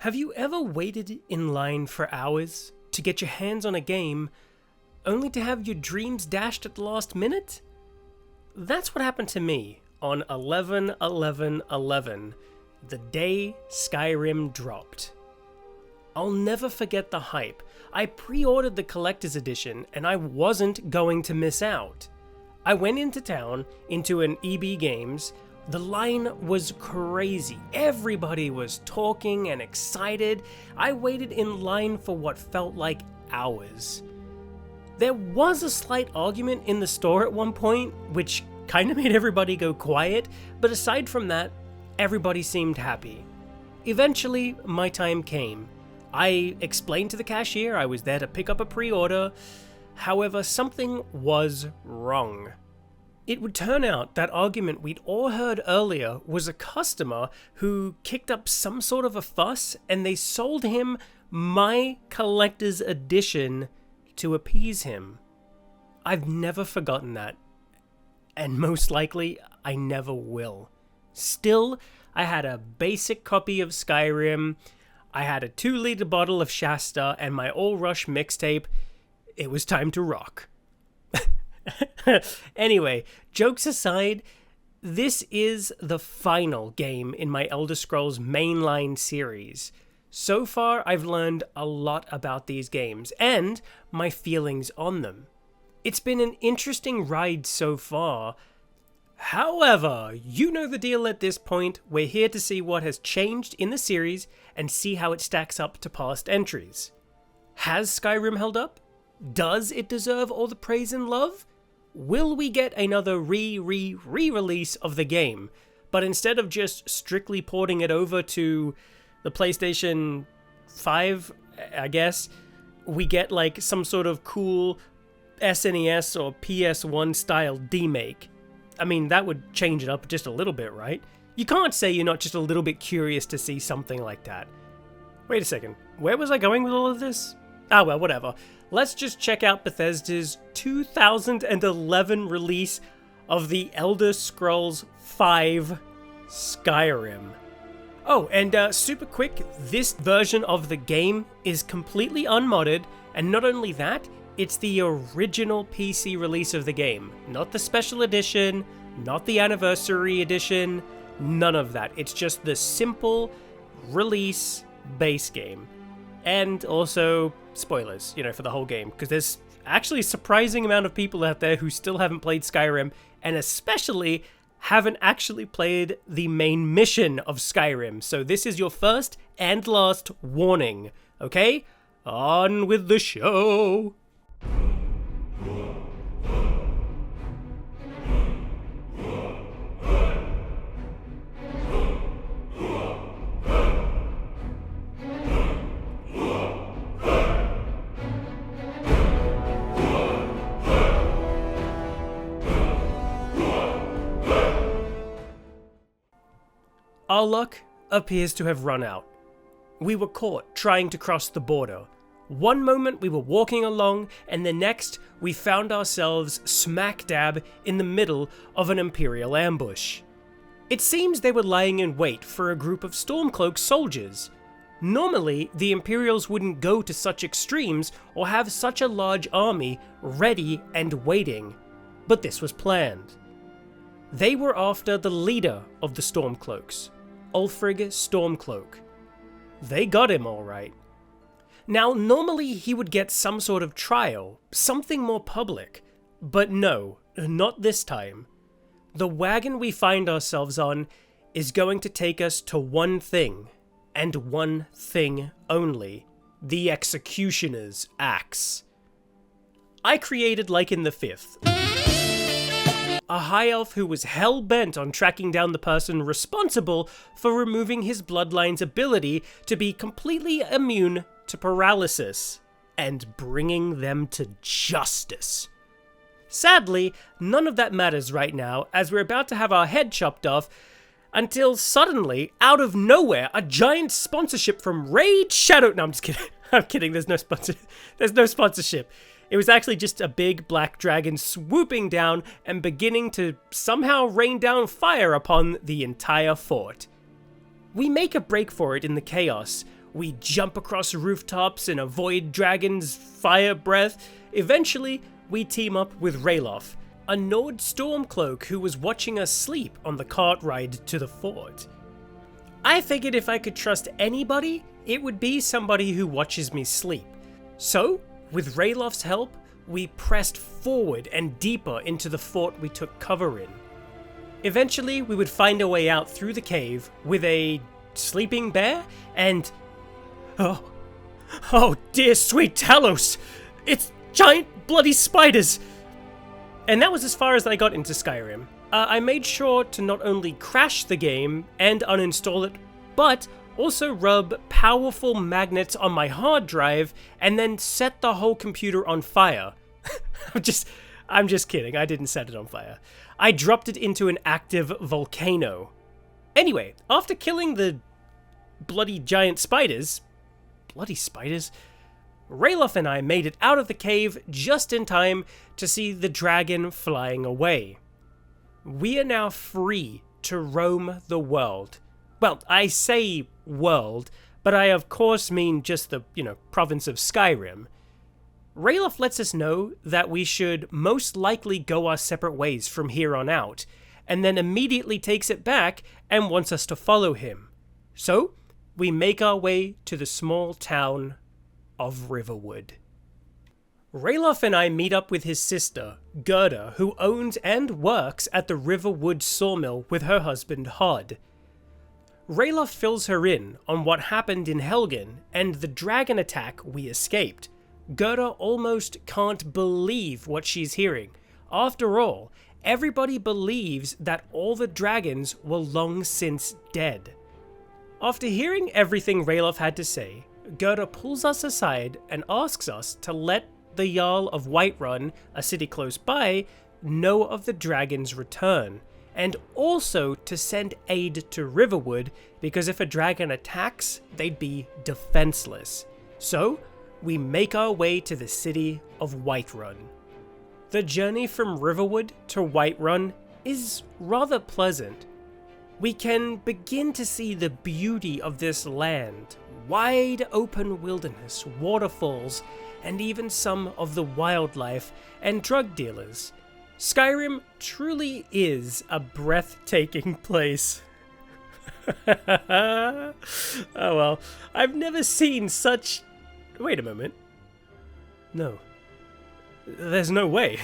Have you ever waited in line for hours to get your hands on a game, only to have your dreams dashed at the last minute? That's what happened to me on 11/11/11, the day Skyrim dropped. I'll never forget the hype. I pre-ordered the collector's edition and I wasn't going to miss out. I went into town, into an EB Games. The line was crazy. Everybody was talking and excited. I waited in line for what felt like hours. There was a slight argument in the store at one point, which kind of made everybody go quiet, but aside from that, everybody seemed happy. Eventually, my time came. I explained to the cashier I was there to pick up a pre-order. However, something was wrong. It would turn out that argument we'd all heard earlier was a customer who kicked up some sort of a fuss and they sold him my collector's edition to appease him. I've never forgotten that, and most likely I never will. Still, I had a basic copy of Skyrim, I had a 2-liter bottle of Shasta, and my All Rush mixtape. It was time to rock. Anyway, jokes aside, this is the final game in my Elder Scrolls mainline series. So far, I've learned a lot about these games and my feelings on them. It's been an interesting ride so far. However, you know the deal at this point. We're here to see what has changed in the series and see how it stacks up to past entries. Has Skyrim held up? Does it deserve all the praise and love? Will we get another re-release of the game, but instead of just strictly porting it over to the PlayStation 5, I guess, we get like some sort of cool SNES or PS1 style demake? I mean, that would change it up just a little bit, right? You can't say you're not just a little bit curious to see something like that. Wait a second, where was I going with all of this? Ah, well, whatever. Let's just check out Bethesda's 2011 release of the Elder Scrolls V Skyrim. Oh, and super quick, this version of the game is completely unmodded, and not only that, it's the original PC release of the game. Not the special edition, not the anniversary edition, none of that. It's just the simple release base game. And also, spoilers, for the whole game, because there's actually a surprising amount of people out there who still haven't played Skyrim, and especially haven't actually played the main mission of Skyrim. So this is your first and last warning, okay? On with the show! Our luck appears to have run out. We were caught trying to cross the border. One moment we were walking along, and the next we found ourselves smack dab in the middle of an Imperial ambush. It seems they were lying in wait for a group of Stormcloak soldiers. Normally, the Imperials wouldn't go to such extremes or have such a large army ready and waiting, but this was planned. They were after the leader of the Stormcloaks, Ulfric Stormcloak. They got him all right. Now, normally he would get some sort of trial, something more public, but no, not this time. The wagon we find ourselves on is going to take us to one thing, and one thing only: the Executioner's Axe. I created Lycan the Fifth, a high elf who was hell-bent on tracking down the person responsible for removing his bloodline's ability to be completely immune to paralysis, and bringing them to justice. Sadly, none of that matters right now, as we're about to have our head chopped off, until suddenly, out of nowhere, a giant sponsorship from Raid Shadow... No, I'm just kidding. I'm kidding, there's no sponsorship. It was actually just a big black dragon swooping down and beginning to somehow rain down fire upon the entire fort. We make a break for it in the chaos, we jump across rooftops and avoid dragons' fire breath. Eventually, we team up with Ralof, a Nord Stormcloak who was watching us sleep on the cart ride to the fort. I figured if I could trust anybody, it would be somebody who watches me sleep. So, with Ralof's help, we pressed forward and deeper into the fort we took cover in. Eventually, we would find a way out through the cave with a sleeping bear and... Oh dear sweet Talos! It's giant bloody spiders! And that was as far as I got into Skyrim. I made sure to not only crash the game and uninstall it, but also rub powerful magnets on my hard drive and then set the whole computer on fire. I'm just kidding, I didn't set it on fire. I dropped it into an active volcano. Anyway, after killing the bloody giant spiders... Bloody spiders? Ralof and I made it out of the cave just in time to see the dragon flying away. We are now free to roam the world. Well, I say world, but I of course mean just the, province of Skyrim. Ralof lets us know that we should most likely go our separate ways from here on out, and then immediately takes it back and wants us to follow him. So, we make our way to the small town of Riverwood. Ralof and I meet up with his sister, Gerda, who owns and works at the Riverwood sawmill with her husband, Hod. Ralof fills her in on what happened in Helgen and the dragon attack we escaped. Gerda almost can't believe what she's hearing. After all, everybody believes that all the dragons were long since dead. After hearing everything Ralof had to say, Gerda pulls us aside and asks us to let the Jarl of Whiterun, a city close by, know of the dragon's return, and also to send aid to Riverwood, because if a dragon attacks, they'd be defenseless. So, we make our way to the city of Whiterun. The journey from Riverwood to Whiterun is rather pleasant. We can begin to see the beauty of this land, wide open wilderness, waterfalls, and even some of the wildlife and drug dealers. Skyrim truly is a breathtaking place. Oh well, I've never seen such... Wait a moment. No. There's no way.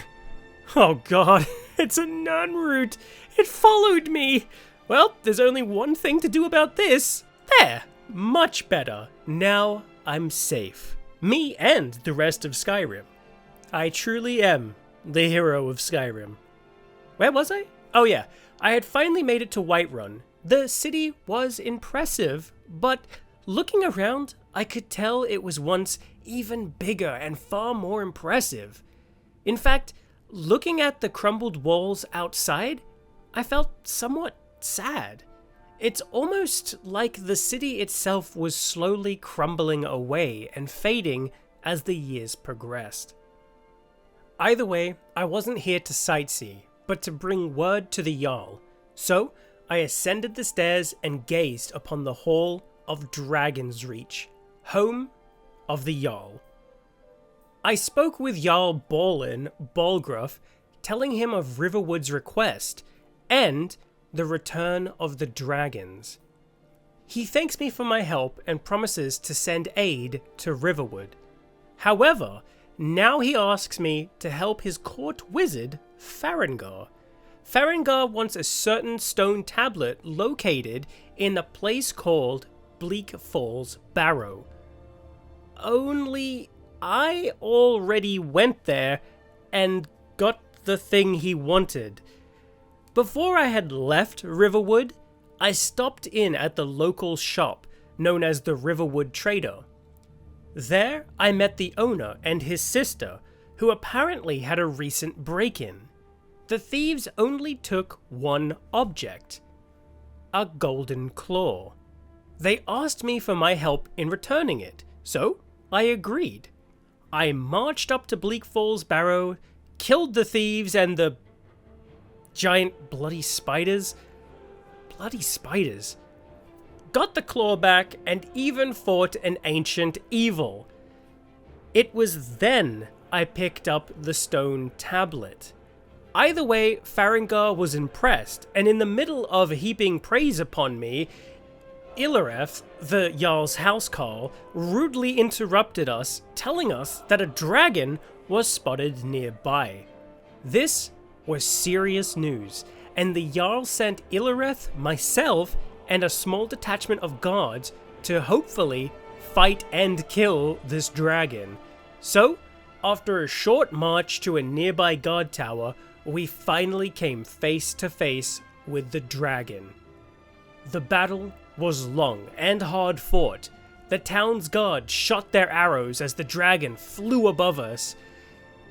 Oh god, it's a nun route. It followed me. Well, there's only one thing to do about this. There. Much better. Now I'm safe. Me and the rest of Skyrim. I truly am the hero of Skyrim. Where was I? Oh yeah, I had finally made it to Whiterun. The city was impressive, but looking around, I could tell it was once even bigger and far more impressive. In fact, looking at the crumbled walls outside, I felt somewhat sad. It's almost like the city itself was slowly crumbling away and fading as the years progressed. Either way, I wasn't here to sightsee, but to bring word to the Jarl. So, I ascended the stairs and gazed upon the Hall of Dragon's Reach, home of the Jarl. I spoke with Jarl Balin Balgruff, telling him of Riverwood's request, and the return of the dragons. He thanks me for my help and promises to send aid to Riverwood. However, now he asks me to help his court wizard, Farengar. Farengar wants a certain stone tablet located in a place called Bleak Falls Barrow. Only I already went there and got the thing he wanted. Before I had left Riverwood, I stopped in at the local shop known as the Riverwood Trader. There, I met the owner and his sister, who apparently had a recent break-in. The thieves only took one object, a golden claw. They asked me for my help in returning it, so I agreed. I marched up to Bleak Falls Barrow, killed the thieves and the giant bloody spiders. Bloody spiders. got the claw back, and even fought an ancient evil. It was then I picked up the stone tablet. Either way, Farengar was impressed, and in the middle of heaping praise upon me, Ilareth, the Jarl's housecarl, rudely interrupted us, telling us that a dragon was spotted nearby. This was serious news, and the Jarl sent Ilareth, myself, and a small detachment of guards to hopefully fight and kill this dragon. So, after a short march to a nearby guard tower, we finally came face to face with the dragon. The battle was long and hard fought. The town's guard shot their arrows as the dragon flew above us.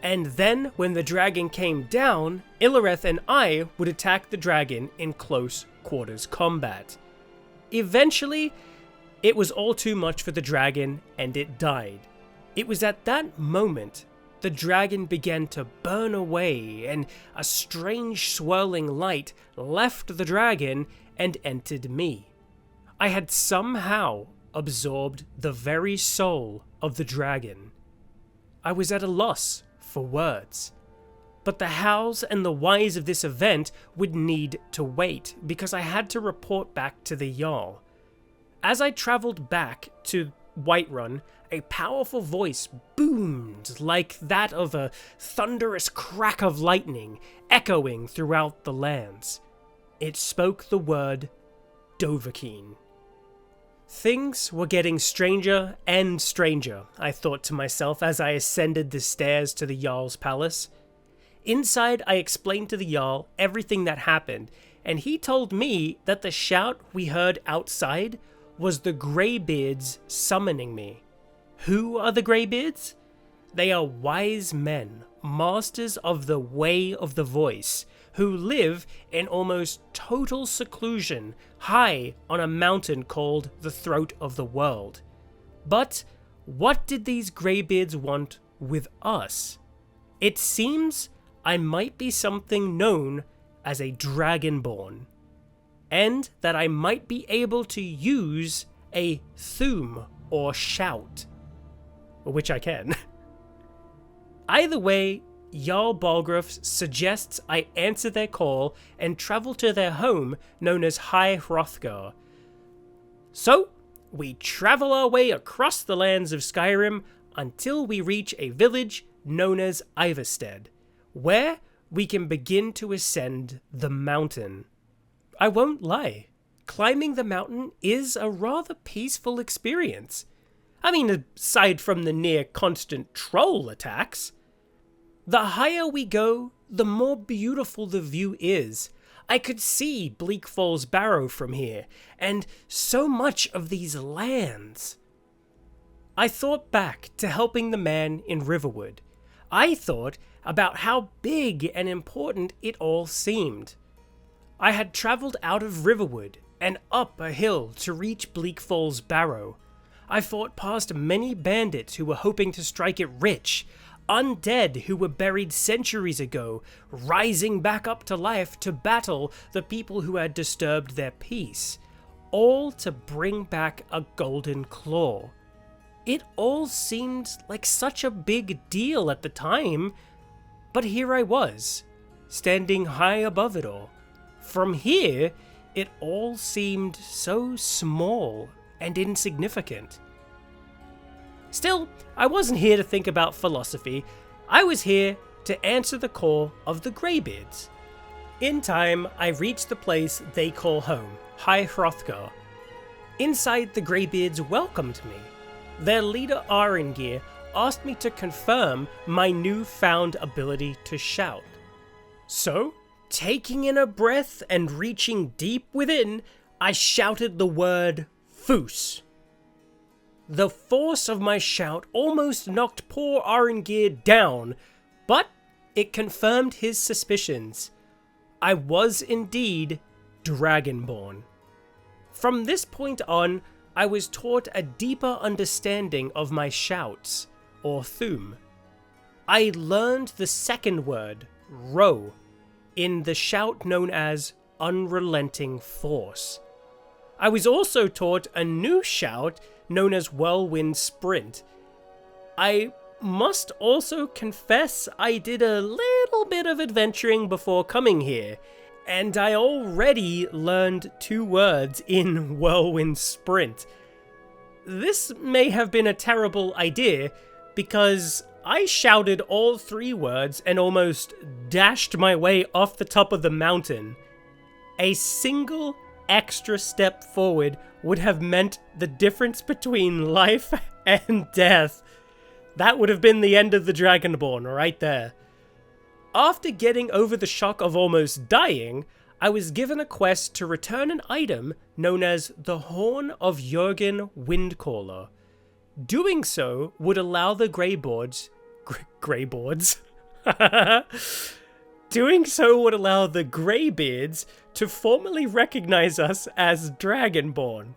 And then, when the dragon came down, Ilareth and I would attack the dragon in close quarters combat. Eventually, it was all too much for the dragon and it died. It was at that moment the dragon began to burn away, and a strange swirling light left the dragon and entered me. I had somehow absorbed the very soul of the dragon. I was at a loss for words. But the hows and the whys of this event would need to wait, because I had to report back to the Jarl. As I travelled back to Whiterun, a powerful voice boomed like that of a thunderous crack of lightning, echoing throughout the lands. It spoke the word Dovahkiin. Things were getting stranger and stranger, I thought to myself as I ascended the stairs to the Jarl's palace. Inside, I explained to the Jarl everything that happened, and he told me that the shout we heard outside was the Greybeards summoning me. Who are the Greybeards? They are wise men, masters of the Way of the Voice, who live in almost total seclusion high on a mountain called the Throat of the World. But what did these Greybeards want with us? It seems I might be something known as a Dragonborn, and that I might be able to use a Thuum or shout, which I can. Either way, Jarl Balgruuf suggests I answer their call and travel to their home known as High Hrothgar. So, we travel our way across the lands of Skyrim until we reach a village known as Ivarstead, where we can begin to ascend the mountain. I won't lie, climbing the mountain is a rather peaceful experience. I mean, aside from the near constant troll attacks. The higher we go, the more beautiful the view is. I could see Bleak Falls Barrow from here, and so much of these lands. I thought back to helping the man in Riverwood. I thought about how big and important it all seemed. I had travelled out of Riverwood and up a hill to reach Bleak Falls Barrow. I fought past many bandits who were hoping to strike it rich, undead who were buried centuries ago, rising back up to life to battle the people who had disturbed their peace, all to bring back a golden claw. It all seemed like such a big deal at the time, but here I was, standing high above it all. From here, it all seemed so small and insignificant. Still, I wasn't here to think about philosophy. I was here to answer the call of the Greybeards. In time, I reached the place they call home, High Hrothgar. Inside, the Greybeards welcomed me. Their leader Aringir asked me to confirm my newfound ability to shout. So, taking in a breath and reaching deep within, I shouted the word Foos. The force of my shout almost knocked poor Aringir down, but it confirmed his suspicions. I was indeed Dragonborn. From this point on, I was taught a deeper understanding of my shouts, or Thuum. I learned the second word, Ro, in the shout known as Unrelenting Force. I was also taught a new shout known as Whirlwind Sprint. I must also confess I did a little bit of adventuring before coming here, and I already learned 2 words in Whirlwind Sprint. This may have been a terrible idea, because I shouted all 3 words and almost dashed my way off the top of the mountain. A single extra step forward would have meant the difference between life and death. That would have been the end of the Dragonborn right there. After getting over the shock of almost dying, I was given a quest to return an item known as the Horn of Jurgen Windcaller. Doing so would allow the Doing so would allow the Greybeards to formally recognize us as Dragonborn.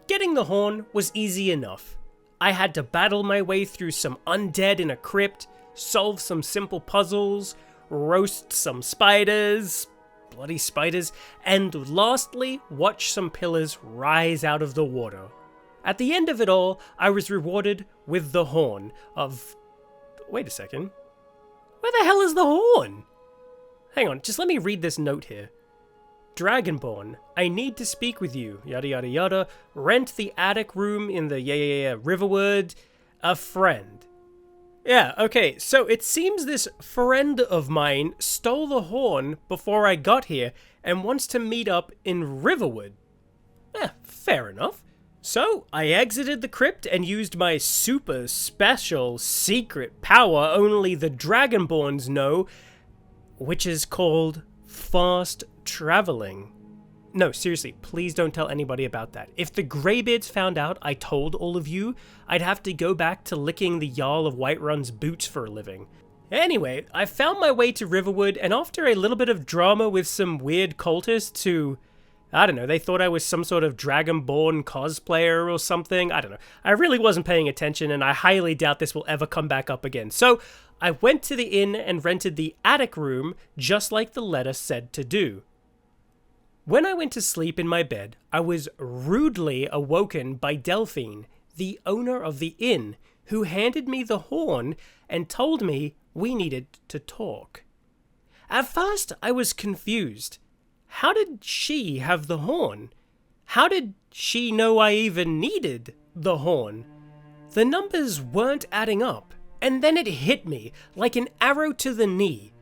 Getting the horn was easy enough. I had to battle my way through some undead in a crypt, solve some simple puzzles, roast some spiders, bloody spiders, and lastly, watch some pillars rise out of the water. At the end of it all, I was rewarded with the horn of... Wait a second. Where the hell is the horn? Hang on, just let me read this note here. Dragonborn, I need to speak with you, yada yada yada, rent the attic room in the Riverwood, a friend. Yeah, okay, so it seems this friend of mine stole the horn before I got here and wants to meet up in Riverwood. Fair enough. So, I exited the crypt and used my super special secret power only the Dragonborns know, which is called fast traveling. No, seriously, please don't tell anybody about that. If the Greybeards found out I told all of you, I'd have to go back to licking the Jarl of Whiterun's boots for a living. Anyway, I found my way to Riverwood, and after a little bit of drama with some weird cultists who... I don't know, they thought I was some sort of Dragonborn cosplayer or something. I don't know. I really wasn't paying attention, and I highly doubt this will ever come back up again. So, I went to the inn and rented the attic room, just like the letter said to do. When I went to sleep in my bed, I was rudely awoken by Delphine, the owner of the inn, who handed me the horn and told me we needed to talk. At first, I was confused. How did she have the horn? How did she know I even needed the horn? The numbers weren't adding up, and then it hit me like an arrow to the knee.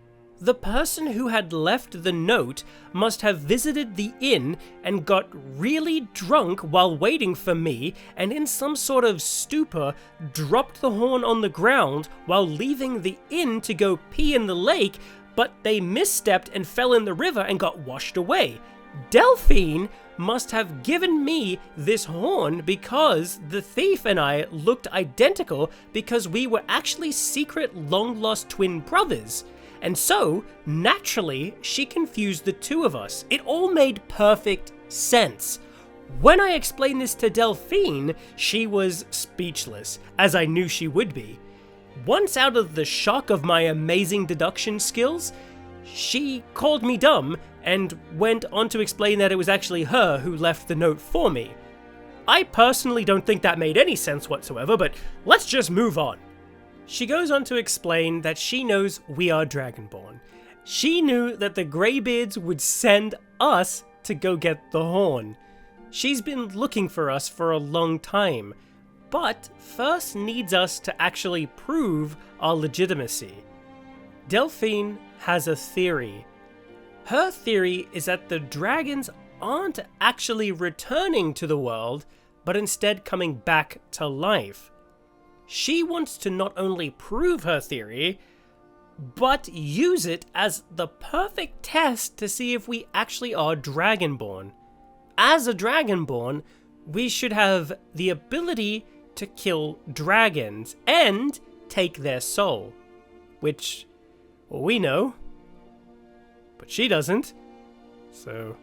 The person who had left the note must have visited the inn and got really drunk while waiting for me, and in some sort of stupor dropped the horn on the ground while leaving the inn to go pee in the lake, but they misstepped and fell in the river and got washed away. Delphine must have given me this horn because the thief and I looked identical because we were actually secret long-lost twin brothers. And so, naturally, she confused the two of us. It all made perfect sense. When I explained this to Delphine, she was speechless, as I knew she would be. Once out of the shock of my amazing deduction skills, she called me dumb and went on to explain that it was actually her who left the note for me. I personally don't think that made any sense whatsoever, but let's just move on. She goes on to explain that she knows we are Dragonborn. She knew that the Greybeards would send us to go get the horn. She's been looking for us for a long time, but first needs us to actually prove our legitimacy. Delphine has a theory. Her theory is that the dragons aren't actually returning to the world, but instead coming back to life. She wants to not only prove her theory, but use it as the perfect test to see if we actually are Dragonborn. As a Dragonborn, we should have the ability to kill dragons and take their soul. Which, well, we know, but she doesn't. So,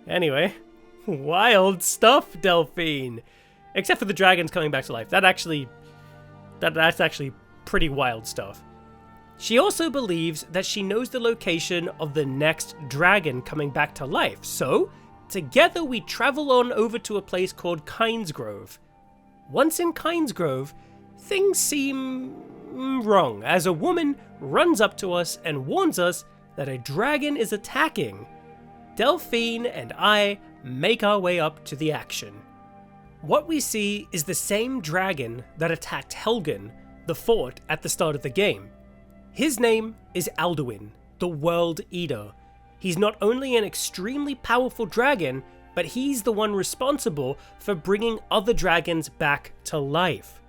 anyway, wild stuff, Delphine. Except for the dragons coming back to life. That's actually pretty wild stuff. She also believes that she knows the location of the next dragon coming back to life, so together we travel on over to a place called Kynesgrove. Once in Kynesgrove, things seem wrong as a woman runs up to us and warns us that a dragon is attacking. Delphine and I make our way up to the action. What we see is the same dragon that attacked Helgen, the fort, at the start of the game. His name is Alduin, the World Eater. He's not only an extremely powerful dragon, but he's the one responsible for bringing other dragons back to life.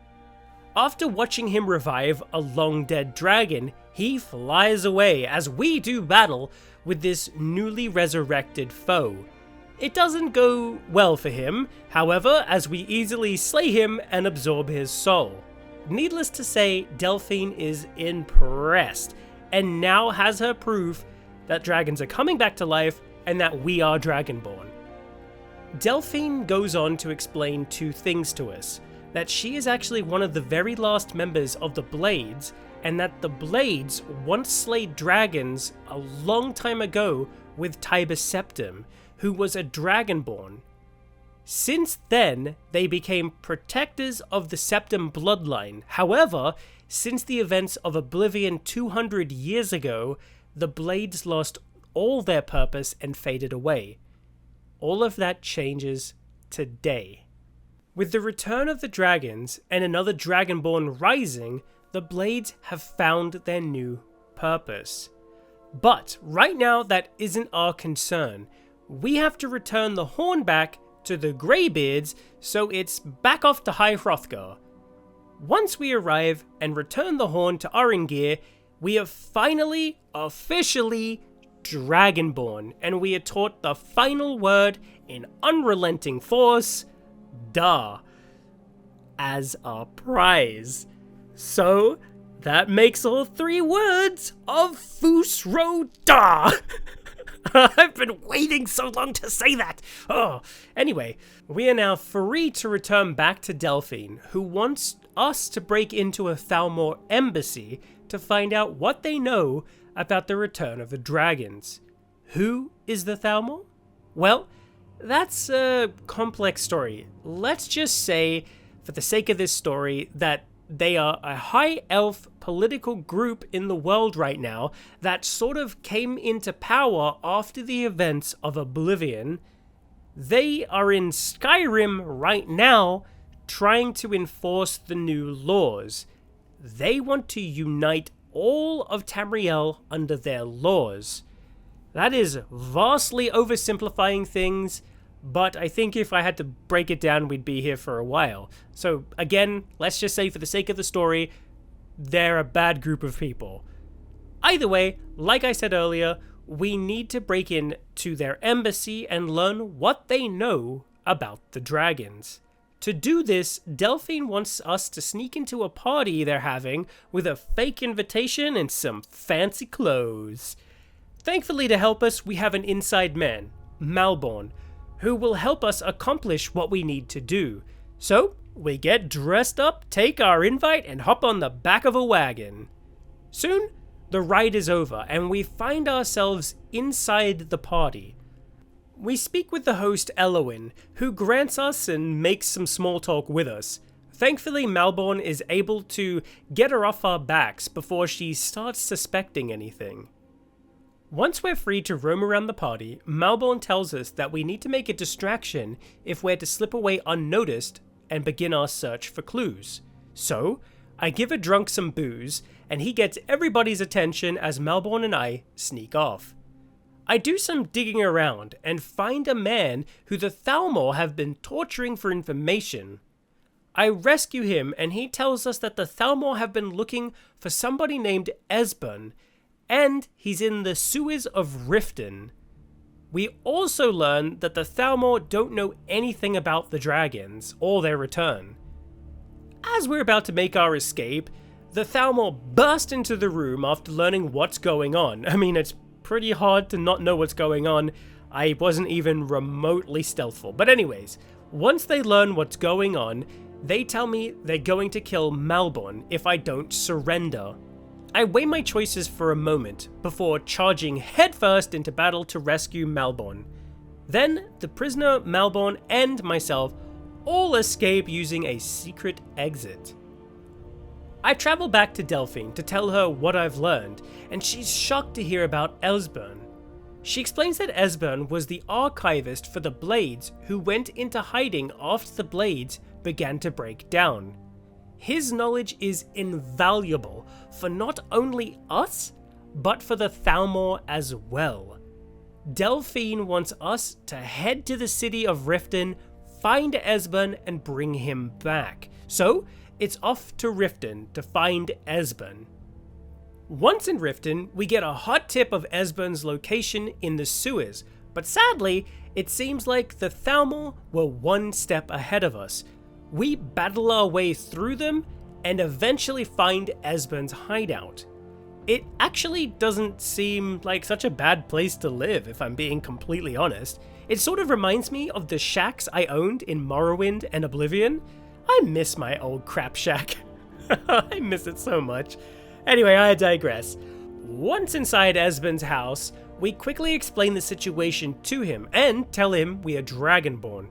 After watching him revive a long-dead dragon, he flies away as we do battle with this newly resurrected foe. It doesn't go well for him, however, as we easily slay him and absorb his soul. Needless to say, Delphine is impressed, and now has her proof that dragons are coming back to life and that we are Dragonborn. Delphine goes on to explain two things to us: that she is actually one of the very last members of the Blades, and that the Blades once slayed dragons a long time ago with Tiber Septim, who was a Dragonborn. Since then, they became protectors of the Septim bloodline. However, since the events of Oblivion 200 years ago, the Blades lost all their purpose and faded away. All of that changes today. With the return of the dragons and another Dragonborn rising, the Blades have found their new purpose. But right now, that isn't our concern. We have to return the horn back to the Greybeards, so it's back off to High Hrothgar. Once we arrive and return the horn to Aurengir, we are finally, officially Dragonborn, and we are taught the final word in unrelenting force, Da, as our prize. So, that makes all three words of Fusro Da. I've been waiting so long to say that. Oh, anyway, we are now free to return back to Delphine, who wants us to break into a Thalmor embassy to find out what they know about the return of the dragons. Who is the Thalmor? Well, that's a complex story. Let's just say, for the sake of this story, that they are a high elf political group in the world right now that sort of came into power after the events of Oblivion. They are in Skyrim right now trying to enforce the new laws. They want to unite all of Tamriel under their laws. That is vastly oversimplifying things, but I think if I had to break it down, we'd be here for a while. So again, let's just say for the sake of the story, they're a bad group of people. Either way, like I said earlier, we need to break in to their embassy and learn what they know about the dragons. To do this, Delphine wants us to sneak into a party they're having with a fake invitation and some fancy clothes. Thankfully, to help us, we have an inside man, Malborn, who will help us accomplish what we need to do. So, we get dressed up, take our invite, and hop on the back of a wagon. Soon, the ride is over, and we find ourselves inside the party. We speak with the host Elowin, who grants us and makes some small talk with us. Thankfully, Malborn is able to get her off our backs before she starts suspecting anything. Once we're free to roam around the party, Malborn tells us that we need to make a distraction if we're to slip away unnoticed and begin our search for clues. So, I give a drunk some booze, and he gets everybody's attention as Malborn and I sneak off. I do some digging around and find a man who the Thalmor have been torturing for information. I rescue him, and he tells us that the Thalmor have been looking for somebody named Esbern, and he's in the sewers of Riften. We also learn that the Thalmor don't know anything about the dragons or their return. As we're about to make our escape, the Thalmor burst into the room after learning what's going on. I mean, it's pretty hard to not know what's going on. I wasn't even remotely stealthful. But anyways, once they learn what's going on, they tell me they're going to kill Malborn if I don't surrender. I weigh my choices for a moment before charging headfirst into battle to rescue Malborn. Then the prisoner, Malborn, and myself all escape using a secret exit. I travel back to Delphine to tell her what I've learned, and she's shocked to hear about Esbern. She explains that Esbern was the archivist for the Blades who went into hiding after the Blades began to break down. His knowledge is invaluable for not only us, but for the Thalmor as well. Delphine wants us to head to the city of Riften, find Esbern, and bring him back. So, it's off to Riften to find Esbern. Once in Riften, we get a hot tip of Esbern's location in the sewers, but sadly, it seems like the Thalmor were one step ahead of us. We battle our way through them and eventually find Esbern's hideout. It actually doesn't seem like such a bad place to live, if I'm being completely honest. It sort of reminds me of the shacks I owned in Morrowind and Oblivion. I miss my old crap shack. I miss it so much. Anyway, I digress. Once inside Esbern's house, we quickly explain the situation to him and tell him we are Dragonborn.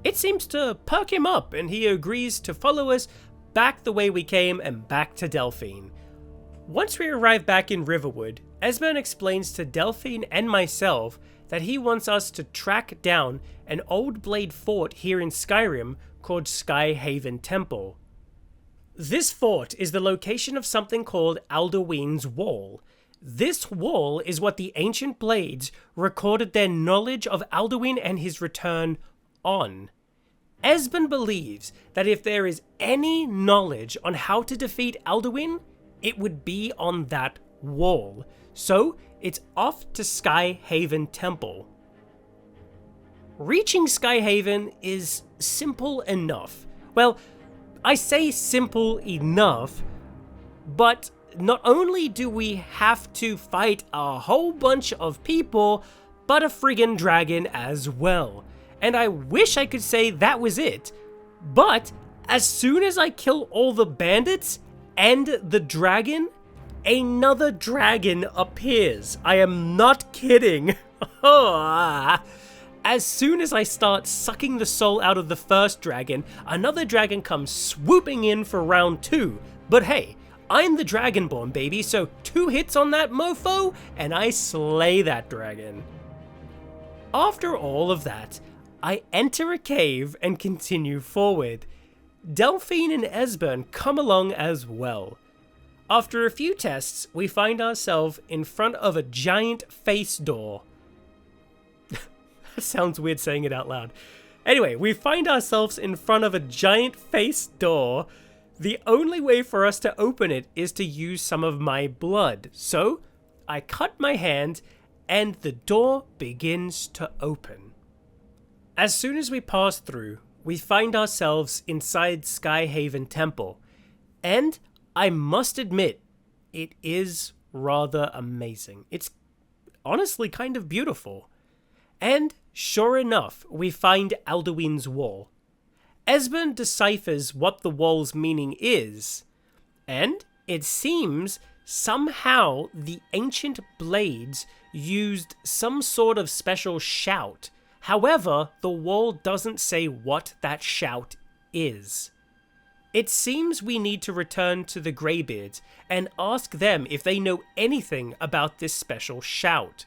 It seems to perk him up and he agrees to follow us back the way we came and back to Delphine. Once we arrive back in Riverwood, Esbern explains to Delphine and myself that he wants us to track down an old blade fort here in Skyrim called Skyhaven Temple. This fort is the location of something called Alduin's Wall. This wall is what the ancient blades recorded their knowledge of Alduin and his return on. Esbern believes that if there is any knowledge on how to defeat Alduin, it would be on that wall. So it's off to Skyhaven Temple. Reaching Skyhaven is simple enough. Well, I say simple enough, but not only do we have to fight a whole bunch of people, but a friggin' dragon as well. And I wish I could say that was it, but as soon as I kill all the bandits and the dragon, another dragon appears. I am not kidding. As soon as I start sucking the soul out of the first dragon, another dragon comes swooping in for round 2. But hey, I'm the Dragonborn, baby, so 2 hits on that mofo, and I slay that dragon. After all of that, I enter a cave and continue forward. Delphine and Esbern come along as well. After a few tests, we find ourselves in front of a giant face door. That sounds weird saying it out loud. Anyway, we find ourselves in front of a giant face door. The only way for us to open it is to use some of my blood. So, I cut my hand and the door begins to open. As soon as we pass through, we find ourselves inside Skyhaven Temple. And I must admit, it is rather amazing. It's honestly kind of beautiful. And sure enough, we find Alduin's Wall. Esbern deciphers what the wall's meaning is, and it seems somehow the ancient blades used some sort of special shout. However, the wall doesn't say what that shout is. It seems we need to return to the Greybeards and ask them if they know anything about this special shout.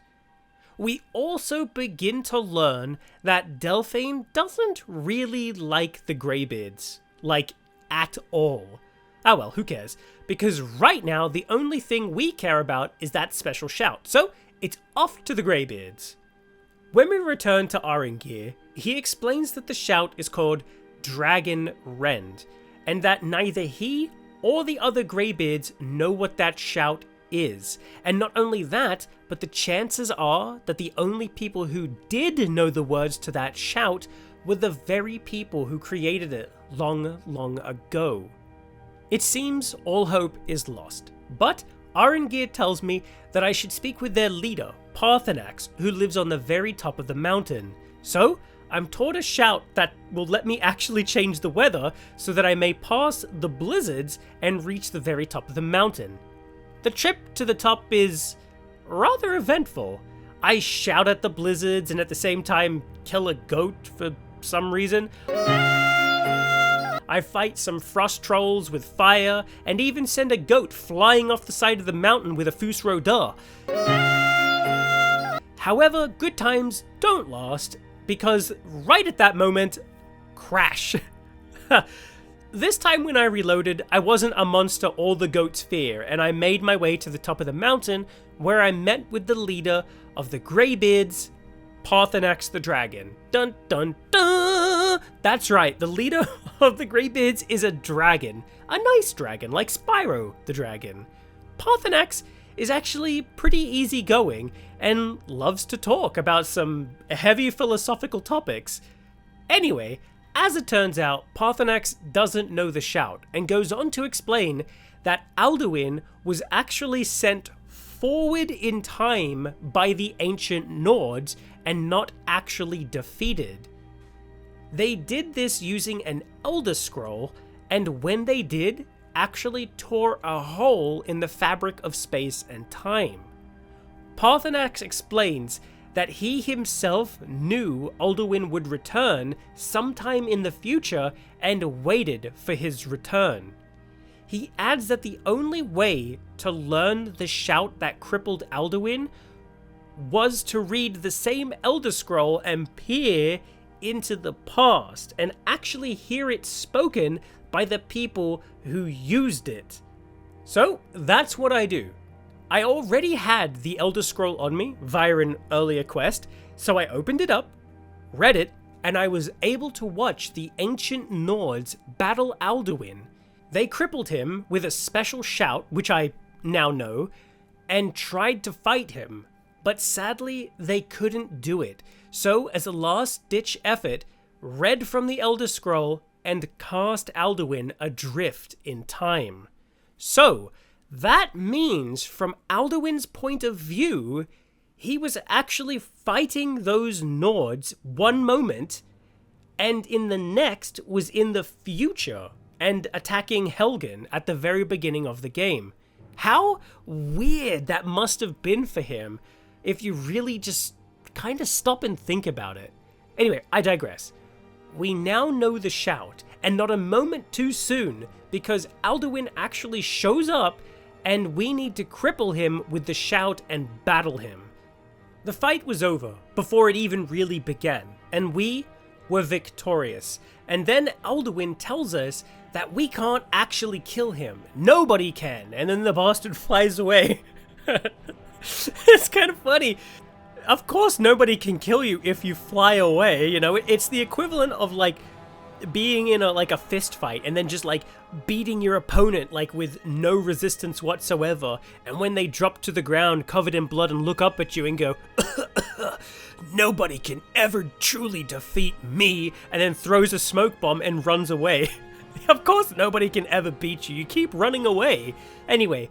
We also begin to learn that Delphine doesn't really like the Greybeards. Like, at all. Ah well, who cares? Because right now, the only thing we care about is that special shout. So, it's off to the Greybeards. When we return to Aurengir, he explains that the shout is called Dragon Rend, and that neither he or the other Greybeards know what that shout is. And not only that, but the chances are that the only people who did know the words to that shout were the very people who created it long, long ago. It seems all hope is lost, but Aurengir tells me that I should speak with their leader, Parthenax, who lives on the very top of the mountain. So, I'm taught a shout that will let me actually change the weather so that I may pass the blizzards and reach the very top of the mountain. The trip to the top is rather eventful. I shout at the blizzards and at the same time kill a goat for some reason. I fight some frost trolls with fire, and even send a goat flying off the side of the mountain with a fus rodin. However, good times don't last, because right at that moment, crash. This time when I reloaded, I wasn't a monster all the goats fear, and I made my way to the top of the mountain, where I met with the leader of the Greybeards, Paarthurnax the dragon. Dun dun dun! That's right, the leader of the Greybeards is a dragon. A nice dragon, like Spyro the dragon. Paarthurnax is actually pretty easygoing and loves to talk about some heavy philosophical topics. Anyway, as it turns out, Paarthurnax doesn't know the shout and goes on to explain that Alduin was actually sent forward in time by the ancient Nords and not actually defeated. They did this using an Elder Scroll, and when they did, actually tore a hole in the fabric of space and time. Paarthurnax explains that he himself knew Alduin would return sometime in the future and waited for his return. He adds that the only way to learn the shout that crippled Alduin was to read the same Elder Scroll and peer into the past and actually hear it spoken by the people who used it. So that's what I do. I already had the Elder Scroll on me via an earlier quest, so I opened it up, read it, and I was able to watch the ancient Nords battle Alduin. They crippled him with a special shout, which I now know, and tried to fight him, but sadly they couldn't do it. So as a last-ditch effort, read from the Elder Scroll and cast Alduin adrift in time. So that means from Alduin's point of view, he was actually fighting those Nords one moment, and in the next was in the future and attacking Helgen at the very beginning of the game. How weird that must have been for him if you really just kind of stop and think about it. Anyway, I digress. We now know the shout, and not a moment too soon, because Alduin actually shows up and we need to cripple him with the shout and battle him. The fight was over before it even really began, and we were victorious. And then Alduin tells us that we can't actually kill him. Nobody can. And then the bastard flies away. It's kind of funny. Of course nobody can kill you if you fly away, you know? It's the equivalent of like being in a fist fight and then just like beating your opponent like with no resistance whatsoever, and when they drop to the ground covered in blood and look up at you and go nobody can ever truly defeat me, and then throws a smoke bomb and runs away. Of course nobody can ever beat you, you keep running away. Anyway,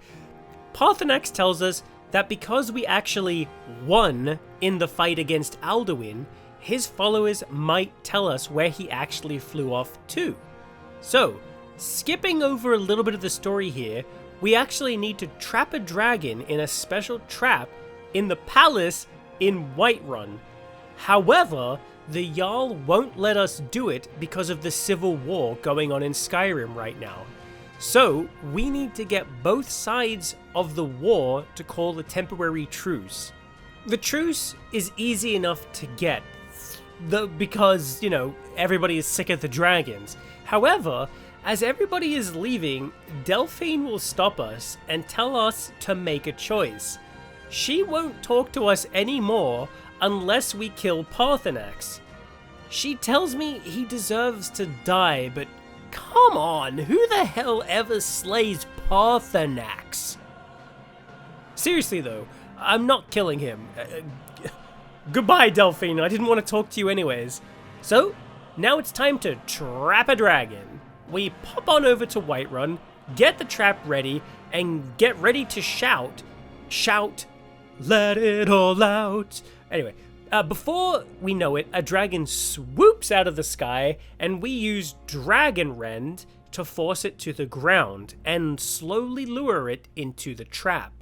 Paarthurnax tells us that because we actually won in the fight against Alduin, his followers might tell us where he actually flew off to. So, skipping over a little bit of the story here, we actually need to trap a dragon in a special trap in the palace in Whiterun. However, the Jarl won't let us do it because of the civil war going on in Skyrim right now. So, we need to get both sides of the war to call a temporary truce. The truce is easy enough to get, because, you know, everybody is sick of the dragons. However, as everybody is leaving, Delphine will stop us and tell us to make a choice. She won't talk to us anymore unless we kill Paarthurnax. She tells me he deserves to die, but come on, who the hell ever slays Paarthurnax? Seriously though, I'm not killing him. Goodbye, Delphine, I didn't want to talk to you anyways. So, now it's time to trap a dragon. We pop on over to Whiterun, get the trap ready, and get ready to shout, let it all out. Anyway, before we know it, a dragon swoops out of the sky, and we use Dragon Rend to force it to the ground and slowly lure it into the trap.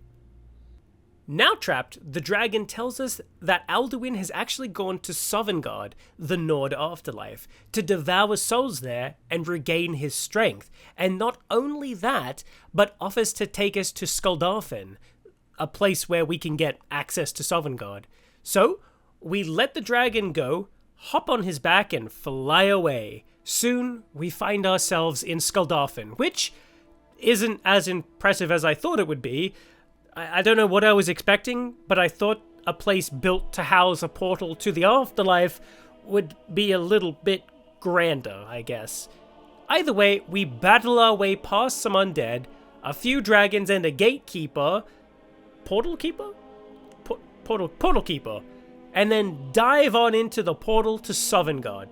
Now trapped, the dragon tells us that Alduin has actually gone to Sovngarde, the Nord afterlife, to devour souls there and regain his strength. And not only that, but offers to take us to Skuldafn, a place where we can get access to Sovngarde. So, we let the dragon go, hop on his back and fly away. Soon, we find ourselves in Skuldafn, which isn't as impressive as I thought it would be. I don't know what I was expecting, but I thought a place built to house a portal to the afterlife would be a little bit grander, I guess. Either way, we battle our way past some undead, a few dragons and a gatekeeper, portal keeper, and then dive on into the portal to Sovngarde.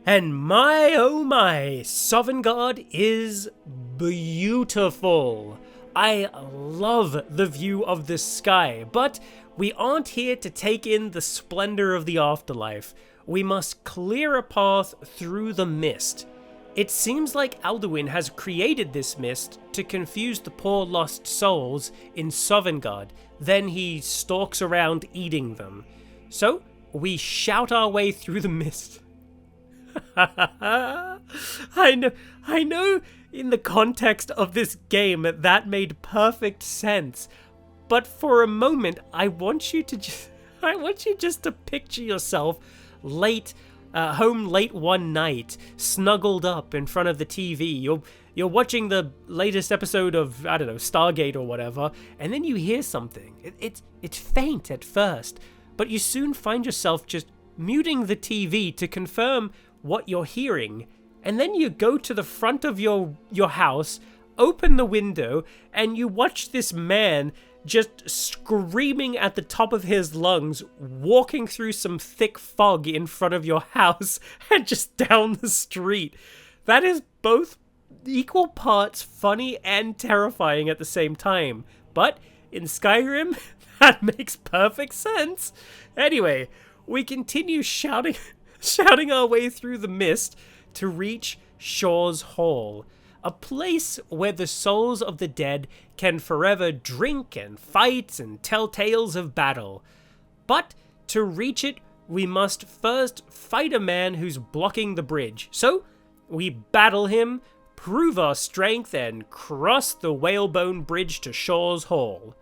And my oh my, Sovngarde is beautiful. I love the view of the sky, but we aren't here to take in the splendor of the afterlife. We must clear a path through the mist. It seems like Alduin has created this mist to confuse the poor lost souls in Sovngarde. Then he stalks around eating them. So we shout our way through the mist. I know in the context of this game that made perfect sense, but for a moment I want you just to picture yourself home late one night, snuggled up in front of the TV. You're watching the latest episode of, I don't know, Stargate or whatever, and then you hear something. It's faint at first, but you soon find yourself just muting the TV to confirm what you're hearing, and then you go to the front of your house, open the window, and you watch this man just screaming at the top of his lungs, walking through some thick fog in front of your house and just down the street. That is both equal parts funny and terrifying at the same time. But in Skyrim, that makes perfect sense. Anyway, we continue shouting our way through the mist to reach Shaw's Hall, a place where the souls of the dead can forever drink and fight and tell tales of battle. But to reach it, we must first fight a man who's blocking the bridge. So we battle him, prove our strength, and cross the whalebone bridge to Shaw's Hall.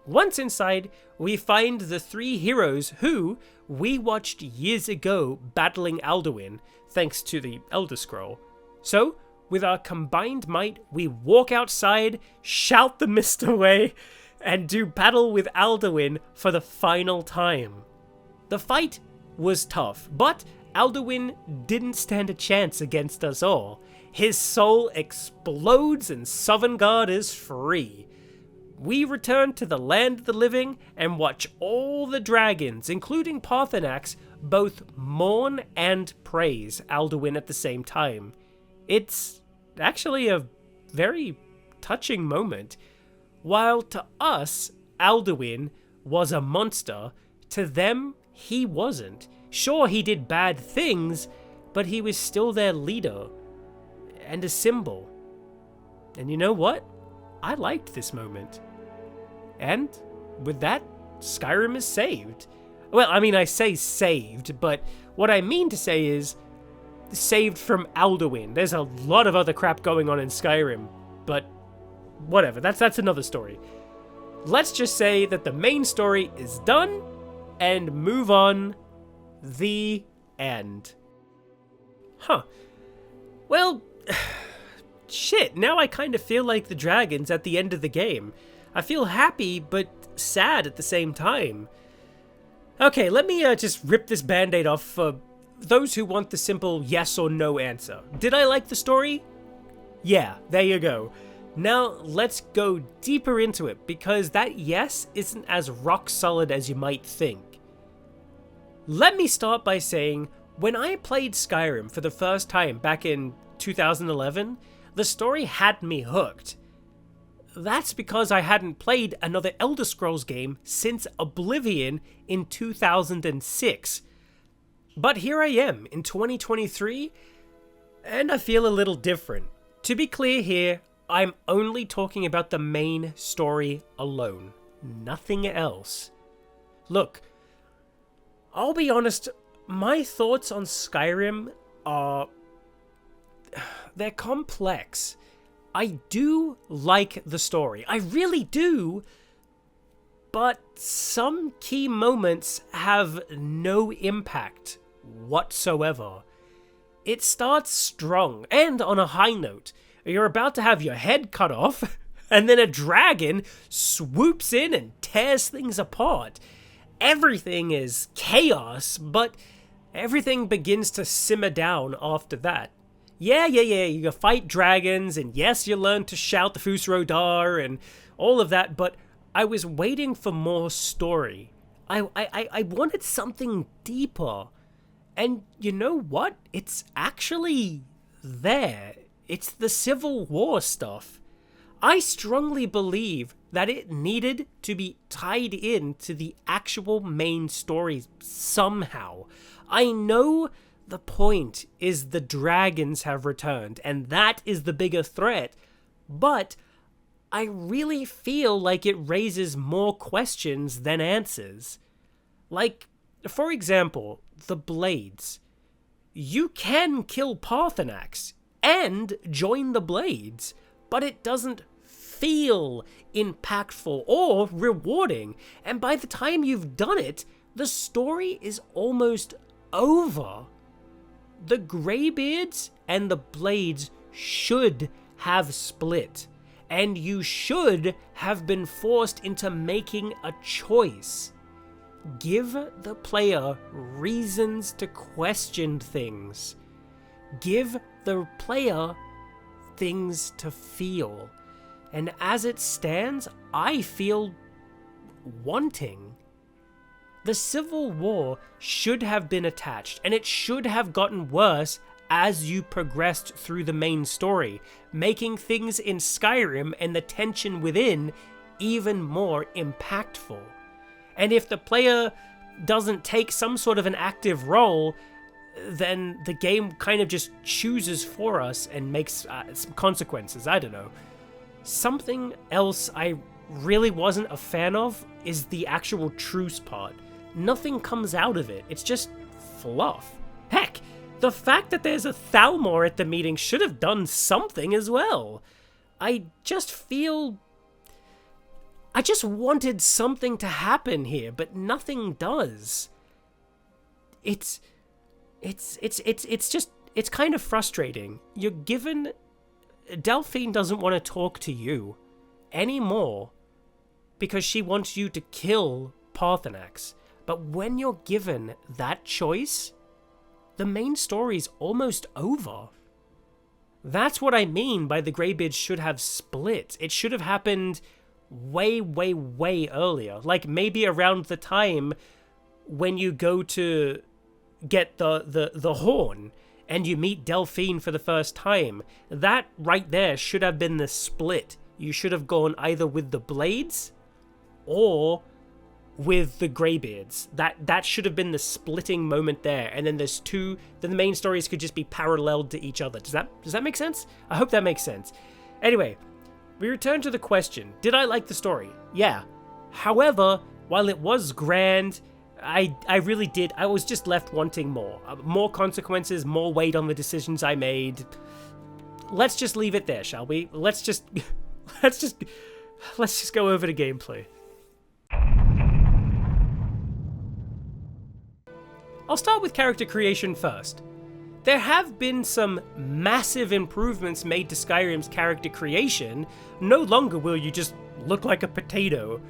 Once inside, we find the three heroes who we watched years ago battling Alduin, thanks to the Elder Scroll. So, with our combined might, we walk outside, shout the mist away, and do battle with Alduin for the final time. The fight was tough, but Alduin didn't stand a chance against us all. His soul explodes and Sovngarde is free. We return to the land of the living and watch all the dragons, including Paarthurnax, both mourn and praise Alduin at the same time. It's actually a very touching moment. While to us, Alduin was a monster, to them, he wasn't. Sure, he did bad things, but he was still their leader and a symbol. And you know what? I liked this moment. And with that, Skyrim is saved. Well, I mean, I say saved, but what I mean to say is saved from Alduin. There's a lot of other crap going on in Skyrim, but whatever, that's another story. Let's just say that the main story is done and move on. The end. Huh. Well, shit, now I kind of feel like the dragons at the end of the game. I feel happy, but sad at the same time. Okay, let me just rip this band-aid off for those who want the simple yes or no answer. Did I like the story? Yeah, there you go. Now, let's go deeper into it, because that yes isn't as rock solid as you might think. Let me start by saying, when I played Skyrim for the first time back in 2011, the story had me hooked. That's because I hadn't played another Elder Scrolls game since Oblivion in 2006. But here I am in 2023, and I feel a little different. To be clear here, I'm only talking about the main story alone. nothing else. Look, I'll be honest, my thoughts on Skyrim are... they're complex. I do like the story. I really do. But some key moments have no impact whatsoever. It starts strong and on a high note. You're about to have your head cut off, and then a dragon swoops in and tears things apart. Everything is chaos, but everything begins to simmer down after that. Yeah, you fight dragons, and yes, you learn to shout the Fus Rodar and all of that, but I was waiting for more story. I wanted something deeper. And you know what? It's actually there. It's the Civil War stuff. I strongly believe that it needed to be tied in to the actual main story somehow. I know the point is the dragons have returned, and that is the bigger threat, but I really feel like it raises more questions than answers. Like, for example, the Blades. You can kill Parthenax and join the Blades, but it doesn't feel impactful or rewarding, and by the time you've done it, the story is almost over. The Greybeards and the Blades should have split, and you should have been forced into making a choice. Give the player reasons to question things. Give the player things to feel. And as it stands, I feel wanting. The Civil War should have been attached, and it should have gotten worse as you progressed through the main story, making things in Skyrim and the tension within even more impactful. And if the player doesn't take some sort of an active role, then the game kind of just chooses for us and makes some consequences. I don't know. Something else I really wasn't a fan of is the actual truce part. Nothing comes out of it. It's just fluff. Heck, the fact that there's a Thalmor at the meeting should have done something as well. I just wanted something to happen here, but nothing does. It's kind of frustrating. You're given... Delphine doesn't want to talk to you anymore because she wants you to kill Parthenax. But when you're given that choice, the main story's almost over. That's what I mean by the Greybeards should have split. It should have happened way earlier. Like maybe around the time when you go to get the horn and you meet Delphine for the first time. That right there should have been the split. You should have gone either with the Blades or with the Greybeards. That should have been the splitting moment there. And then there's two, then the main stories could just be paralleled to each other. Does that make sense? I hope that makes sense. Anyway, we return to the question. Did I like the story? Yeah. However, while it was grand, I really did. I was just left wanting more. More consequences, more weight on the decisions I made. Let's just leave it there, shall we? Let's just go over to gameplay. I'll start with character creation first. There have been some massive improvements made to Skyrim's character creation. No longer will you just look like a potato.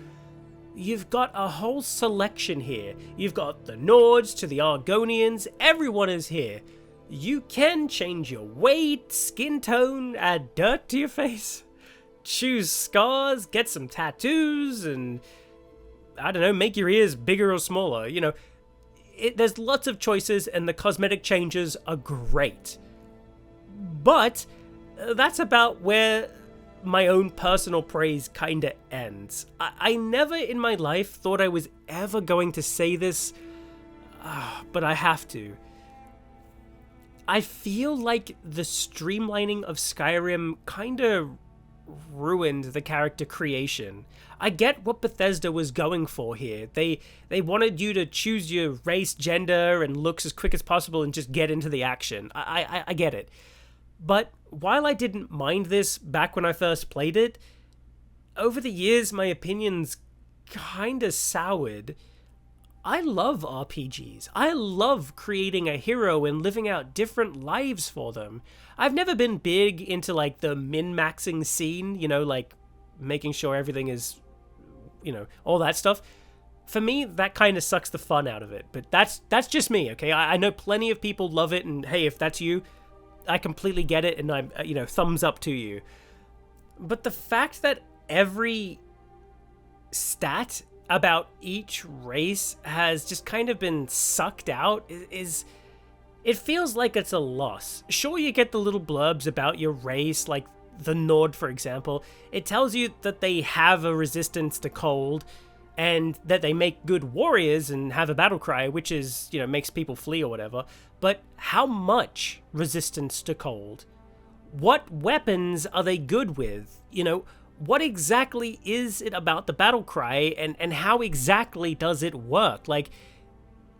You've got a whole selection here. You've got the Nords to the Argonians, everyone is here. You can change your weight, skin tone, add dirt to your face, choose scars, get some tattoos, and I don't know, make your ears bigger or smaller, you know. There's lots of choices and the cosmetic changes are great. But that's about where my own personal praise kinda ends. I never in my life thought I was ever going to say this, but I have to. I feel like the streamlining of Skyrim kinda ruined the character creation. I get what Bethesda was going for here. They wanted you to choose your race, gender, and looks as quick as possible and just get into the action. I get it. But while I didn't mind this back when I first played it, over the years my opinions kinda soured. I love RPGs. I love creating a hero and living out different lives for them. I've never been big into like the min-maxing scene, like making sure everything is, all that stuff. For me, that kind of sucks the fun out of it. But that's just me, okay? I know plenty of people love it, and hey, if that's you, I completely get it, and I'm, thumbs up to you. But the fact that every stat about each race has just kind of been sucked out it feels like it's a loss. Sure, you get the little blurbs about your race, like the Nord, for example. It tells you that they have a resistance to cold and that they make good warriors and have a battle cry, which is, makes people flee or whatever. But how much resistance to cold? What weapons are they good with? What exactly is it about the battle cry, and how exactly does it work? Like,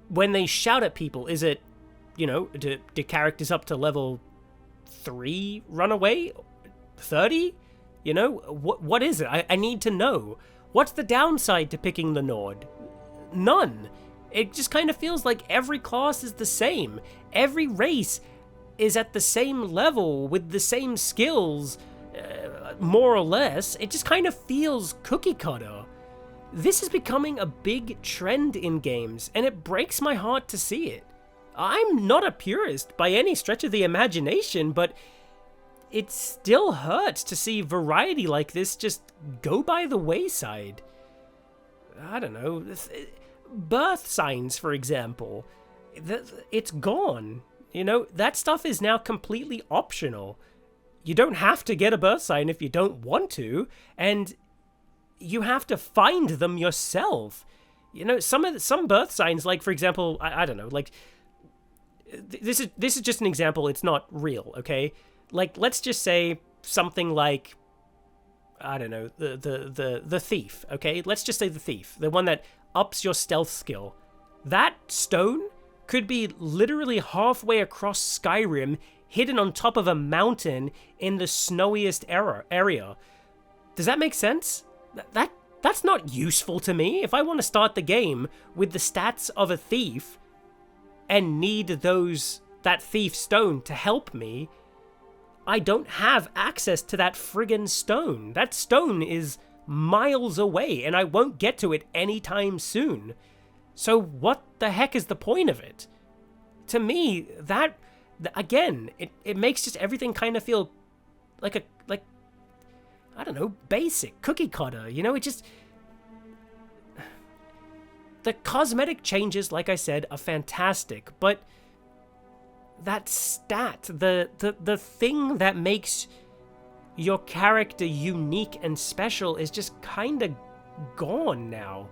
when they shout at people, is it, do characters up to level 3 run away? 30? What is it? I need to know. What's the downside to picking the Nord? None. It just kind of feels like every class is the same. Every race is at the same level with the same skills, more or less. It just kind of feels cookie cutter. This is becoming a big trend in games, and it breaks my heart to see it. I'm not a purist by any stretch of the imagination, but it still hurts to see variety like this just go by the wayside. I don't know. Birth signs, for example. It's gone. That stuff is now completely optional. You don't have to get a birth sign if you don't want to, and you have to find them yourself. Some birth signs, like, for example, I don't know, like, this is just an example. It's not real, okay? Like, let's just say something like, I don't know, the thief, okay? Let's just say the thief, the one that ups your stealth skill. That stone could be literally halfway across Skyrim, hidden on top of a mountain in the snowiest area. Does that make sense? That's not useful to me. If I want to start the game with the stats of a thief and need that thief stone to help me, I don't have access to that friggin' stone. That stone is miles away, and I won't get to it anytime soon. So what the heck is the point of it? To me, that, again, it makes just everything kind of feel like I don't know, basic, cookie cutter, it just... The cosmetic changes, like I said, are fantastic, but that stat, the thing that makes your character unique and special is just kind of gone now.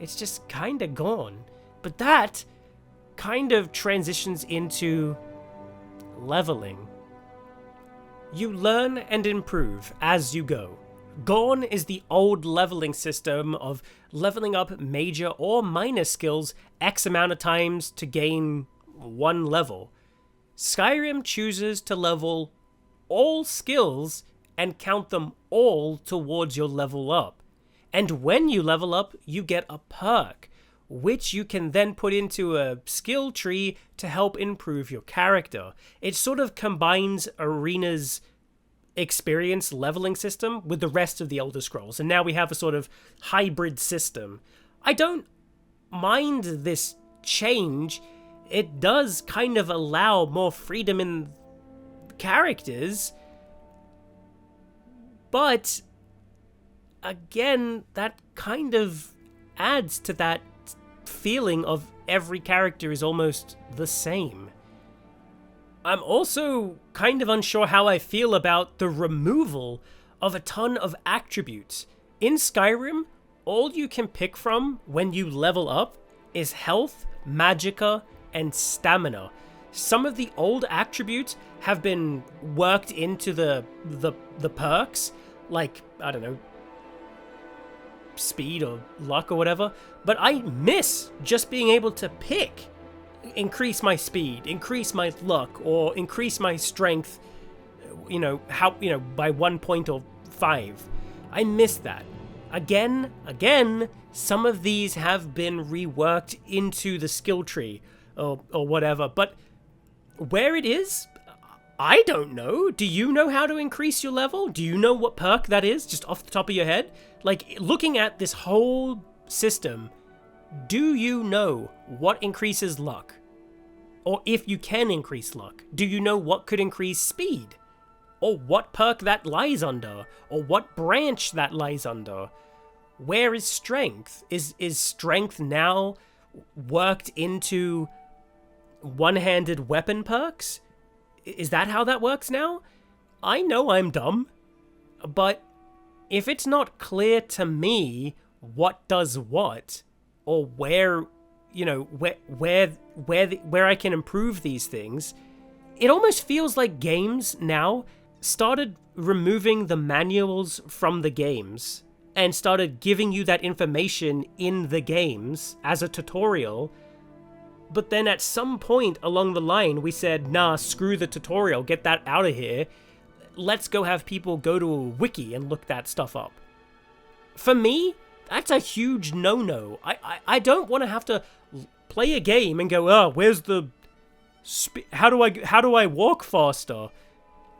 It's just kind of gone. But that kind of transitions into leveling. You learn and improve as you go. Gone is the old leveling system of leveling up major or minor skills X amount of times to gain one level. Skyrim chooses to level all skills and count them all towards your level up. And when you level up, you get a perk, which you can then put into a skill tree to help improve your character. It sort of combines Arena's experience leveling system with the rest of the Elder Scrolls, and now we have a sort of hybrid system. I don't mind this change. It does kind of allow more freedom in characters, but again, that kind of adds to that feeling of every character is almost the same. I'm also kind of unsure how I feel about the removal of a ton of attributes. In Skyrim, all you can pick from when you level up is health, magicka, and stamina. Some of the old attributes have been worked into the perks, like, I don't know, speed or luck or whatever, but I miss just being able to pick, increase my speed, increase my luck, or increase my strength, by 1 point or 5. I miss that. Again, some of these have been reworked into the skill tree or whatever, but where it is, I don't know. Do you know how to increase your level? Do you know what perk that is, just off the top of your head? Like, looking at this whole system, do you know what increases luck? Or if you can increase luck, do you know what could increase speed? Or what perk that lies under? Or what branch that lies under? Where is strength? Is strength now worked into one-handed weapon perks? Is that how that works now? I know I'm dumb, but if it's not clear to me what does what, or where I can improve these things, it almost feels like games now started removing the manuals from the games and started giving you that information in the games as a tutorial. But then at some point along the line, we said, nah, screw the tutorial, get that out of here. Let's go have people go to a wiki and look that stuff up. For me, that's a huge no-no. I don't want to have to play a game and go, oh, where's the... How do I walk faster?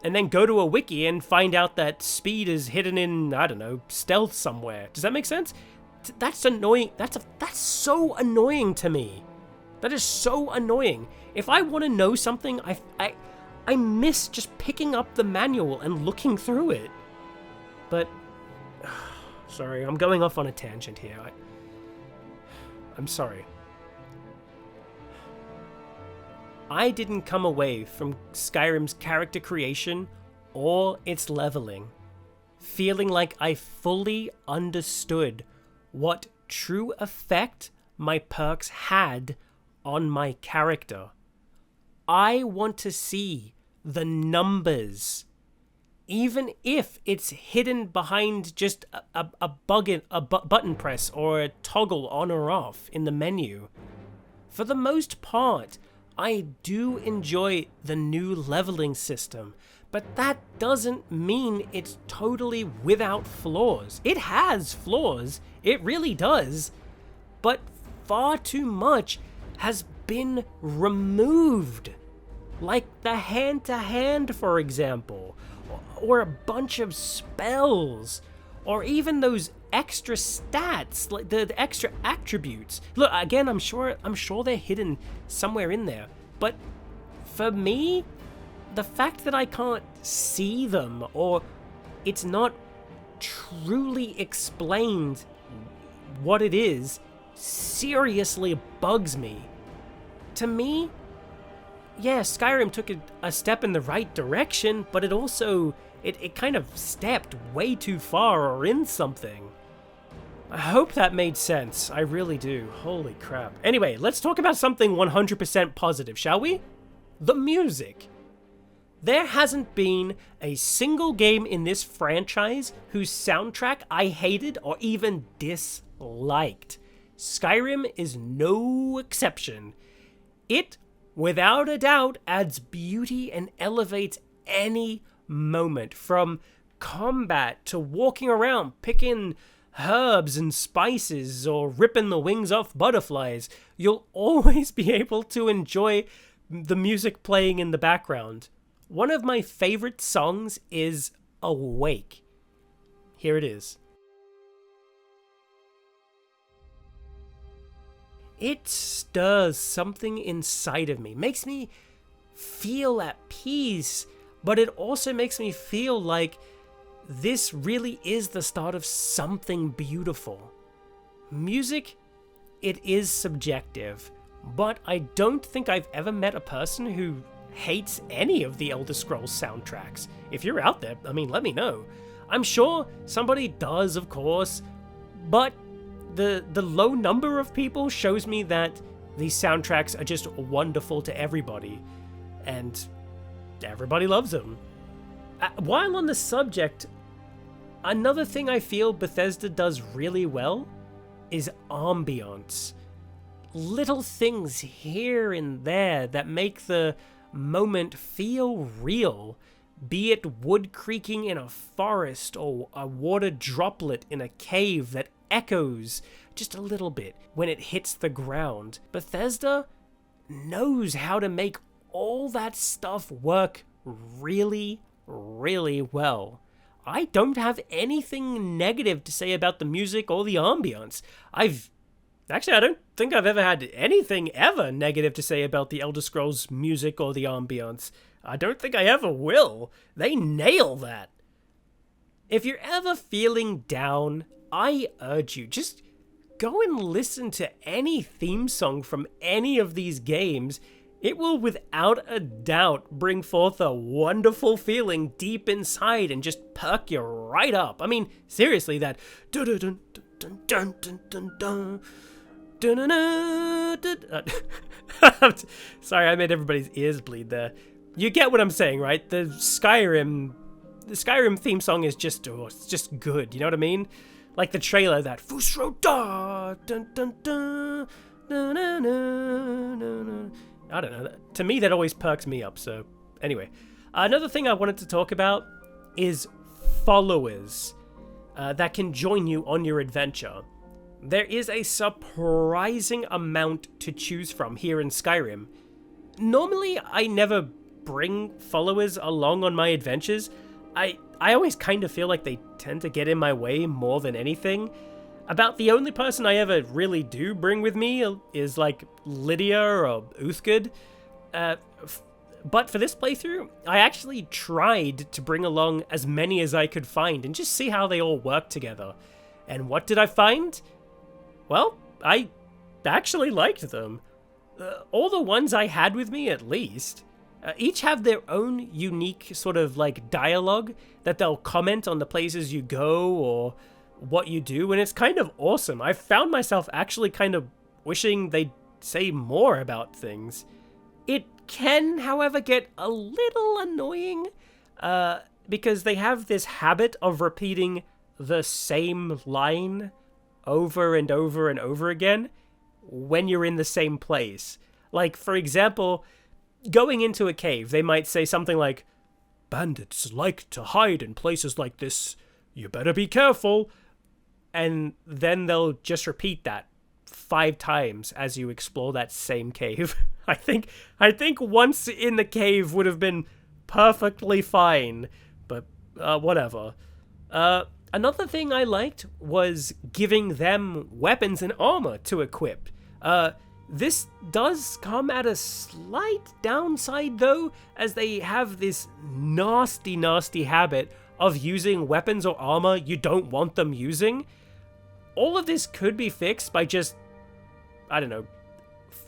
And then go to a wiki and find out that speed is hidden in, I don't know, stealth somewhere. Does that make sense? That's annoying. That's so annoying to me. That is so annoying. If I want to know something, I miss just picking up the manual and looking through it. But, sorry, I'm going off on a tangent here. I'm sorry. I didn't come away from Skyrim's character creation or its leveling feeling like I fully understood what true effect my perks had on my character. I want to see the numbers, even if it's hidden behind just a button press or a toggle on or off in the menu. For the most part, I do enjoy the new leveling system, but that doesn't mean it's totally without flaws. It has flaws, it really does, but far too much has been removed. Like the hand-to-hand, for example, or a bunch of spells, or even those extra stats, like the extra attributes. Look, again, I'm sure they're hidden somewhere in there, but for me, the fact that I can't see them, or it's not truly explained what it is, seriously bugs me. To me, yeah, Skyrim took a step in the right direction, but it also, it kind of stepped way too far or in something. I hope that made sense. I really do. Holy crap. Anyway, let's talk about something 100% positive, shall we? The music. There hasn't been a single game in this franchise whose soundtrack I hated or even disliked. Skyrim is no exception. It, without a doubt, adds beauty and elevates any moment, from combat to walking around picking herbs and spices or ripping the wings off butterflies. You'll always be able to enjoy the music playing in the background. One of my favorite songs is Awake. Here it is. It stirs something inside of me, makes me feel at peace, but it also makes me feel like this really is the start of something beautiful. Music, it is subjective, but I don't think I've ever met a person who hates any of the Elder Scrolls soundtracks. If you're out there, I mean, let me know. I'm sure somebody does, of course, but the low number of people shows me that these soundtracks are just wonderful to everybody, and everybody loves them. While on the subject, Another thing I feel Bethesda does really well is ambiance. Little things here and there that make the moment feel real, be it wood creaking in a forest or a water droplet in a cave that echoes just a little bit when it hits the ground. Bethesda knows how to make all that stuff work really, really well. I don't have anything negative to say about the music or the ambiance. I don't think I've ever had anything ever negative to say about the Elder Scrolls music or the ambiance. I don't think I ever will. They nail that. If you're ever feeling down, I urge you, just go and listen to any theme song from any of these games. It will without a doubt bring forth a wonderful feeling deep inside and just perk you right up. I mean, seriously, that dun dun dun dun dun dun dun dun. Sorry, I made everybody's ears bleed there. You get what I'm saying, right? The Skyrim theme song is just, it's just good. You know what I mean? Like the trailer, that Fusro da dun dun dun dun dun dun dun. I don't know. To me, that always perks me up. So anyway, another thing I wanted to talk about is followers that can join you on your adventure. There is a surprising amount to choose from here in Skyrim. Normally, I never bring followers along on my adventures. I always kind of feel like they tend to get in my way more than anything. About the only person I ever really do bring with me is like Lydia or Uthgard. But for this playthrough, I actually tried to bring along as many as I could find and just see how they all work together. And what did I find? Well, I actually liked them. All the ones I had with me, at least, each have their own unique sort of like dialogue that they'll comment on the places you go or what you do, and it's kind of awesome. I found myself actually kind of wishing they'd say more about things. It can, however, get a little annoying because they have this habit of repeating the same line over and over and over again when you're in the same place. Like, for example, going into a cave, they might say something like, "Bandits like to hide in places like this. You better be careful." And then they'll just repeat that 5 times as you explore that same cave. I think once in the cave would have been perfectly fine, but whatever. Another thing I liked was giving them weapons and armor to equip. This does come at a slight downside though, as they have this nasty habit of using weapons or armor you don't want them using. All of this could be fixed by just, I don't know,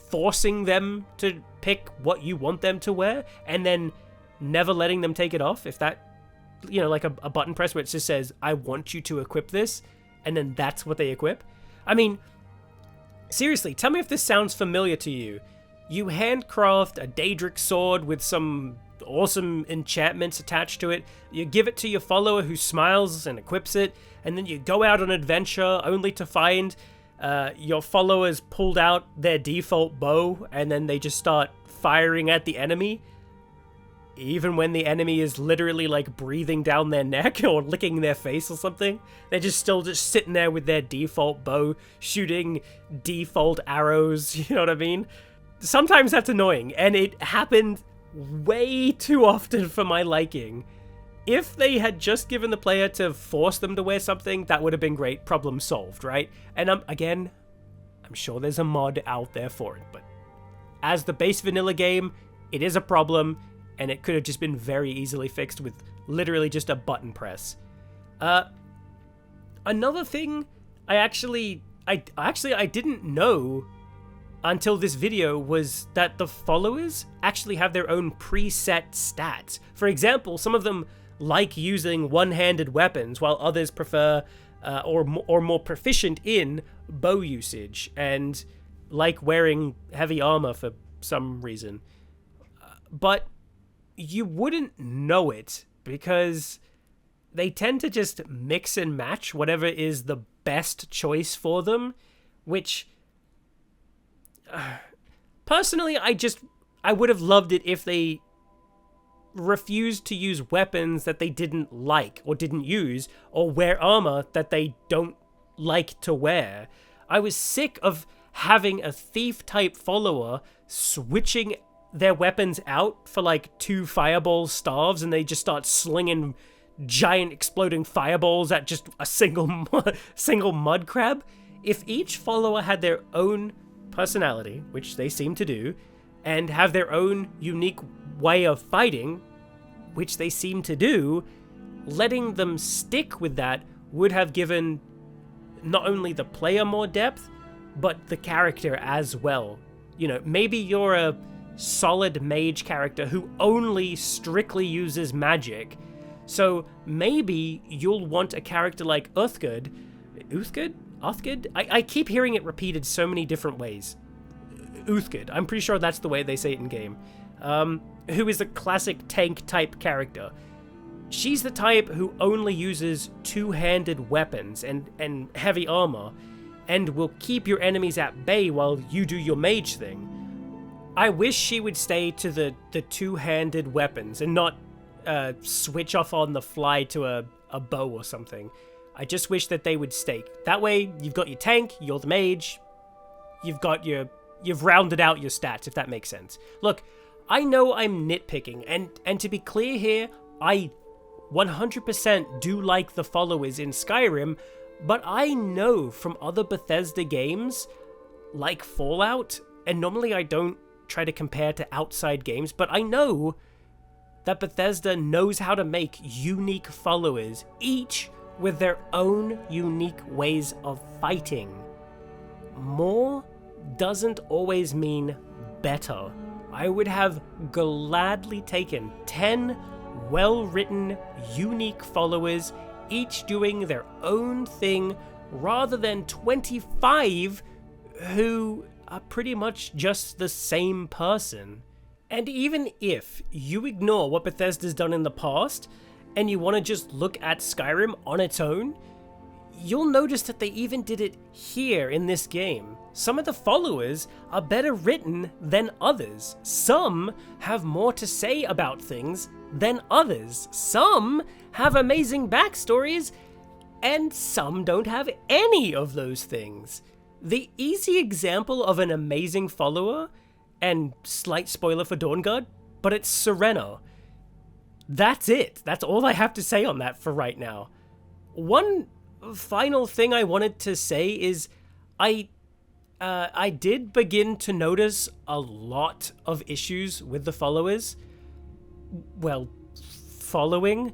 forcing them to pick what you want them to wear and then never letting them take it off. If that, you know, like a button press where it just says, "I want you to equip this," and then that's what they equip. I mean, seriously, tell me if this sounds familiar to you. You handcraft a Daedric sword with some awesome enchantments attached to it. You give it to your follower who smiles and equips it, and then you go out on an adventure only to find your followers pulled out their default bow and then they just start firing at the enemy. Even when the enemy is literally like breathing down their neck or licking their face or something, they're just still sitting there with their default bow, shooting default arrows, you know what I mean? Sometimes that's annoying, and it happened way too often for my liking. If they had just given the player to force them to wear something, that would have been great. Problem solved, right? And again, I'm sure there's a mod out there for it, but as the base vanilla game, it is a problem, and it could have just been very easily fixed with literally just a button press. Another thing I didn't know until this video was that the followers actually have their own preset stats. For example, some of them like using one-handed weapons, while others prefer or more proficient in bow usage and like wearing heavy armor for some reason. But you wouldn't know it because they tend to just mix and match whatever is the best choice for them, which personally I would have loved it if they refused to use weapons that they didn't like or didn't use, or wear armor that they don't like to wear. I was sick of having a thief type follower switching their weapons out for like 2 fireball staves and they just start slinging giant exploding fireballs at just a single mud crab. If each follower had their own personality, which they seem to do, and have their own unique way of fighting, which they seem to do, letting them stick with that would have given not only the player more depth, but the character as well. You know, maybe you're a solid mage character who only strictly uses magic, so maybe you'll want a character like Uthgard? I keep hearing it repeated so many different ways. Uthgard, I'm pretty sure that's the way they say it in game. Who is a classic tank type character. She's the type who only uses 2-handed weapons and heavy armor, and will keep your enemies at bay while you do your mage thing. I wish she would stay to the 2-handed weapons and not switch off on the fly to a bow or something. I just wish that they would stay. That way, you've got your tank, you're the mage, you've rounded out your stats, if that makes sense. Look, I know I'm nitpicking, and to be clear here, I 100% do like the followers in Skyrim, but I know from other Bethesda games, like Fallout, and normally I don't try to compare to outside games, but I know that Bethesda knows how to make unique followers, each with their own unique ways of fighting. More doesn't always mean better. I would have gladly taken 10 well-written, unique followers, each doing their own thing, rather than 25 who are pretty much just the same person. And even if you ignore what Bethesda's done in the past, and you want to just look at Skyrim on its own, you'll notice that they even did it here in this game. Some of the followers are better written than others. Some have more to say about things than others. Some have amazing backstories, and some don't have any of those things. The easy example of an amazing follower, and slight spoiler for Dawnguard, but it's Serena. That's it. That's all I have to say on that for right now. One final thing I wanted to say is I did begin to notice a lot of issues with the followers. Well, following.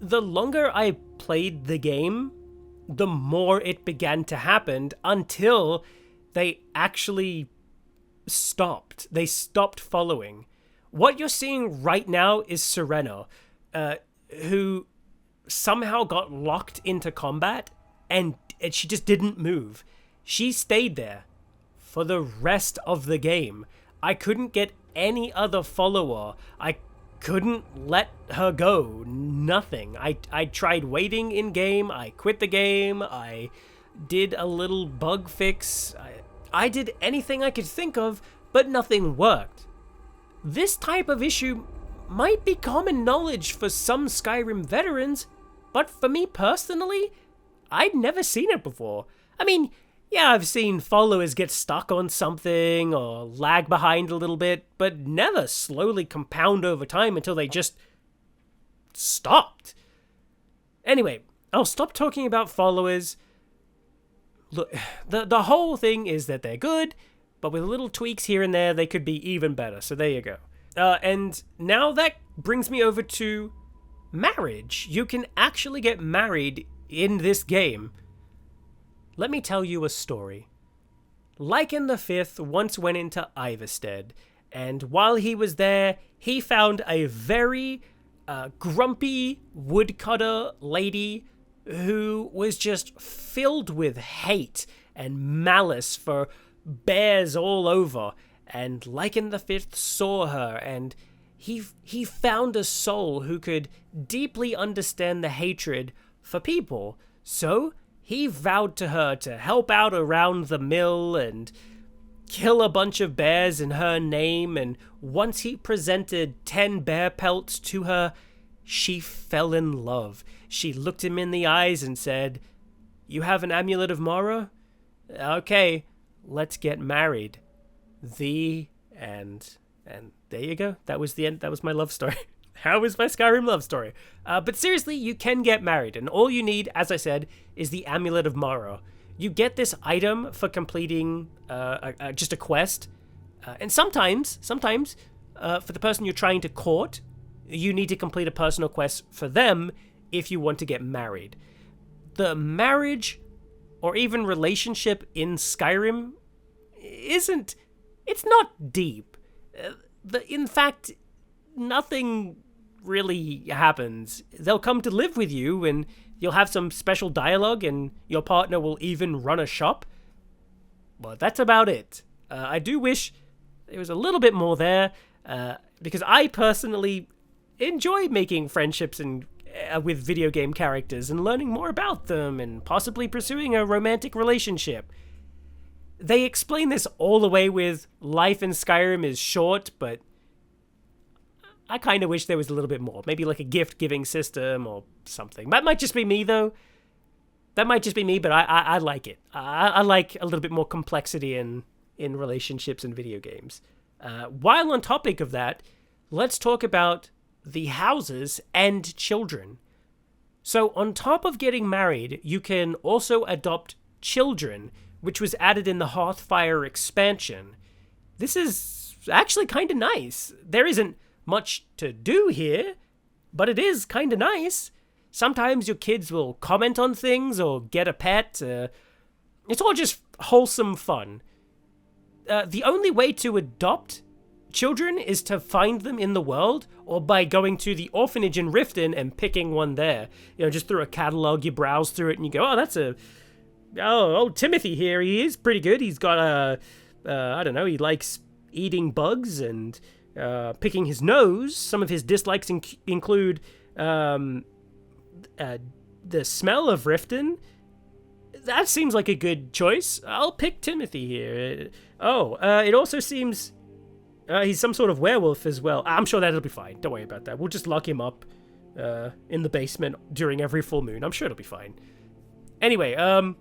The longer I played the game, the more it began to happen until they actually stopped. They stopped following. What you're seeing right now is Serena, who somehow got locked into combat and she just didn't move. She stayed there for the rest of the game. I couldn't get any other follower. I couldn't let her go. Nothing. I tried waiting in game. I quit the game. I did a little bug fix. I did anything I could think of, but nothing worked. This type of issue might be common knowledge for some Skyrim veterans, but for me personally, I'd never seen it before. I mean, yeah, I've seen followers get stuck on something or lag behind a little bit, but never slowly compound over time until they just stopped. Anyway, I'll stop talking about followers. Look, the whole thing is that they're good, but with little tweaks here and there, they could be even better. So there you go. And now that brings me over to marriage. You can actually get married in this game. Let me tell you a story. Lycan the Fifth once went into Ivarstead, and while he was there, he found a very grumpy woodcutter lady who was just filled with hate and malice for bears all over. And Lycan the Fifth saw her, and he found a soul who could deeply understand the hatred for people. So he vowed to her to help out around the mill and kill a bunch of bears in her name, and once he presented 10 bear pelts to her, she fell in love. She looked him in the eyes and said, "You have an amulet of Mara? Okay, let's get married." The end. And there you go. That was the end. That was my love story. How was my Skyrim love story? But seriously, you can get married, and all you need, as I said, is the amulet of Mara. You get this item for completing just a quest, and sometimes, for the person you're trying to court, you need to complete a personal quest for them if you want to get married. The marriage or even relationship in Skyrim it's not deep. In fact, nothing really happens. They'll come to live with you, and you'll have some special dialogue, and your partner will even run a shop. But that's about it. I do wish there was a little bit more there, because I personally enjoy making friendships and with video game characters and learning more about them and possibly pursuing a romantic relationship. They explain this all the way with life in Skyrim is short, but I kind of wish there was a little bit more. Maybe like a gift-giving system or something. That might just be me, though. That might just be me, but I like it. I like a little bit more complexity in relationships and video games. While on topic of that, let's talk about the houses and children. So on top of getting married, you can also adopt children, which was added in the Hearthfire expansion. This is actually kind of nice. There isn't much to do here, but it is kind of nice. Sometimes your kids will comment on things or get a pet. It's all just wholesome fun. The only way to adopt children is to find them in the world, or by going to the orphanage in Riften and picking one there. You know, just through a catalog, you browse through it and you go, oh, that's Timothy here, he is pretty good. He's got I don't know, he likes eating bugs and picking his nose. Some of his dislikes include the smell of Riften. That seems like a good choice. I'll pick Timothy here. It also seems he's some sort of werewolf as well. I'm sure that'll be fine. Don't worry about that. We'll just lock him up in the basement during every full moon. I'm sure it'll be fine. Anyway, on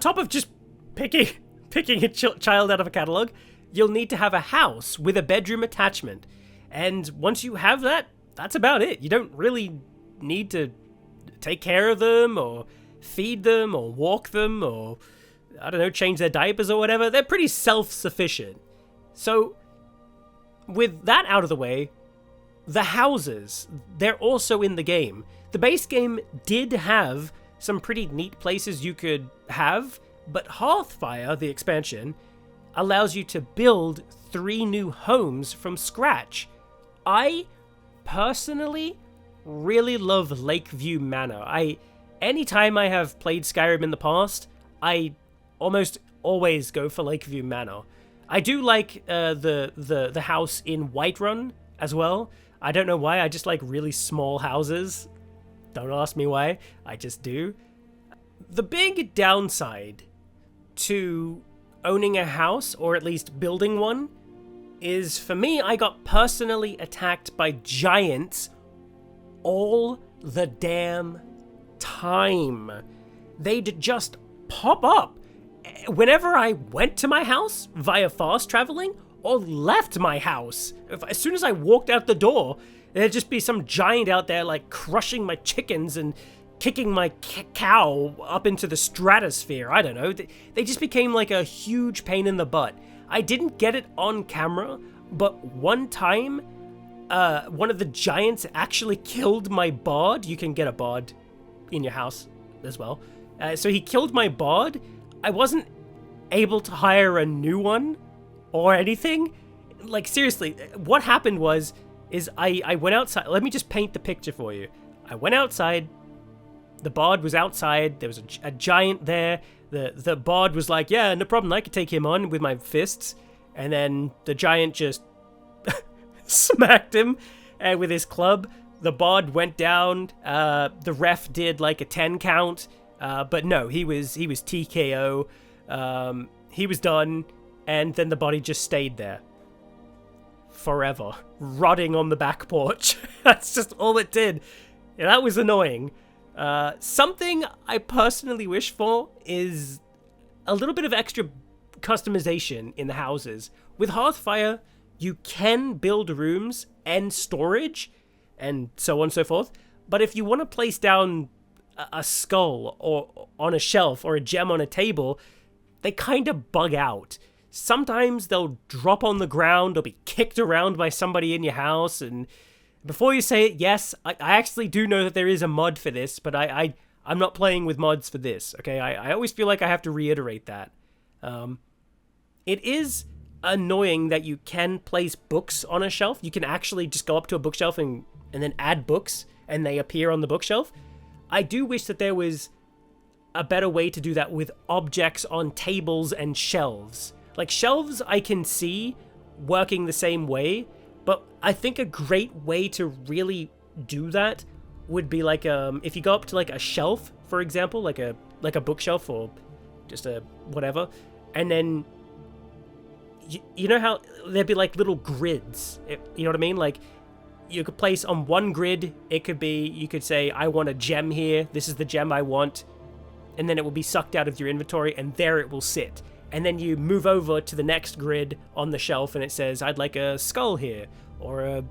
top of just picking a child out of a catalog, you'll need to have a house with a bedroom attachment. And once you have that, that's about it. You don't really need to take care of them or feed them or walk them or, I don't know, change their diapers or whatever. They're pretty self-sufficient. So, with that out of the way, the houses, they're also in the game. The base game did have some pretty neat places you could have, but Hearthfire, the expansion, allows you to build 3 new homes from scratch. I personally really love Lakeview Manor. Anytime I have played Skyrim in the past, I almost always go for Lakeview Manor. I do like the house in Whiterun as well. I don't know why, I just like really small houses. Don't ask me why, I just do. The big downside to owning a house, or at least building one, is for me, I got personally attacked by giants all the damn time. They'd just pop up whenever I went to my house via fast traveling or left my house. As soon as I walked out the door, there'd just be some giant out there like crushing my chickens and kicking my cow up into the stratosphere. I don't know. They just became like a huge pain in the butt. I didn't get it on camera, but one time, one of the giants actually killed my bard. You can get a bard in your house as well. So he killed my bard. I wasn't able to hire a new one or anything. Like, seriously, what happened is I went outside. Let me just paint the picture for you. I went outside. The bard was outside. There was a giant there. The bard was like, yeah, no problem. I could take him on with my fists. And then the giant just smacked him with his club. The bard went down. The ref did like a 10 count. But no, he was TKO. He was done. And then the body just stayed there. Forever. Rotting on the back porch. That's just all it did. Yeah, that was annoying. Something I personally wish for is a little bit of extra customization in the houses. With Hearthfire, you can build rooms and storage and so on and so forth. But if you want to place down a skull or on a shelf or a gem on a table, they kind of bug out. Sometimes they'll drop on the ground or be kicked around by somebody in your house. And before you say it, yes, I actually do know that there is a mod for this, but I'm not playing with mods for this, okay? I always feel like I have to reiterate that. It is annoying that you can place books on a shelf. You can actually just go up to a bookshelf and then add books, and they appear on the bookshelf. I do wish that there was a better way to do that with objects on tables and shelves. Like, shelves I can see working the same way, but I think a great way to really do that would be like, if you go up to like a shelf, for example, like a bookshelf or just a whatever, and then you know how there'd be like little grids, you know what I mean? Like, you could place on one grid, it could be, you could say, I want a gem here, this is the gem I want, and then it will be sucked out of your inventory, and there it will sit. And then you move over to the next grid on the shelf, and it says, I'd like a skull here, or a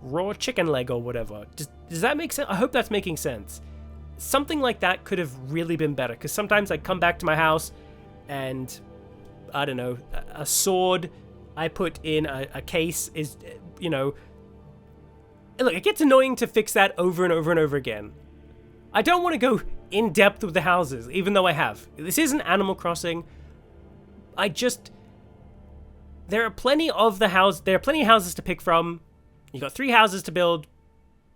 raw chicken leg, or whatever. Does that make sense? I hope that's making sense. Something like that could have really been better, because sometimes I come back to my house, and, I don't know, a sword I put in a case is, you know... Look, it gets annoying to fix that over and over and over again. I don't want to go in depth with the houses, even though I have. This isn't Animal Crossing. There are plenty of houses to pick from. You got 3 houses to build.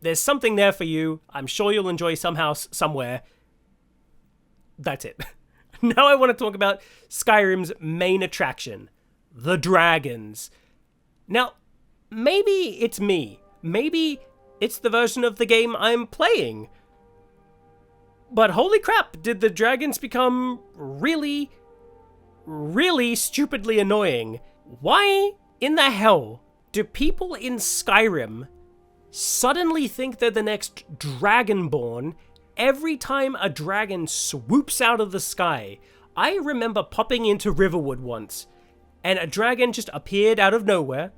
There's something there for you. I'm sure you'll enjoy some house somewhere. That's it. Now I want to talk about Skyrim's main attraction, the dragons. Now, maybe it's me. Maybe it's the version of the game I'm playing. But holy crap, did the dragons become really, really stupidly annoying. Why in the hell do people in Skyrim suddenly think they're the next Dragonborn every time a dragon swoops out of the sky? I remember popping into Riverwood once, and a dragon just appeared out of nowhere,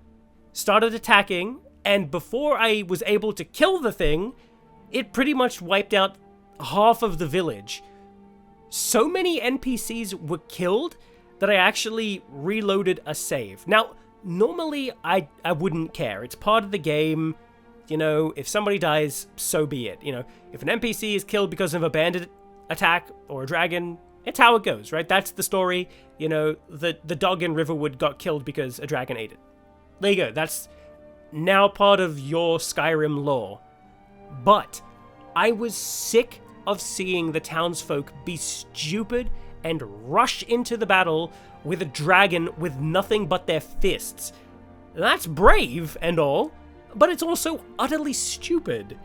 started attacking, and before I was able to kill the thing, it pretty much wiped out half of the village. So many NPCs were killed that I actually reloaded a save. Now, normally I wouldn't care. It's part of the game. You know, if somebody dies, so be it. You know, if an NPC is killed because of a bandit attack or a dragon, it's how it goes, right? That's the story. You know, the dog in Riverwood got killed because a dragon ate it. There you go. That's now part of your Skyrim lore. But I was sick of seeing the townsfolk be stupid and rush into the battle with a dragon with nothing but their fists. That's brave and all, but it's also utterly stupid.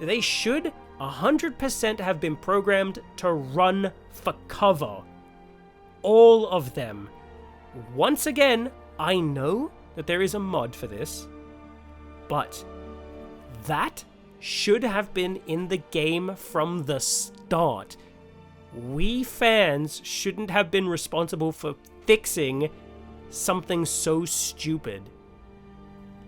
They should 100% have been programmed to run for cover. All of them. Once again, I know that there is a mod for this, but that should have been in the game from the start. We fans shouldn't have been responsible for fixing something so stupid.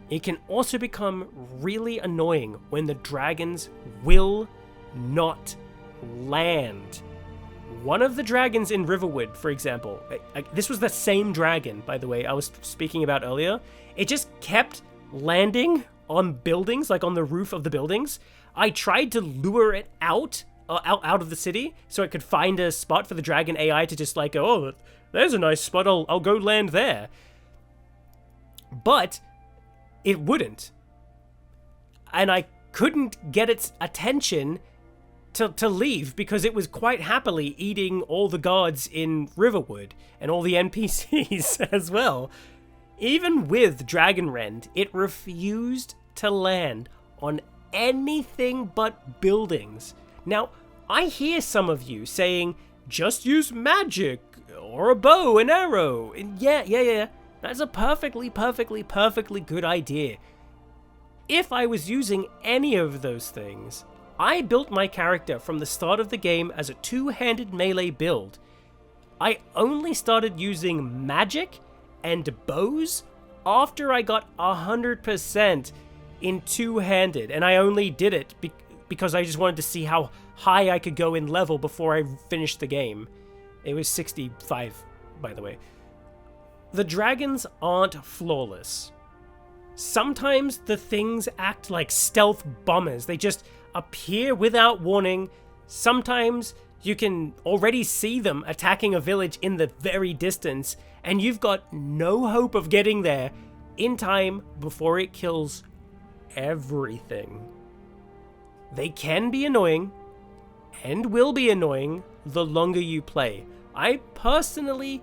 It can also become really annoying when the dragons will not land. One of the dragons in Riverwood, for example, this was the same dragon, by the way, I was speaking about earlier. It just kept landing on buildings, like on the roof of the buildings. I tried to lure it out of the city so it could find a spot for the dragon AI to just like go, oh, there's a nice spot, I'll go land there. But it wouldn't. And I couldn't get its attention to leave because it was quite happily eating all the guards in Riverwood and all the NPCs as well. Even with Dragonrend, it refused to land on anything but buildings. Now, I hear some of you saying, just use magic, or a bow and arrow. And yeah. That's a perfectly good idea. If I was using any of those things, I built my character from the start of the game as a two-handed melee build. I only started using magic and bows after I got 100% in two-handed, and I only did it because I just wanted to see how high I could go in level before I finished the game. It was 65, by the way. The dragons aren't flawless. Sometimes the things act like stealth bombers. They just appear without warning. Sometimes you can already see them attacking a village in the very distance, and you've got no hope of getting there in time before it kills everything. They can be annoying, and will be annoying the longer you play. I personally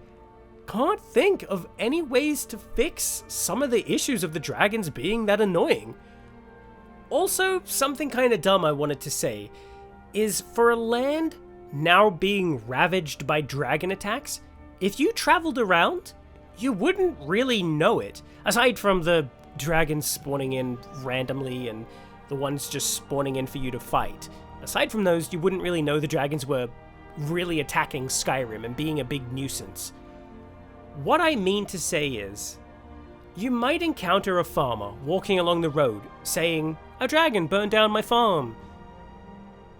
can't think of any ways to fix some of the issues of the dragons being that annoying. Also, something kind of dumb I wanted to say is, for a land now being ravaged by dragon attacks, if you traveled around, you wouldn't really know it, aside from the dragons spawning in randomly and the ones just spawning in for you to fight. Aside from those, you wouldn't really know the dragons were really attacking Skyrim and being a big nuisance. What I mean to say is, you might encounter a farmer walking along the road saying, "A dragon burned down my farm,"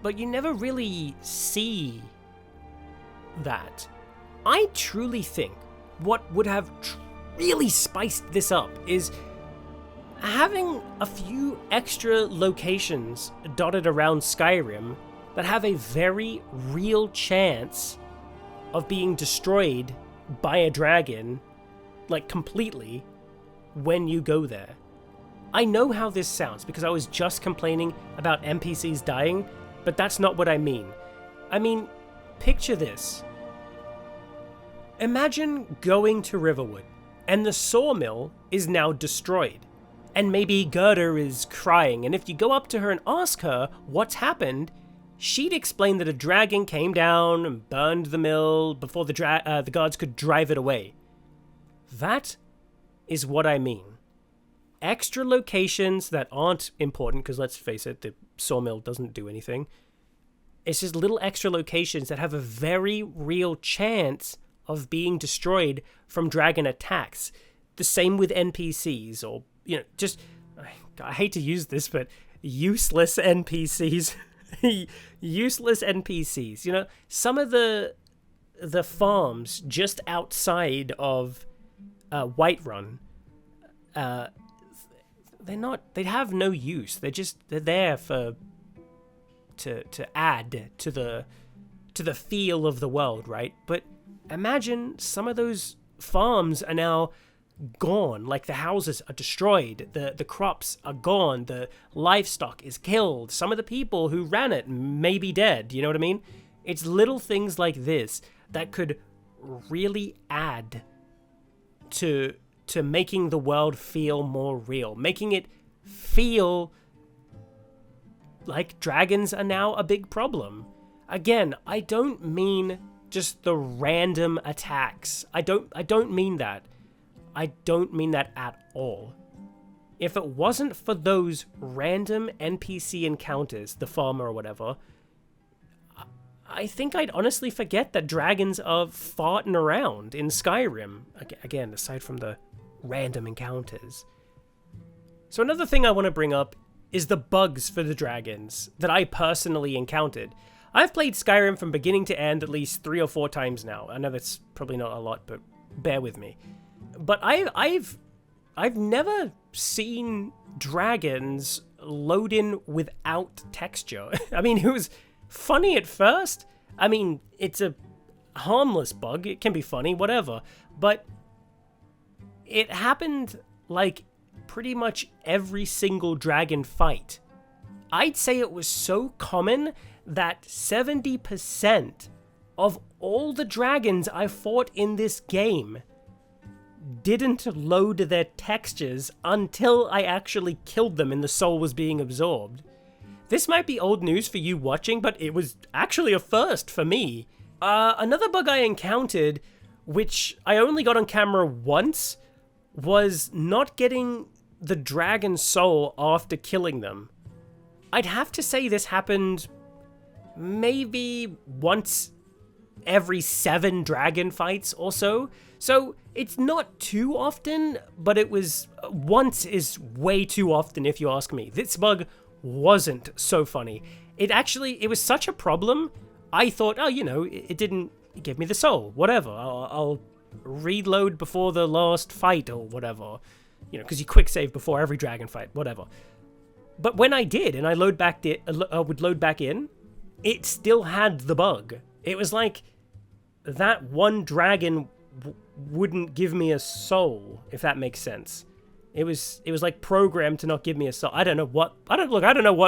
but you never really see that. I truly think what would have really spiced this up is having a few extra locations dotted around Skyrim that have a very real chance of being destroyed by a dragon, like completely, when you go there. I know how this sounds because I was just complaining about NPCs dying, but that's not what I mean. I mean, picture this. Imagine going to Riverwood, and the sawmill is now destroyed. And maybe Gerda is crying, and if you go up to her and ask her what's happened, she'd explain that a dragon came down and burned the mill before the guards could drive it away. That is what I mean. Extra locations that aren't important, because let's face it, the sawmill doesn't do anything. It's just little extra locations that have a very real chance of being destroyed from dragon attacks. The same with NPCs, or, just, I hate to use this, but useless NPCs. Useless NPCs. Some of the farms just outside of Whiterun, they have no use. They're there to add to the feel of the world, right? But imagine some of those farms are now gone, like the houses are destroyed, the crops are gone, the livestock is killed, some of the people who ran it may be dead, you know what I mean? It's little things like this that could really add to making the world feel more real, making it feel like dragons are now a big problem. Again, I don't mean just the random attacks. I don't mean that. I don't mean that at all. If it wasn't for those random NPC encounters, the farmer or whatever, I think I'd honestly forget that dragons are farting around in Skyrim. Again, aside from the random encounters. So another thing I want to bring up is the bugs for the dragons that I personally encountered. I've played Skyrim from beginning to end at least 3 or 4 times now. I know that's probably not a lot, but bear with me. But I've never seen dragons load in without texture. I mean, it was funny at first. I mean, it's a harmless bug. It can be funny, whatever. But it happened like pretty much every single dragon fight. I'd say it was so common that 70% of all the dragons I fought in this game didn't load their textures until I actually killed them and the soul was being absorbed. This might be old news for you watching, but it was actually a first for me. Another bug I encountered, which I only got on camera once, was not getting the dragon soul after killing them. I'd have to say this happened maybe once every 7 dragon fights or so. So it's not too often, but it was once is way too often if you ask me. This bug wasn't so funny. It was such a problem. I thought, oh, it didn't give me the soul. Whatever. I'll reload before the last fight or whatever. Because you quick save before every dragon fight. Whatever. But when I did, and I would load back in, it still had the bug. It was like that one dragon wouldn't give me a soul, if that makes sense. It was like programmed to not give me a soul. I don't know what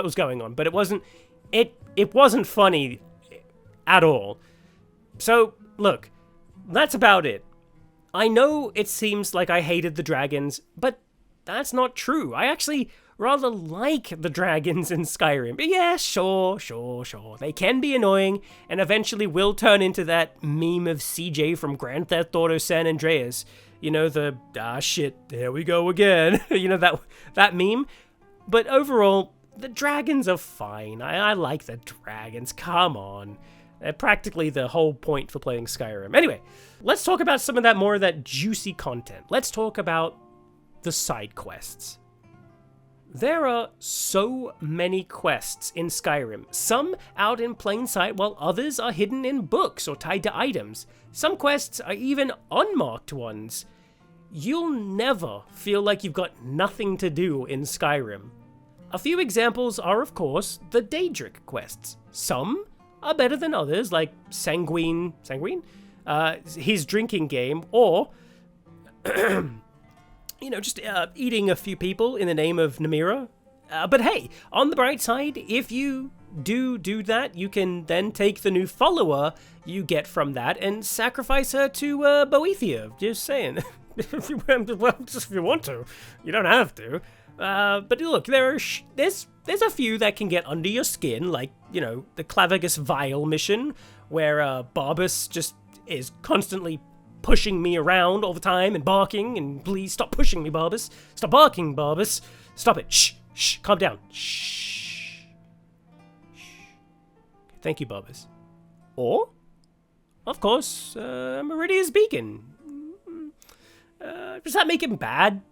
was going on, but it wasn't funny at all. So, look, that's about it. I know it seems like I hated the dragons, but that's not true. I actually rather like the dragons in Skyrim. But yeah, sure. They can be annoying, and eventually will turn into that meme of CJ from Grand Theft Auto San Andreas. Shit, there we go again. that meme. But overall, the dragons are fine. I like the dragons, come on. Practically the whole point for playing Skyrim. Anyway, let's talk about some of that more of that juicy content. Let's talk about the side quests. There are so many quests in Skyrim, some out in plain sight while others are hidden in books or tied to items. Some quests are even unmarked ones. You'll never feel like you've got nothing to do in Skyrim. A few examples are, of course, the Daedric quests. Some are better than others, like Sanguine, his drinking game, or just eating a few people in the name of Namira. But hey, on the bright side, if you do that, you can then take the new follower you get from that and sacrifice her to Boethia. Just saying. If you want to. You don't have to. But look, there's a few that can get under your skin, like, the Clavigus Vial mission, where Barbas just is constantly pushing me around all the time and barking, and please stop pushing me, Barbas. Stop barking, Barbas. Stop it. Shh, calm down. Shh. Thank you, Barbas. Or, of course, Meridia's Beacon. Does that make him bad?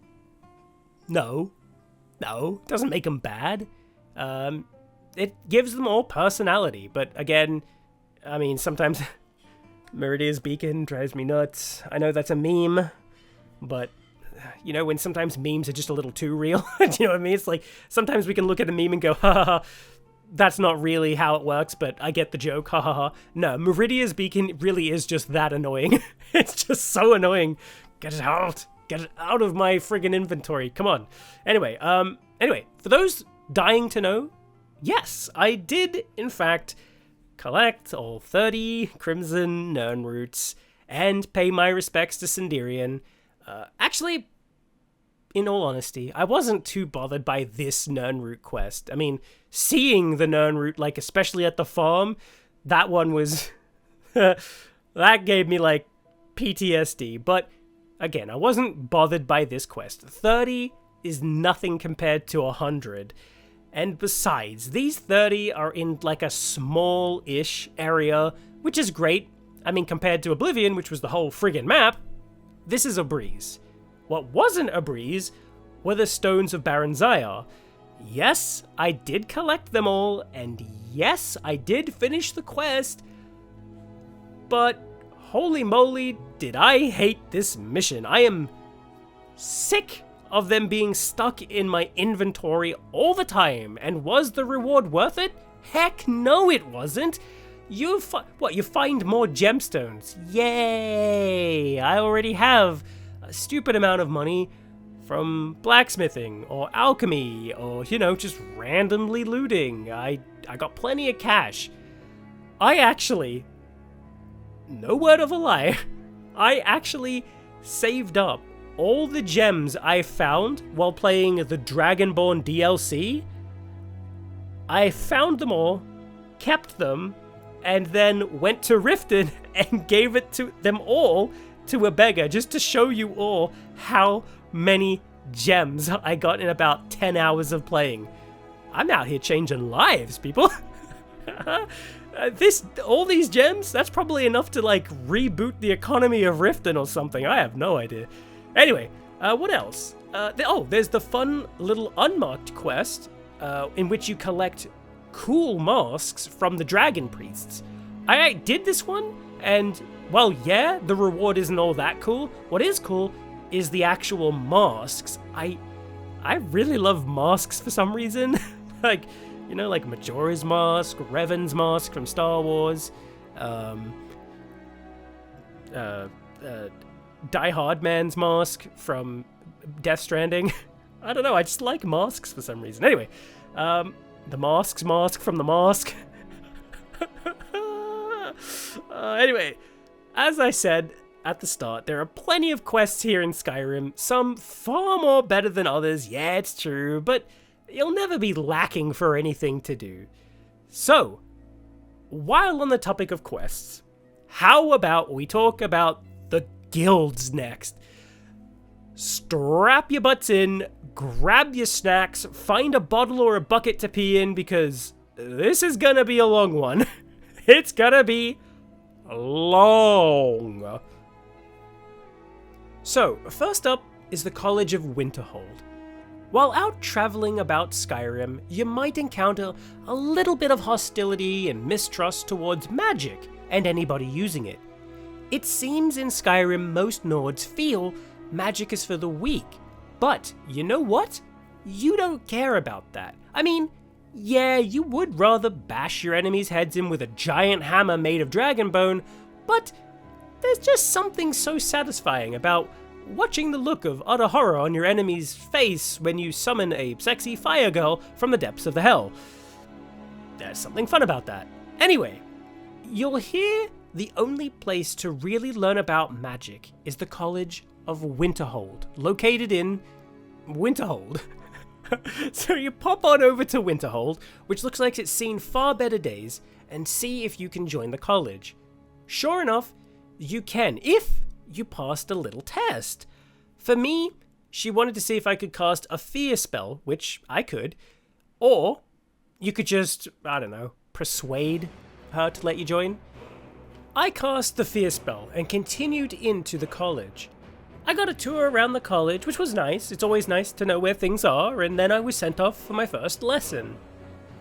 No, it doesn't make him bad. It gives them all personality, but again, I mean, sometimes Meridia's Beacon drives me nuts. I know that's a meme, but, when sometimes memes are just a little too real, do you know what I mean? It's like, sometimes we can look at a meme and go, ha ha ha, that's not really how it works, but I get the joke, ha ha ha. No, Meridia's Beacon really is just that annoying. It's just so annoying. Get it out of my friggin' inventory. Come on. Anyway, for those dying to know, yes, I did, in fact, collect all 30 Crimson Nirnroots and pay my respects to Sinderian. Actually, in all honesty, I wasn't too bothered by this Nirnroot quest. I mean, seeing the Nirnroot, like, especially at the farm, that one was... that gave me, like, PTSD, but... Again, I wasn't bothered by this quest. 30 is nothing compared to 100. And besides, these 30 are in like a small-ish area, which is great. I mean, compared to Oblivion, which was the whole friggin' map, this is a breeze. What wasn't a breeze were the Stones of Baranzaya. Yes, I did collect them all, and yes, I did finish the quest, but holy moly, did I hate this mission. I am sick of them being stuck in my inventory all the time. And was the reward worth it? Heck no, it wasn't. You find more gemstones. Yay! I already have a stupid amount of money from blacksmithing or alchemy or, just randomly looting. I got plenty of cash. I actually... No word of a lie. I actually saved up all the gems I found while playing the Dragonborn DLC, I found them all, kept them, and then went to Riften and gave it to them all to a beggar, just to show you all how many gems I got in about 10 hours of playing. I'm out here changing lives, people. All these gems, that's probably enough to like reboot the economy of Riften or something. I have no idea. Anyway, what else? There's the fun little unmarked quest in which you collect cool masks from the dragon priests. I did this one, and well, yeah, the reward isn't all that cool. What is cool is the actual masks. I really love masks for some reason. Like, you know, like Majora's Mask, Revan's Mask from Star Wars, Die Hard Man's Mask from Death Stranding. I don't know, I just like masks for some reason. Anyway, the Mask's mask from the mask. Anyway, as I said at the start, there are plenty of quests here in Skyrim, some far more better than others, yeah, it's true, but you'll never be lacking for anything to do. So, while on the topic of quests, how about we talk about the guilds next? Strap your butts in, grab your snacks, find a bottle or a bucket to pee in, because this is gonna be a long one. It's gonna be long. So, first up is the College of Winterhold. While out traveling about Skyrim, you might encounter a little bit of hostility and mistrust towards magic and anybody using it. It seems in Skyrim most Nords feel magic is for the weak, but you know what? You don't care about that. I mean, yeah, you would rather bash your enemies' heads in with a giant hammer made of dragon bone, but there's just something so satisfying about watching the look of utter horror on your enemy's face when you summon a sexy fire girl from the depths of the hell. There's something fun about that. Anyway, you'll hear the only place to really learn about magic is the College of Winterhold, located in Winterhold. So you pop on over to Winterhold, which looks like it's seen far better days, and see if you can join the college. Sure enough, you can, if you passed a little test. For me, she wanted to see if I could cast a fear spell, which I could, or you could just, I don't know, persuade her to let you join. I cast the fear spell and continued into the college. I got a tour around the college, which was nice. It's always nice to know where things are, and then I was sent off for my first lesson.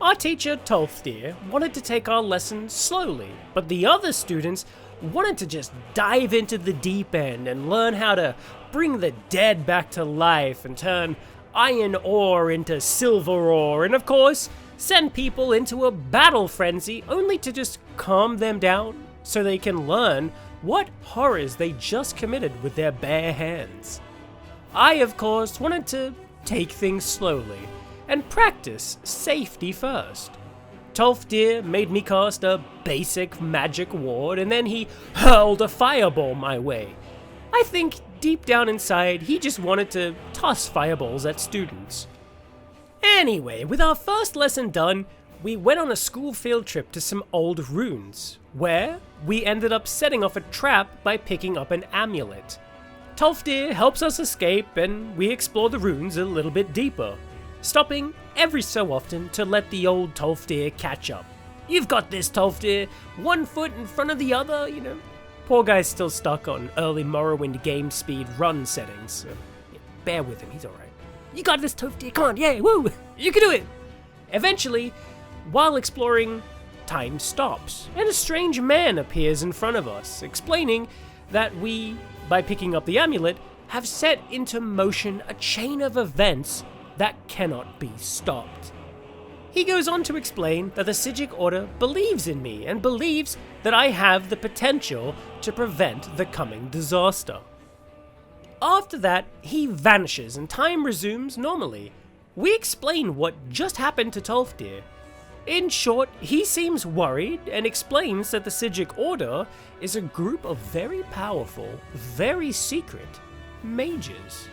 Our teacher, Tolfdir, wanted to take our lesson slowly, but the other students wanted to just dive into the deep end and learn how to bring the dead back to life and turn iron ore into silver ore, and of course, send people into a battle frenzy only to just calm them down so they can learn what horrors they just committed with their bare hands. I, of course, wanted to take things slowly and practice safety first. Tolfdir made me cast a basic magic ward, and then he hurled a fireball my way. I think deep down inside, he just wanted to toss fireballs at students. Anyway, with our first lesson done, we went on a school field trip to some old ruins, where we ended up setting off a trap by picking up an amulet. Tolfdir helps us escape, and we explore the ruins a little bit deeper, stopping every so often to let the old Tolfdir catch up. You've got this, Tolfdir, 1 foot in front of the other, you know. Poor guy's still stuck on early Morrowind game speed run settings, so yeah, bear with him, he's alright. You got this, Tolfdir, come on, yay, woo, you can do it! Eventually, while exploring, time stops, and a strange man appears in front of us, explaining that we, by picking up the amulet, have set into motion a chain of events that cannot be stopped. He goes on to explain that the Psijic Order believes in me and believes that I have the potential to prevent the coming disaster. After that, he vanishes and time resumes normally. We explain what just happened to Tolfdir. In short, he seems worried and explains that the Psijic Order is a group of very powerful, very secret, mages.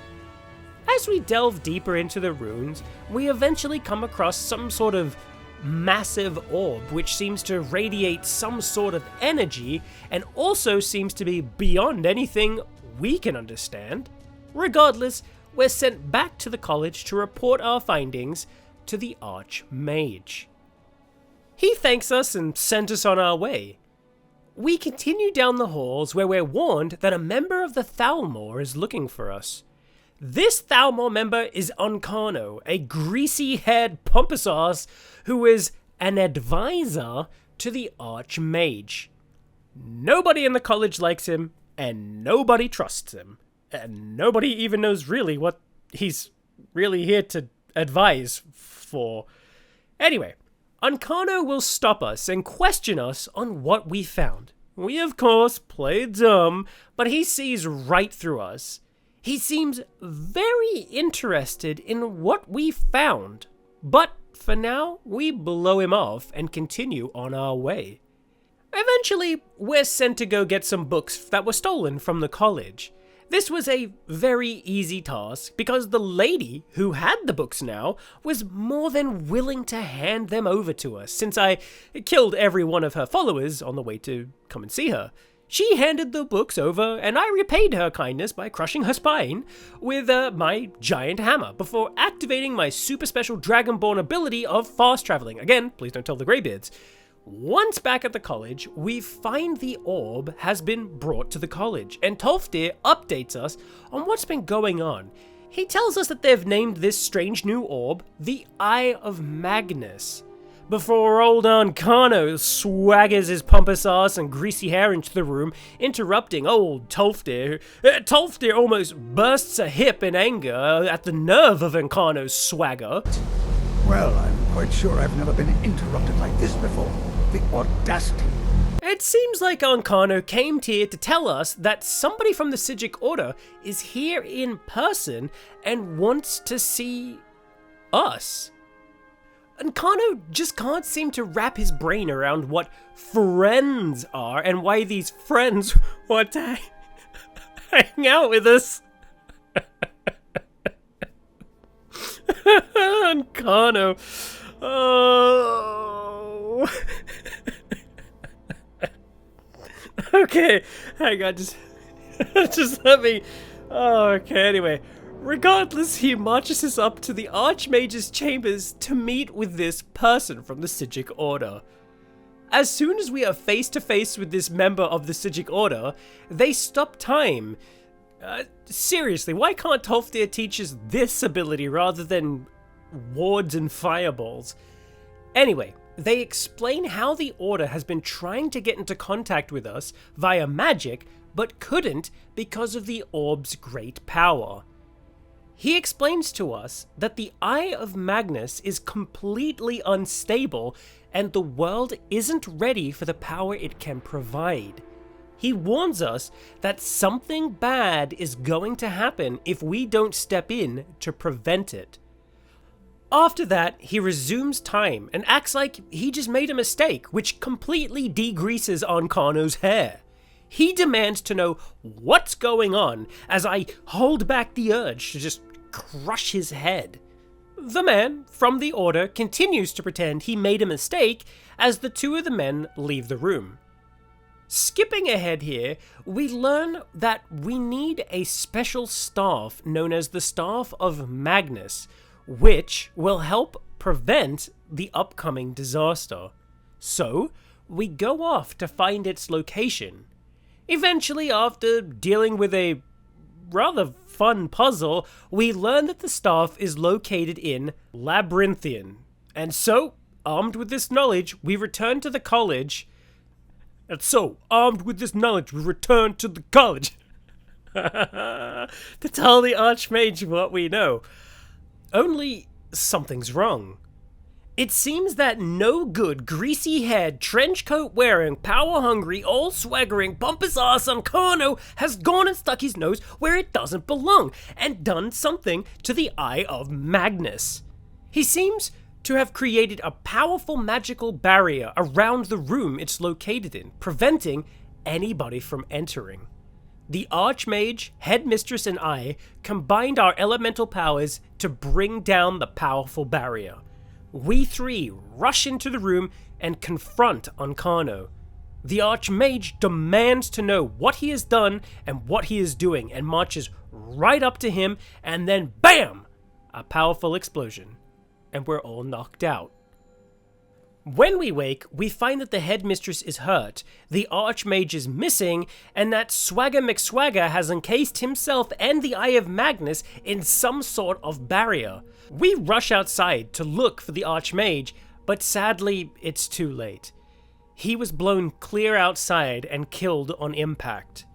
As we delve deeper into the runes, we eventually come across some sort of massive orb which seems to radiate some sort of energy and also seems to be beyond anything we can understand. Regardless, we're sent back to the college to report our findings to the Archmage. He thanks us and sends us on our way. We continue down the halls where we're warned that a member of the Thalmor is looking for us. This Thalmor member is Uncano, a greasy-haired pompous ass who is an advisor to the Archmage. Nobody in the college likes him, and nobody trusts him, and nobody even knows really what he's really here to advise for. Anyway, Uncano will stop us and question us on what we found. We, of course, play dumb, but he sees right through us. He seems very interested in what we found, but for now, we blow him off and continue on our way. Eventually, we're sent to go get some books that were stolen from the college. This was a very easy task because the lady who had the books now was more than willing to hand them over to us since I killed every one of her followers on the way to come and see her. She handed the books over and I repaid her kindness by crushing her spine with my giant hammer before activating my super special Dragonborn ability of fast traveling. Again, please don't tell the Greybeards. Once back at the college, we find the orb has been brought to the college, and Tolfdir updates us on what's been going on. He tells us that they've named this strange new orb the Eye of Magnus. Before old Uncano swaggers his pompous ass and greasy hair into the room, interrupting old Tolfdir. Tolfdir almost bursts a hip in anger at the nerve of Uncano's swagger. Well, I'm quite sure I've never been interrupted like this before. The audacity. It seems like Uncano came here to tell us that somebody from the Psijic Order is here in person and wants to see us. Uncano just can't seem to wrap his brain around what friends are and why these friends want to hang out with us. Uncano. Oh. Okay, hang on, just let me... Oh, okay, anyway. Regardless, he marches us up to the Archmage's chambers to meet with this person from the Psijic Order. As soon as we are face to face with this member of the Psijic Order, they stop time. Seriously, why can't Tolfdir teach us this ability rather than wards and fireballs? Anyway, they explain how the Order has been trying to get into contact with us via magic, but couldn't because of the orb's great power. He explains to us that the Eye of Magnus is completely unstable and the world isn't ready for the power it can provide. He warns us that something bad is going to happen if we don't step in to prevent it. After that, he resumes time and acts like he just made a mistake, which completely degreases Uncano's hair. He demands to know what's going on as I hold back the urge to just crush his head. The man from the Order continues to pretend he made a mistake as the two of the men leave the room. Skipping ahead here, we learn that we need a special staff known as the Staff of Magnus, which will help prevent the upcoming disaster. So, we go off to find its location. Eventually, after dealing with a rather fun puzzle, we learn that the staff is located in Labyrinthian. And so, armed with this knowledge, we return to the college. To tell the Archmage what we know. Only something's wrong. It seems that no good, greasy-haired, trench-coat-wearing, power-hungry, all-swaggering, pompous-ass Uncano has gone and stuck his nose where it doesn't belong and done something to the Eye of Magnus. He seems to have created a powerful magical barrier around the room it's located in, preventing anybody from entering. The Archmage, Headmistress, and I combined our elemental powers to bring down the powerful barrier. We three rush into the room and confront Uncano. The Archmage demands to know what he has done and what he is doing, and marches right up to him, and then BAM! A powerful explosion, and we're all knocked out. When we wake, we find that the Headmistress is hurt, the Archmage is missing, and that Swagger McSwagger has encased himself and the Eye of Magnus in some sort of barrier. We rush outside to look for the Archmage, but sadly, it's too late. He was blown clear outside and killed on impact.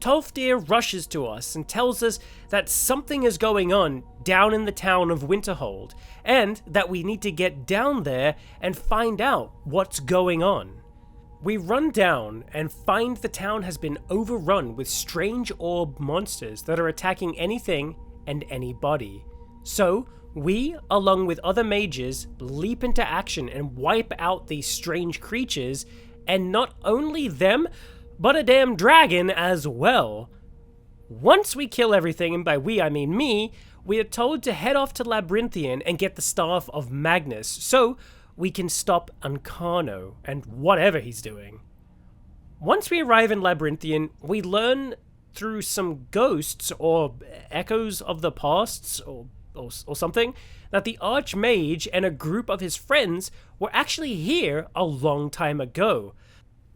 Tolfdir rushes to us and tells us that something is going on down in the town of Winterhold, and that we need to get down there and find out what's going on. We run down and find the town has been overrun with strange orb monsters that are attacking anything and anybody. So, we, along with other mages, leap into action and wipe out these strange creatures, and not only them, but a damn dragon as well. Once we kill everything, and by we I mean me, we are told to head off to Labyrinthian and get the Staff of Magnus, so we can stop Uncano and whatever he's doing. Once we arrive in Labyrinthian, we learn through some ghosts or echoes of the pasts or something, that the Archmage and a group of his friends were actually here a long time ago.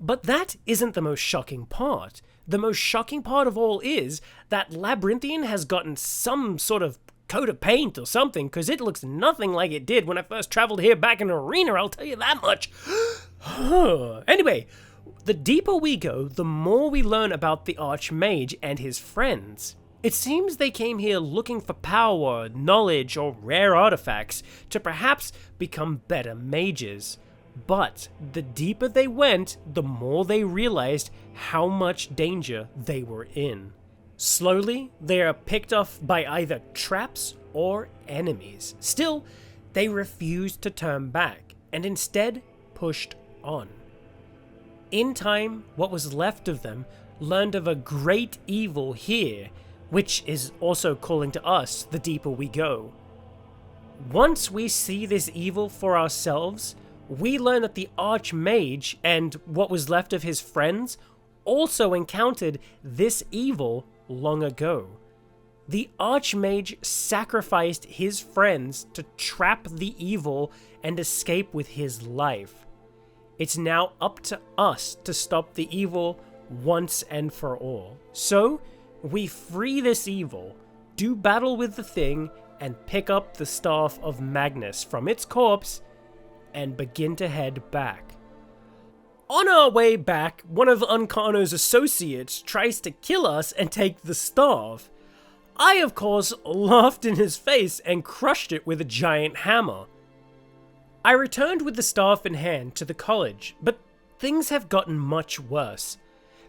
But that isn't the most shocking part. The most shocking part of all is that Labyrinthian has gotten some sort of coat of paint or something, because it looks nothing like it did when I first traveled here back in Arena, I'll tell you that much. Anyway, the deeper we go, the more we learn about the Archmage and his friends. It seems they came here looking for power, knowledge, or rare artifacts to perhaps become better mages. But the deeper they went, the more they realized how much danger they were in. Slowly, they are picked off by either traps or enemies. Still, they refused to turn back, and instead pushed on. In time, what was left of them learned of a great evil here, which is also calling to us the deeper we go. Once we see this evil for ourselves, we learn that the Archmage and what was left of his friends also encountered this evil long ago. The Archmage sacrificed his friends to trap the evil and escape with his life. It's now up to us to stop the evil once and for all. So, we free this evil, do battle with the thing, and pick up the Staff of Magnus from its corpse, and begin to head back. On our way back, one of Uncano's associates tries to kill us and take the staff. I, of course, laughed in his face and crushed it with a giant hammer. I returned with the staff in hand to the college, but things have gotten much worse.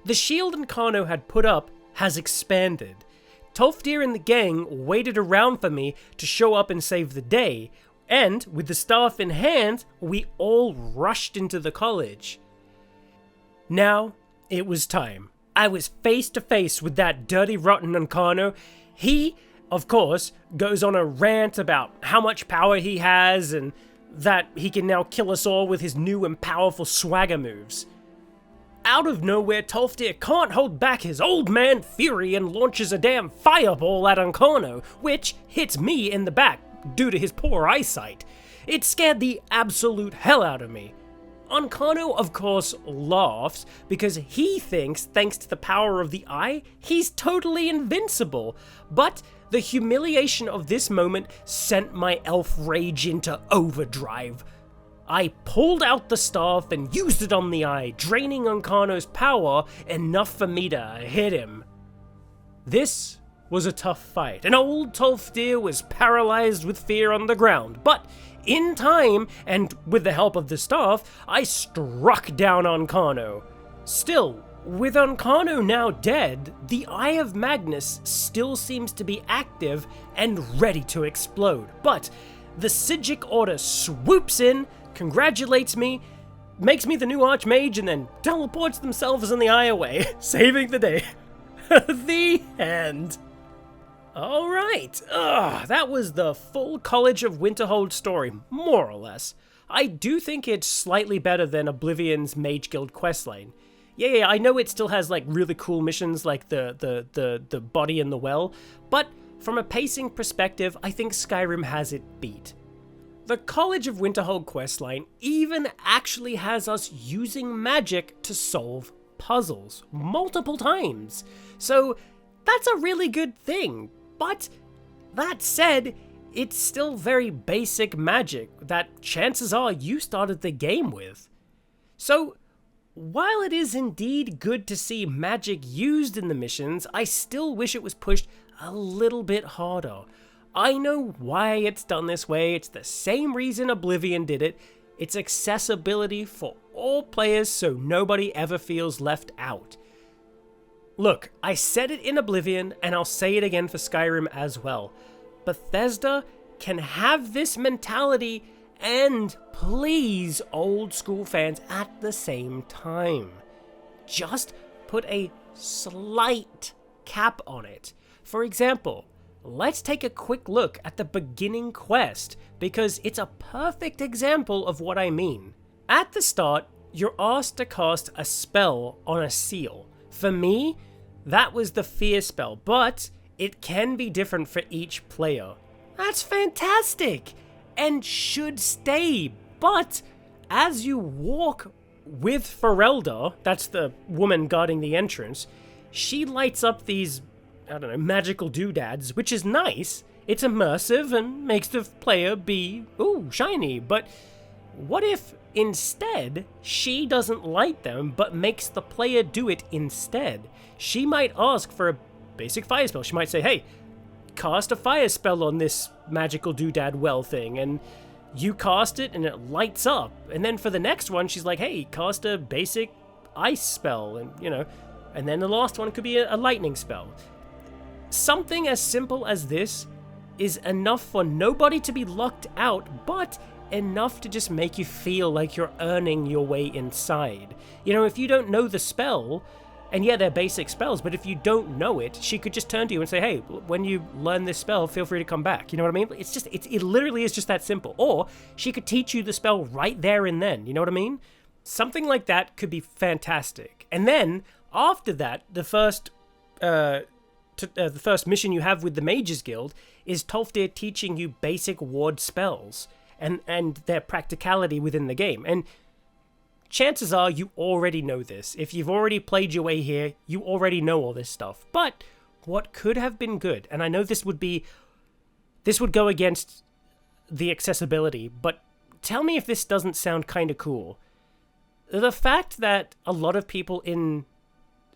The shield Uncano had put up has expanded. Tolfdir and the gang waited around for me to show up and save the day, and with the staff in hand, we all rushed into the college. Now, it was time. I was face to face with that dirty, rotten Uncano. He, of course, goes on a rant about how much power he has and that he can now kill us all with his new and powerful swagger moves. Out of nowhere, Tolfdir can't hold back his old man fury and launches a damn fireball at Uncano, which hits me in the back due to his poor eyesight. It scared the absolute hell out of me. Uncano, of course, laughs because he thinks, thanks to the power of the eye, he's totally invincible. But the humiliation of this moment sent my elf rage into overdrive. I pulled out the staff and used it on the eye, draining Uncano's power enough for me to hit him. This was a tough fight, and old Tolfdir was paralyzed with fear on the ground, but in time, and with the help of the staff, I struck down Uncano. Still, with Uncano now dead, the Eye of Magnus still seems to be active and ready to explode, but the Psijic Order swoops in, congratulates me, makes me the new Archmage and then teleports themselves in the eye away, saving the day. The end. Alright, that was the full College of Winterhold story, more or less. I do think it's slightly better than Oblivion's Mage Guild questline. Yeah, I know it still has like really cool missions like the body in the well, but from a pacing perspective, I think Skyrim has it beat. The College of Winterhold questline even actually has us using magic to solve puzzles multiple times, so that's a really good thing. But that said, it's still very basic magic that chances are you started the game with. So, while it is indeed good to see magic used in the missions, I still wish it was pushed a little bit harder. I know why it's done this way, it's the same reason Oblivion did it. It's accessibility for all players so nobody ever feels left out. Look, I said it in Oblivion, and I'll say it again for Skyrim as well. Bethesda can have this mentality and please old school fans at the same time. Just put a slight cap on it. For example, let's take a quick look at the beginning quest, because it's a perfect example of what I mean. At the start, you're asked to cast a spell on a seal. For me, that was the fear spell, but it can be different for each player. That's fantastic, and should stay, but as you walk with Ferelda, that's the woman guarding the entrance, she lights up these, I don't know, magical doodads, which is nice. It's immersive and makes the player be, ooh, shiny, but what if instead she doesn't light them, but makes the player do it instead? She might ask for a basic fire spell. She might say, hey, cast a fire spell on this magical doodad well thing, and you cast it and it lights up. And then for the next one, she's like, hey, cast a basic ice spell, and and then the last one could be a lightning spell. Something as simple as this is enough for nobody to be locked out, but enough to just make you feel like you're earning your way inside. If you don't know the spell, and yeah, they're basic spells, but if you don't know it, she could just turn to you and say, hey, when you learn this spell, feel free to come back. You know what I mean? It literally is just that simple. Or she could teach you the spell right there and then. You know what I mean? Something like that could be fantastic. And then, after that, the first mission you have with the Mages Guild is Tolfdir teaching you basic ward spells and their practicality within the game. And chances are you already know this. If you've already played your way here, you already know all this stuff. But what could have been good, and I know this would go against the accessibility, but tell me if this doesn't sound kind of cool. The fact that a lot of people in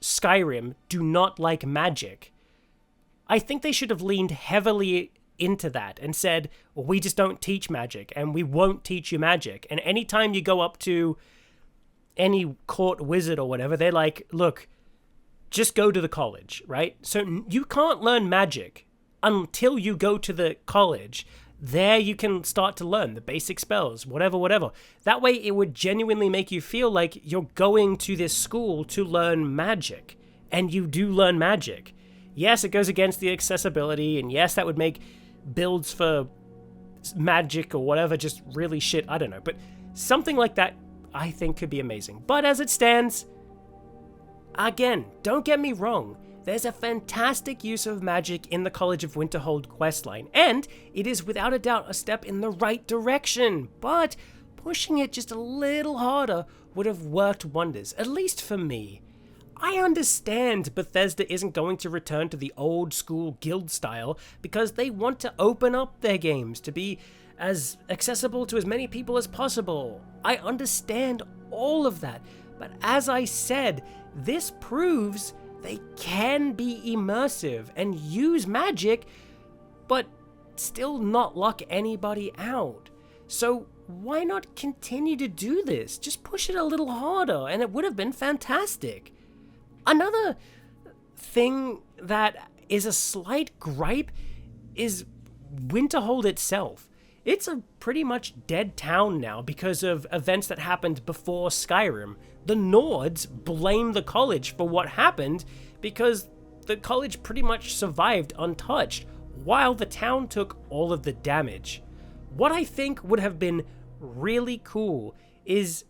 Skyrim do not like magic, I think they should have leaned heavily into that and said, well, we just don't teach magic, and we won't teach you magic. And anytime you go up to any court wizard or whatever, they're like, look, just go to the college, right? So you can't learn magic until you go to the college. There you can start to learn the basic spells, whatever. That way it would genuinely make you feel like you're going to this school to learn magic, and you do learn magic. Yes, it goes against the accessibility, and yes, that would make builds for magic or whatever just really shit, I don't know, but something like that I think could be amazing. But as it stands, again, don't get me wrong, there's a fantastic use of magic in the College of Winterhold questline, and it is without a doubt a step in the right direction, but pushing it just a little harder would have worked wonders, at least for me. I understand Bethesda isn't going to return to the old school guild style because they want to open up their games to be as accessible to as many people as possible. I understand all of that, but as I said, this proves they can be immersive and use magic, but still not lock anybody out. So why not continue to do this? Just push it a little harder and it would have been fantastic. Another thing that is a slight gripe is Winterhold itself. it's a pretty much dead town now because of events that happened before Skyrim. The Nords blame the college for what happened because the college pretty much survived untouched, while the town took all of the damage. What I think would have been really cool is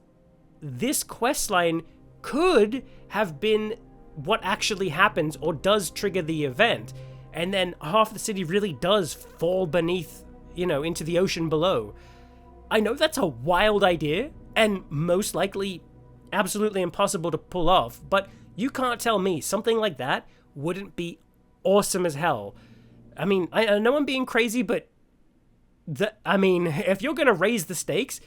this questline could have been what actually happens or does trigger the event, and then half the city really does fall beneath, into the ocean below. I know that's a wild idea, and most likely absolutely impossible to pull off, but you can't tell me something like that wouldn't be awesome as hell. I mean, I know I'm being crazy, but if you're gonna raise the stakes,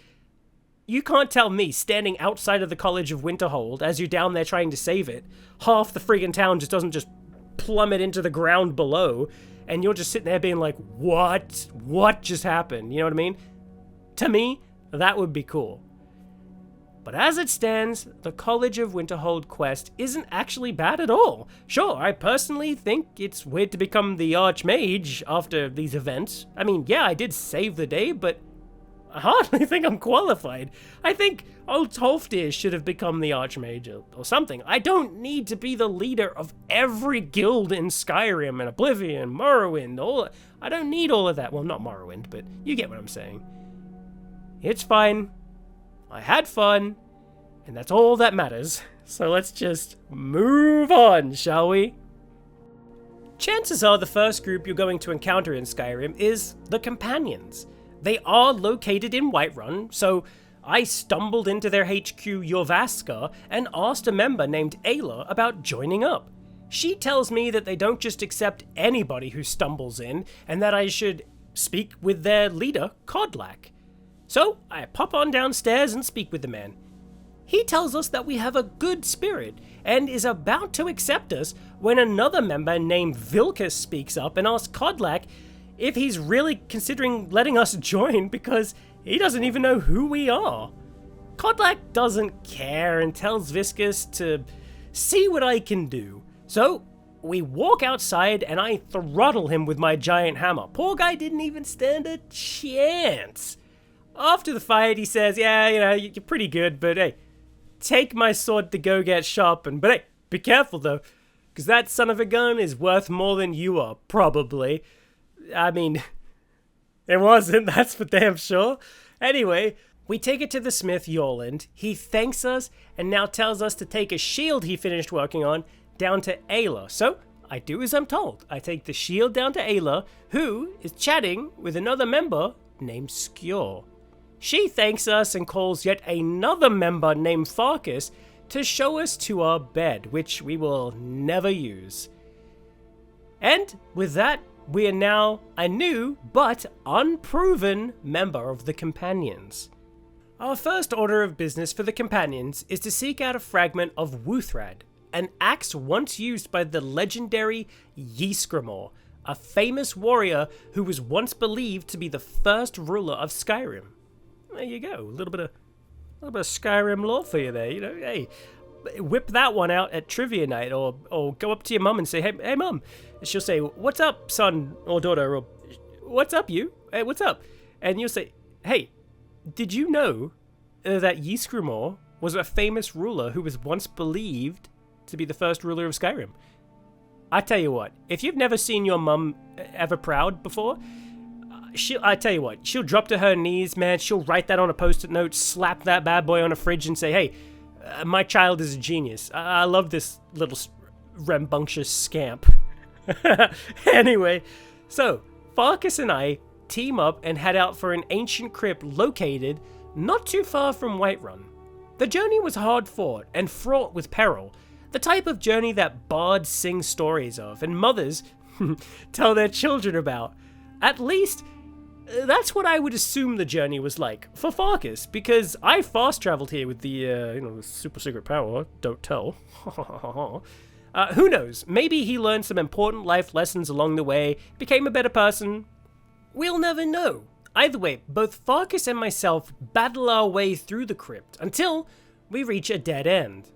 you can't tell me standing outside of the College of Winterhold as you're down there trying to save it, half the friggin' town just doesn't just plummet into the ground below, and you're just sitting there being like, what? What just happened? You know what I mean? To me, that would be cool. But as it stands, the College of Winterhold quest isn't actually bad at all. Sure, I personally think it's weird to become the Archmage after these events. I mean, yeah, I did save the day, but I hardly think I'm qualified. I think old Tolfdir should have become the Archmage or something. I don't need to be the leader of every guild in Skyrim and Oblivion, Morrowind, I don't need all of that. Well, not Morrowind, but you get what I'm saying. It's fine. I had fun, and that's all that matters. So let's just move on, shall we? Chances are the first group you're going to encounter in Skyrim is the Companions. They are located in Whiterun, so I stumbled into their HQ Jorvaska and asked a member named Ayla about joining up. She tells me that they don't just accept anybody who stumbles in, and that I should speak with their leader, Kodlak. So I pop on downstairs and speak with the man. He tells us that we have a good spirit and is about to accept us when another member named Vilkas speaks up and asks Kodlak if he's really considering letting us join because he doesn't even know who we are. Kodlak doesn't care and tells Viscus to see what I can do. So we walk outside and I throttle him with my giant hammer. Poor guy didn't even stand a chance. After the fight, he says, yeah, you're pretty good, but hey, take my sword to go get sharpened. But hey, be careful though, because that son of a gun is worth more than you are, probably. I mean, it wasn't, that's for damn sure. Anyway, we take it to the smith, Yorland. He thanks us and now tells us to take a shield he finished working on down to Ayla. So I do as I'm told. I take the shield down to Ayla, who is chatting with another member named Skjor. She thanks us and calls yet another member named Farkas to show us to our bed, which we will never use. And with that, we are now a new but unproven member of the Companions. Our first order of business for the Companions is to seek out a fragment of Wuthrad, an axe once used by the legendary Ysgramor, a famous warrior who was once believed to be the first ruler of Skyrim. There you go, a little bit of Skyrim lore for you there. Hey, whip that one out at trivia night, or go up to your mum and say, hey mum. She'll say, what's up, son or daughter, or what's up, you? Hey, what's up? And you'll say, hey, did you know that Ysgramor was a famous ruler who was once believed to be the first ruler of Skyrim? I tell you what, if you've never seen your mum ever proud before, I tell you what, she'll drop to her knees, man. She'll write that on a post-it note, slap that bad boy on a fridge and say, hey, my child is a genius. I love this little rambunctious scamp. Anyway, so Farkas and I team up and head out for an ancient crypt located not too far from Whiterun. The journey was hard fought and fraught with peril, the type of journey that bards sing stories of and mothers tell their children about. At least, that's what I would assume the journey was like for Farkas, because I fast traveled here with the super secret power, don't tell. Who knows, maybe he learned some important life lessons along the way, became a better person. We'll never know. Either way, both Farkas and myself battle our way through the crypt until we reach a dead end.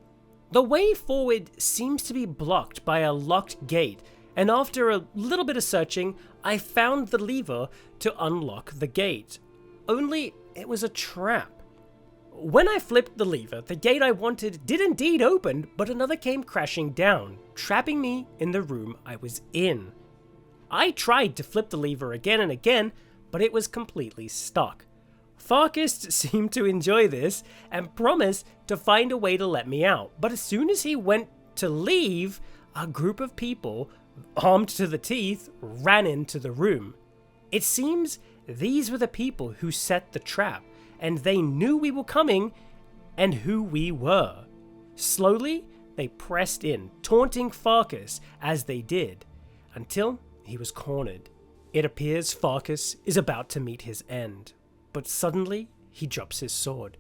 The way forward seems to be blocked by a locked gate, and after a little bit of searching, I found the lever to unlock the gate. only it was a trap. When I flipped the lever, the gate I wanted did indeed open, but another came crashing down, trapping me in the room I was in. I tried to flip the lever again and again, but it was completely stuck. Farkas seemed to enjoy this and promised to find a way to let me out, but as soon as he went to leave, a group of people, armed to the teeth, ran into the room. It seems these were the people who set the trap, and they knew we were coming and who we were. Slowly, they pressed in, taunting Farkas as they did, until he was cornered. It appears Farkas is about to meet his end, but suddenly he drops his sword.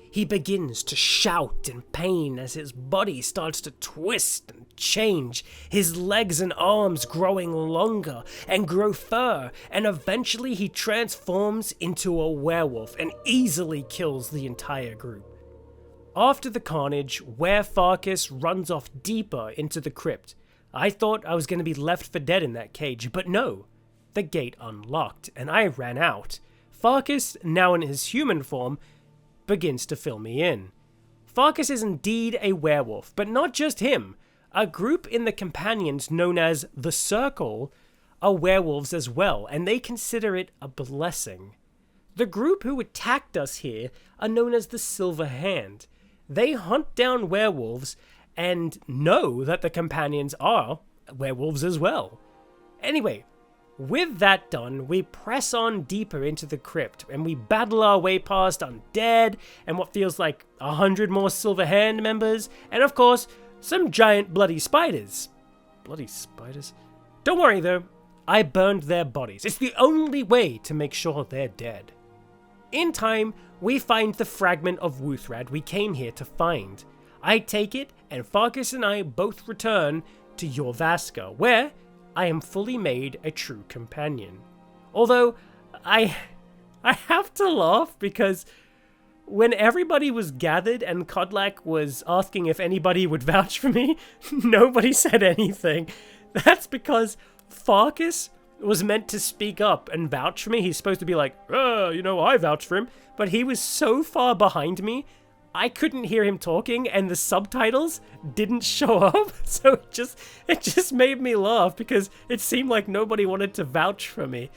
He begins to shout in pain as his body starts to twist and change, his legs and arms growing longer and grow fur, and eventually he transforms into a werewolf and easily kills the entire group. After the carnage, Farkas runs off deeper into the crypt. I thought I was going to be left for dead in that cage, but no. The gate unlocked, and I ran out. Farkas, now in his human form, begins to fill me in. Farkas is indeed a werewolf, but not just him. A group in the companions known as the Circle are werewolves as well, and they consider it a blessing. The group who attacked us here are known as the Silver Hand. They hunt down werewolves and know that the companions are werewolves as well. Anyway, with that done, we press on deeper into the crypt, and we battle our way past undead, and what feels like 100 more Silver Hand members, and of course, some giant bloody spiders. Bloody spiders? Don't worry though, I burned their bodies. It's the only way to make sure they're dead. In time, we find the fragment of Wuthrad we came here to find. I take it, and Farkas and I both return to Jorvaska, where I am fully made a true companion. Although, I have to laugh because when everybody was gathered and Kodlak was asking if anybody would vouch for me, nobody said anything. That's because Farkas was meant to speak up and vouch for me. He's supposed to be like, I vouch for him. But he was so far behind me, I couldn't hear him talking, and the subtitles didn't show up, so it just made me laugh because it seemed like nobody wanted to vouch for me.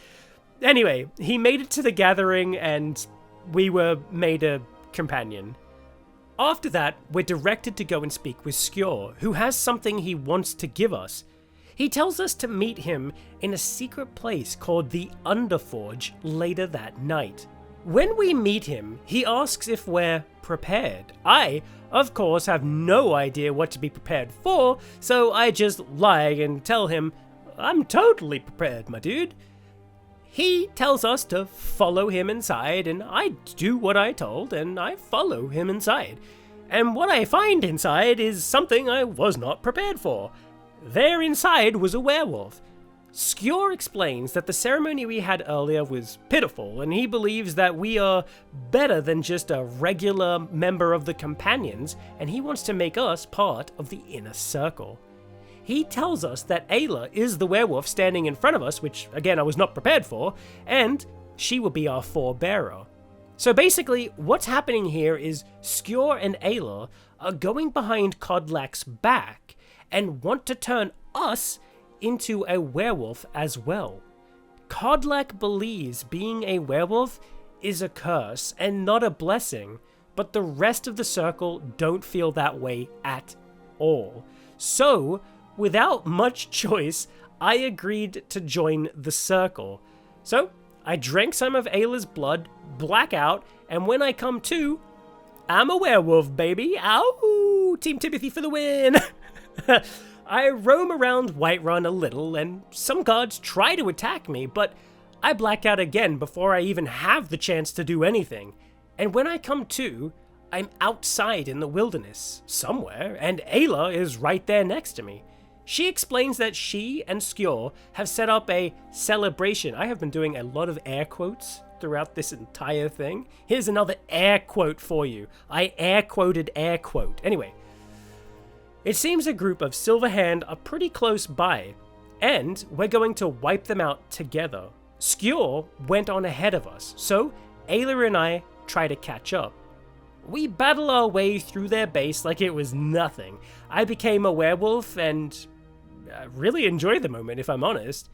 Anyway, he made it to the gathering, and we were made a companion. After that, we're directed to go and speak with Skjor, who has something he wants to give us. He tells us to meet him in a secret place called the Underforge later that night. When we meet him, he asks if we're prepared. I, of course, have no idea what to be prepared for, so I just lie and tell him, I'm totally prepared, my dude. He tells us to follow him inside, and I do what I told, and I follow him inside. And what I find inside is something I was not prepared for. There inside was a werewolf. Skjor explains that the ceremony we had earlier was pitiful, and he believes that we are better than just a regular member of the Companions, and he wants to make us part of the inner circle. He tells us that Ayla is the werewolf standing in front of us, which, again, I was not prepared for, and she will be our forebearer. So basically, what's happening here is Skjor and Ayla are going behind Kodlak's back and want to turn us into a werewolf as well. Kodlak believes being a werewolf is a curse and not a blessing, but the rest of the circle don't feel that way at all. So, without much choice, I agreed to join the circle. So, I drank some of Ayla's blood, black out, and when I come to, I'm a werewolf, baby. Ow! Team Timothy for the win! I roam around Whiterun a little, and some guards try to attack me, but I black out again before I even have the chance to do anything. And when I come to, I'm outside in the wilderness, somewhere, and Ayla is right there next to me. She explains that she and Skjor have set up a celebration. I have been doing a lot of air quotes throughout this entire thing. Here's another air quote for you. I air quoted air quote. Anyway, it seems a group of Silverhand are pretty close by, and we're going to wipe them out together. Skjor went on ahead of us, so Ayla and I try to catch up. We battle our way through their base like it was nothing. I became a werewolf and really enjoyed the moment, if I'm honest.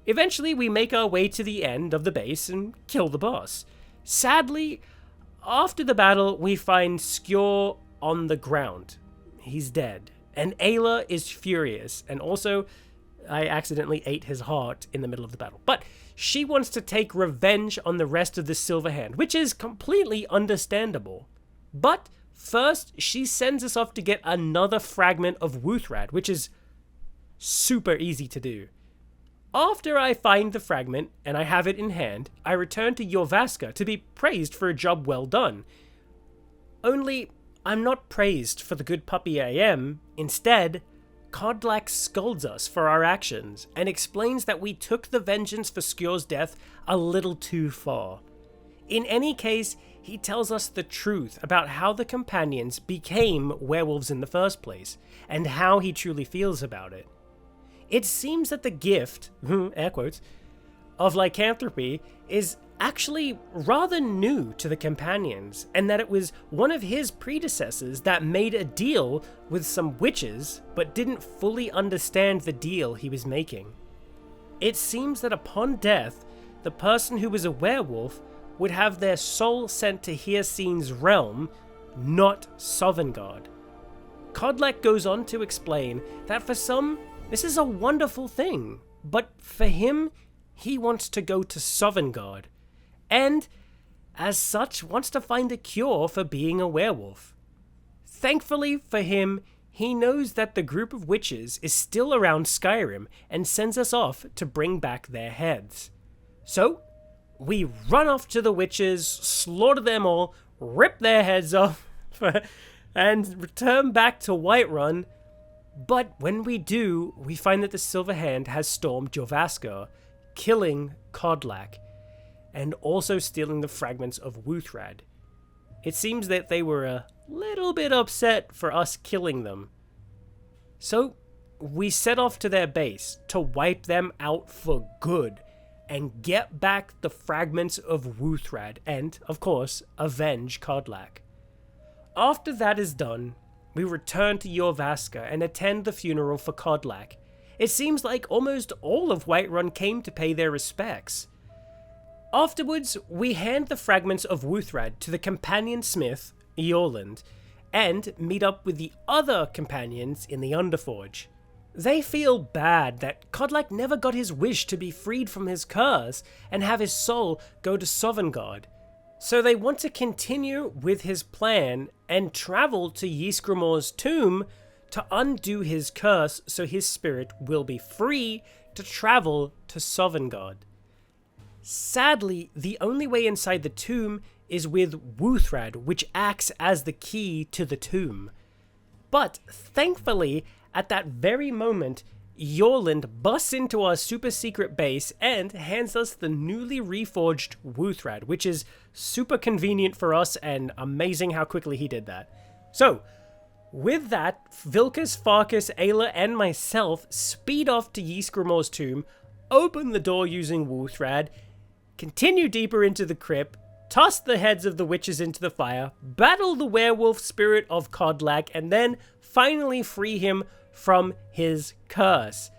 Eventually, we make our way to the end of the base and kill the boss. Sadly, after the battle, we find Skjor on the ground. He's dead. And Ayla is furious. And also, I accidentally ate his heart in the middle of the battle. But she wants to take revenge on the rest of the Silver Hand, which is completely understandable. But first, she sends us off to get another fragment of Wuthrad, which is super easy to do. After I find the fragment, and I have it in hand, I return to Jorvaska to be praised for a job well done. Only, I'm not praised for the good puppy I am. Instead, Kodlak scolds us for our actions, and explains that we took the vengeance for Skjor's death a little too far. In any case, he tells us the truth about how the companions became werewolves in the first place, and how he truly feels about it. It seems that the gift, air quotes, of lycanthropy is actually rather new to the companions, and that it was one of his predecessors that made a deal with some witches, but didn't fully understand the deal he was making. It seems that upon death, the person who was a werewolf would have their soul sent to Hircine's realm, not Sovngarde. Kodlak goes on to explain that for some, this is a wonderful thing, but for him, he wants to go to Sovngarde, and, as such, wants to find a cure for being a werewolf. Thankfully for him, he knows that the group of witches is still around Skyrim and sends us off to bring back their heads. So, we run off to the witches, slaughter them all, rip their heads off, and return back to Whiterun. But when we do, we find that the Silver Hand has stormed Jorvaska, killing Kodlak, and also stealing the fragments of Wuthrad. It seems that they were a little bit upset for us killing them. So, we set off to their base to wipe them out for good, and get back the fragments of Wuthrad, and, of course, avenge Kodlak. After that is done, we return to Jorvaska and attend the funeral for Kodlak. It seems like almost all of Whiterun came to pay their respects. Afterwards, we hand the fragments of Wuthrad to the companion smith, Eorland, and meet up with the other companions in the Underforge. They feel bad that Kodlak never got his wish to be freed from his curse and have his soul go to Sovngarde. So they want to continue with his plan and travel to Ysgramor's tomb to undo his curse so his spirit will be free to travel to Sovngarde. Sadly, the only way inside the tomb is with Wuthrad, which acts as the key to the tomb. But thankfully, at that very moment, Eorland busts into our super secret base and hands us the newly reforged Wuthrad, which is super convenient for us and amazing how quickly he did that. So, with that, Vilkas, Farkas, Ayla, and myself speed off to Ysgramor's tomb, open the door using Wuthrad, continue deeper into the crypt, toss the heads of the witches into the fire, battle the werewolf spirit of Kodlak, and then finally free him from his curse.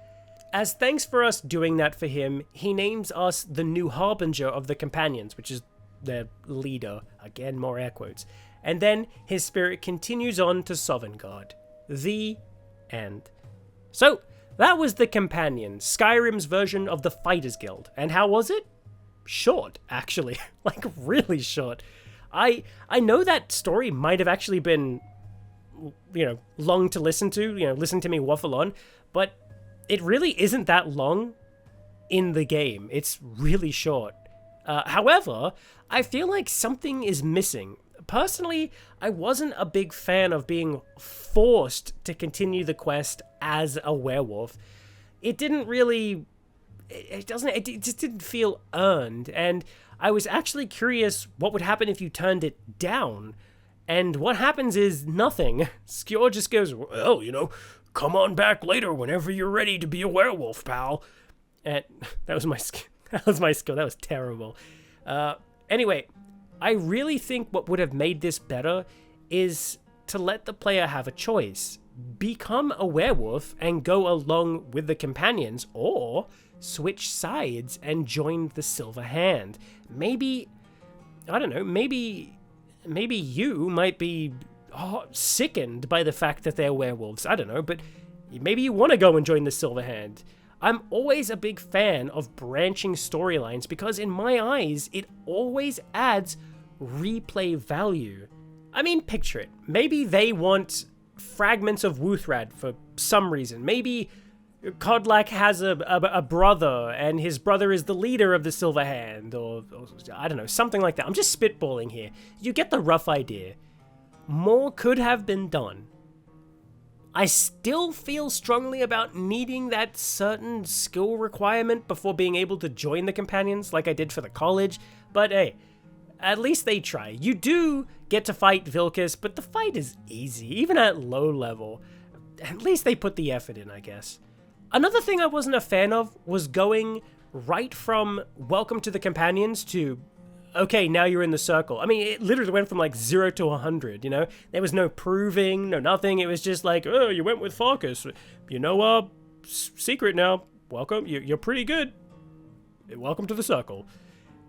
As thanks for us doing that for him, he names us the new Harbinger of the Companions, which is their leader. Again, more air quotes. And then his spirit continues on to Sovngarde. The end. So, that was the Companions, Skyrim's version of the Fighters Guild. And how was it? Short, actually. Like, really short. I know that story might have actually been, long to listen to, listen to me waffle on, but it really isn't that long in the game. It's really short. However, I feel like something is missing. Personally, I wasn't a big fan of being forced to continue the quest as a werewolf. It didn't really... It just didn't feel earned, and I was actually curious what would happen if you turned it down. And what happens is nothing. Skjor just goes, well, come on back later whenever you're ready to be a werewolf, pal. And that was my skill. That was terrible. Anyway, I really think what would have made this better is to let the player have a choice. Become a werewolf and go along with the companions, or switch sides and join the Silver Hand. Maybe, I don't know, maybe you might be sickened by the fact that they're werewolves. I don't know, but maybe you want to go and join the Silver Hand. I'm always a big fan of branching storylines because in my eyes, it always adds replay value. I mean, picture it. Maybe they want fragments of Wuthrad for some reason. Maybe Kodlak has a brother, and his brother is the leader of the Silver Hand, or I don't know, something like that. I'm just spitballing here. You get the rough idea. More could have been done. I still feel strongly about needing that certain skill requirement before being able to join the companions, like I did for the college, but hey, at least they try. You do get to fight Vilcus, but the fight is easy, even at low level. At least they put the effort in, I guess. Another thing I wasn't a fan of was going right from welcome to the companions to, okay, now you're in the circle. I mean, it literally went from like 0 to 100, you know? There was no proving, no nothing. It was just like, oh, you went with Farkas. You know, secret now. Welcome. You're pretty good. Welcome to the circle.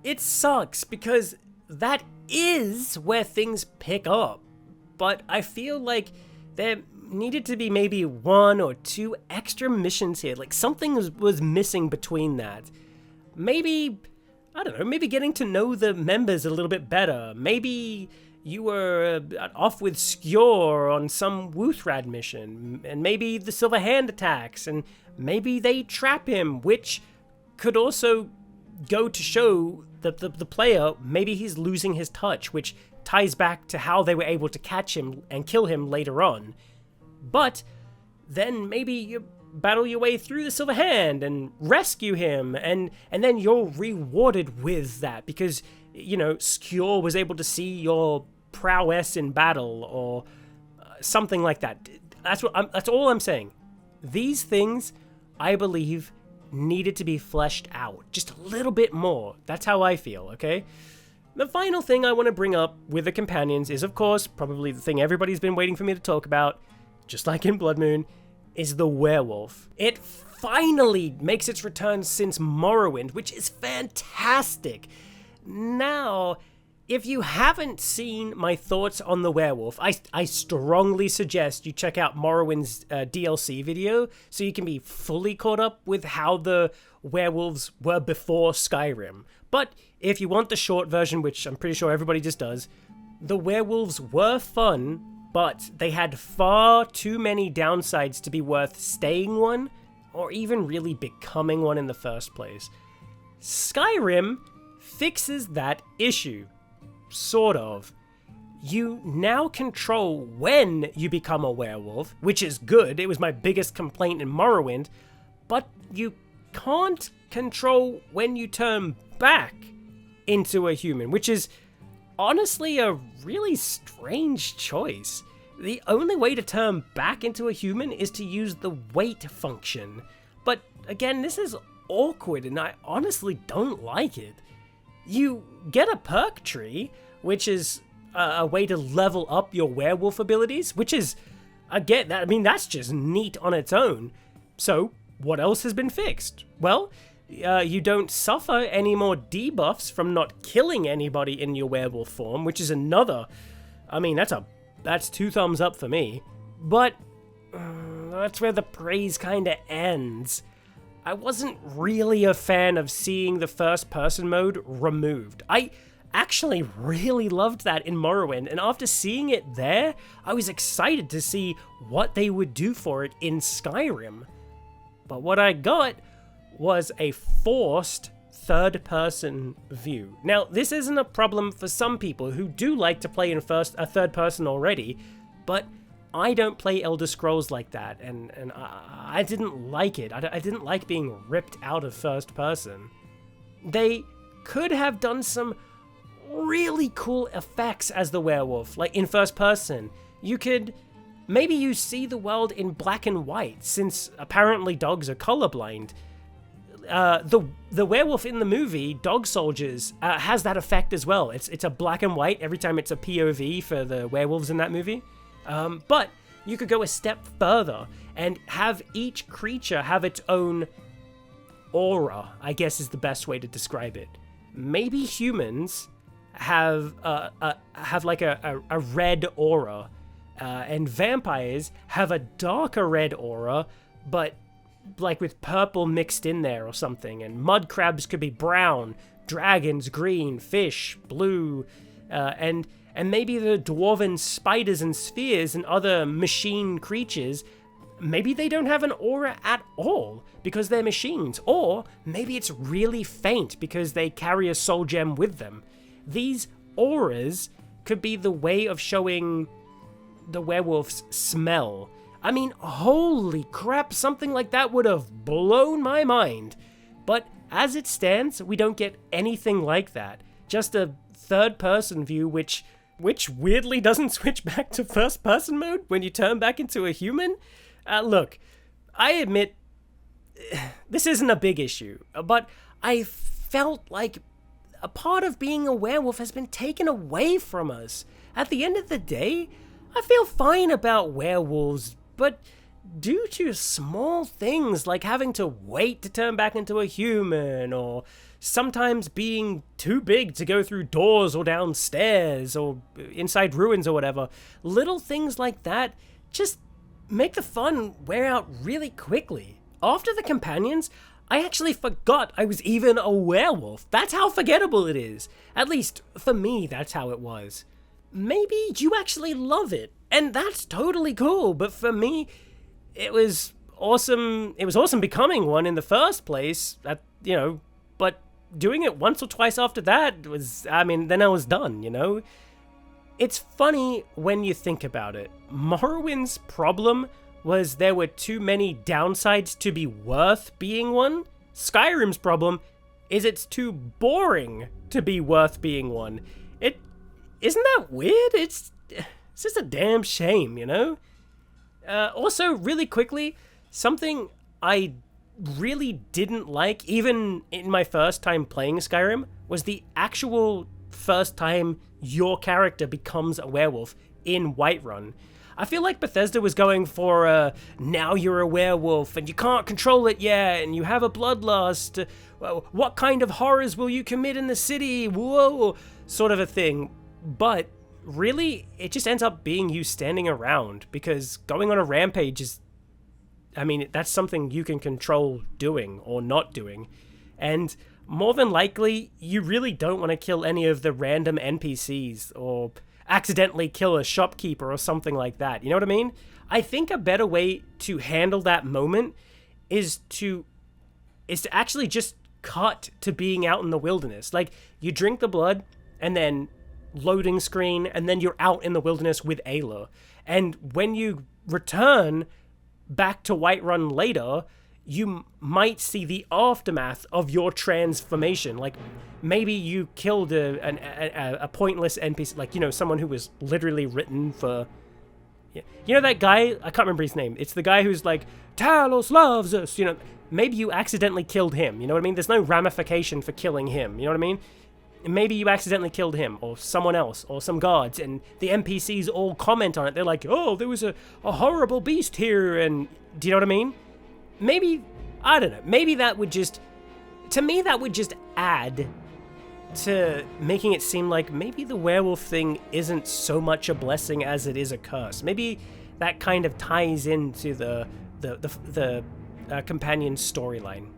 It sucks because that is where things pick up. But I feel like there needed to be maybe 1 or 2 extra missions here. Like something was missing between that. Maybe, I don't know, maybe getting to know the members a little bit better. Maybe you were off with Skjor on some Wuthrad mission, and maybe the Silver Hand attacks, and maybe they trap him, which could also go to show that the player, maybe he's losing his touch, which ties back to how they were able to catch him and kill him later on. But then maybe you battle your way through the Silver Hand and rescue him, and then you're rewarded with that because, you know, Skjor was able to see your prowess in battle or something like that. That's all I'm saying. These things, I believe, needed to be fleshed out just a little bit more. That's how I feel, okay? The final thing I want to bring up with the companions is, of course, probably the thing everybody's been waiting for me to talk about, just like in Blood Moon, is the werewolf. It finally makes its return since Morrowind, which is fantastic. Now, if you haven't seen my thoughts on the werewolf, I strongly suggest you check out Morrowind's DLC video so you can be fully caught up with how the werewolves were before Skyrim. But if you want the short version, which I'm pretty sure everybody just does, the werewolves were fun, but they had far too many downsides to be worth staying one, or even really becoming one in the first place. Skyrim fixes that issue. Sort of. You now control when you become a werewolf, which is good. It was my biggest complaint in Morrowind, but you can't control when you turn back into a human, which is honestly a really strange choice. The only way to turn back into a human is to use the wait function. But again, this is awkward and I honestly don't like it. You get a perk tree, which is a way to level up your werewolf abilities, which is, again, I mean, that's just neat on its own. So, what else has been fixed? Well, you don't suffer any more debuffs from not killing anybody in your werewolf form, which is another, I mean, that's 2 thumbs up for me. But that's where the praise kind of ends. I wasn't really a fan of seeing the first-person mode removed. I actually really loved that in Morrowind, and after seeing it there, I was excited to see what they would do for it in Skyrim. But what I got was a forced third-person view. Now, this isn't a problem for some people who do like to play in third person already, but I don't play Elder Scrolls like that, and I didn't like it. I didn't like being ripped out of first person. They could have done some really cool effects as the werewolf, like in first person. Maybe you see the world in black and white, since apparently dogs are colorblind. the werewolf in the movie, Dog Soldiers, has that effect as well. It's a black and white every time it's a POV for the werewolves in that movie. But you could go a step further and have each creature have its own aura, I guess is the best way to describe it. Maybe humans have like a red aura, and vampires have a darker red aura, but like with purple mixed in there or something, and mud crabs could be brown, dragons green, fish blue, and maybe the dwarven spiders and spheres and other machine creatures, maybe they don't have an aura at all because they're machines, or maybe it's really faint because they carry a soul gem with them. These auras could be the way of showing the werewolf's smell. I mean, holy crap, something like that would have blown my mind. But as it stands, we don't get anything like that. Just a third-person view, which weirdly doesn't switch back to first-person mode when you turn back into a human. Look, I admit, this isn't a big issue, but I felt like a part of being a werewolf has been taken away from us. At the end of the day, I feel fine about werewolves, but due to small things like having to wait to turn back into a human, or sometimes being too big to go through doors or downstairs or inside ruins or whatever, little things like that just make the fun wear out really quickly. After the companions, I actually forgot I was even a werewolf. That's how forgettable it is. At least, for me, that's how it was. Maybe you actually love it, and that's totally cool, but for me, it was awesome. It was awesome becoming one in the first place, but doing it once or twice after that then I was done, It's funny when you think about it. Morrowind's problem was there were too many downsides to be worth being one. Skyrim's problem is it's too boring to be worth being one. Isn't that weird? It's just a damn shame, Also, really quickly, something I really didn't like, even in my first time playing Skyrim, was the actual first time your character becomes a werewolf in Whiterun. I feel like Bethesda was going for now you're a werewolf and you can't control it yet and you have a bloodlust. What kind of horrors will you commit in the city? Whoa, sort of a thing. But really, it just ends up being you standing around, because going on a rampage is, that's something you can control doing or not doing. And more than likely, you really don't want to kill any of the random NPCs or accidentally kill a shopkeeper or something like that. You know what I mean? I think a better way to handle that moment is to actually just cut to being out in the wilderness. Like, you drink the blood and then loading screen, and then you're out in the wilderness with Ayla. And when you return back to Whiterun later, you might see the aftermath of your transformation. Like, maybe you killed a pointless NPC, like, someone who was literally written for... that guy? I can't remember his name. It's the guy who's like, Talos loves us, Maybe you accidentally killed him, you know what I mean? There's no ramification for killing him, you know what I mean? Maybe you accidentally killed him, or someone else, or some guards, and the NPCs all comment on it. They're like, oh, there was a horrible beast here, and... Do you know what I mean? Maybe, I don't know, maybe that would just... To me, that would just add to making it seem like maybe the werewolf thing isn't so much a blessing as it is a curse. Maybe that kind of ties into the companion storyline.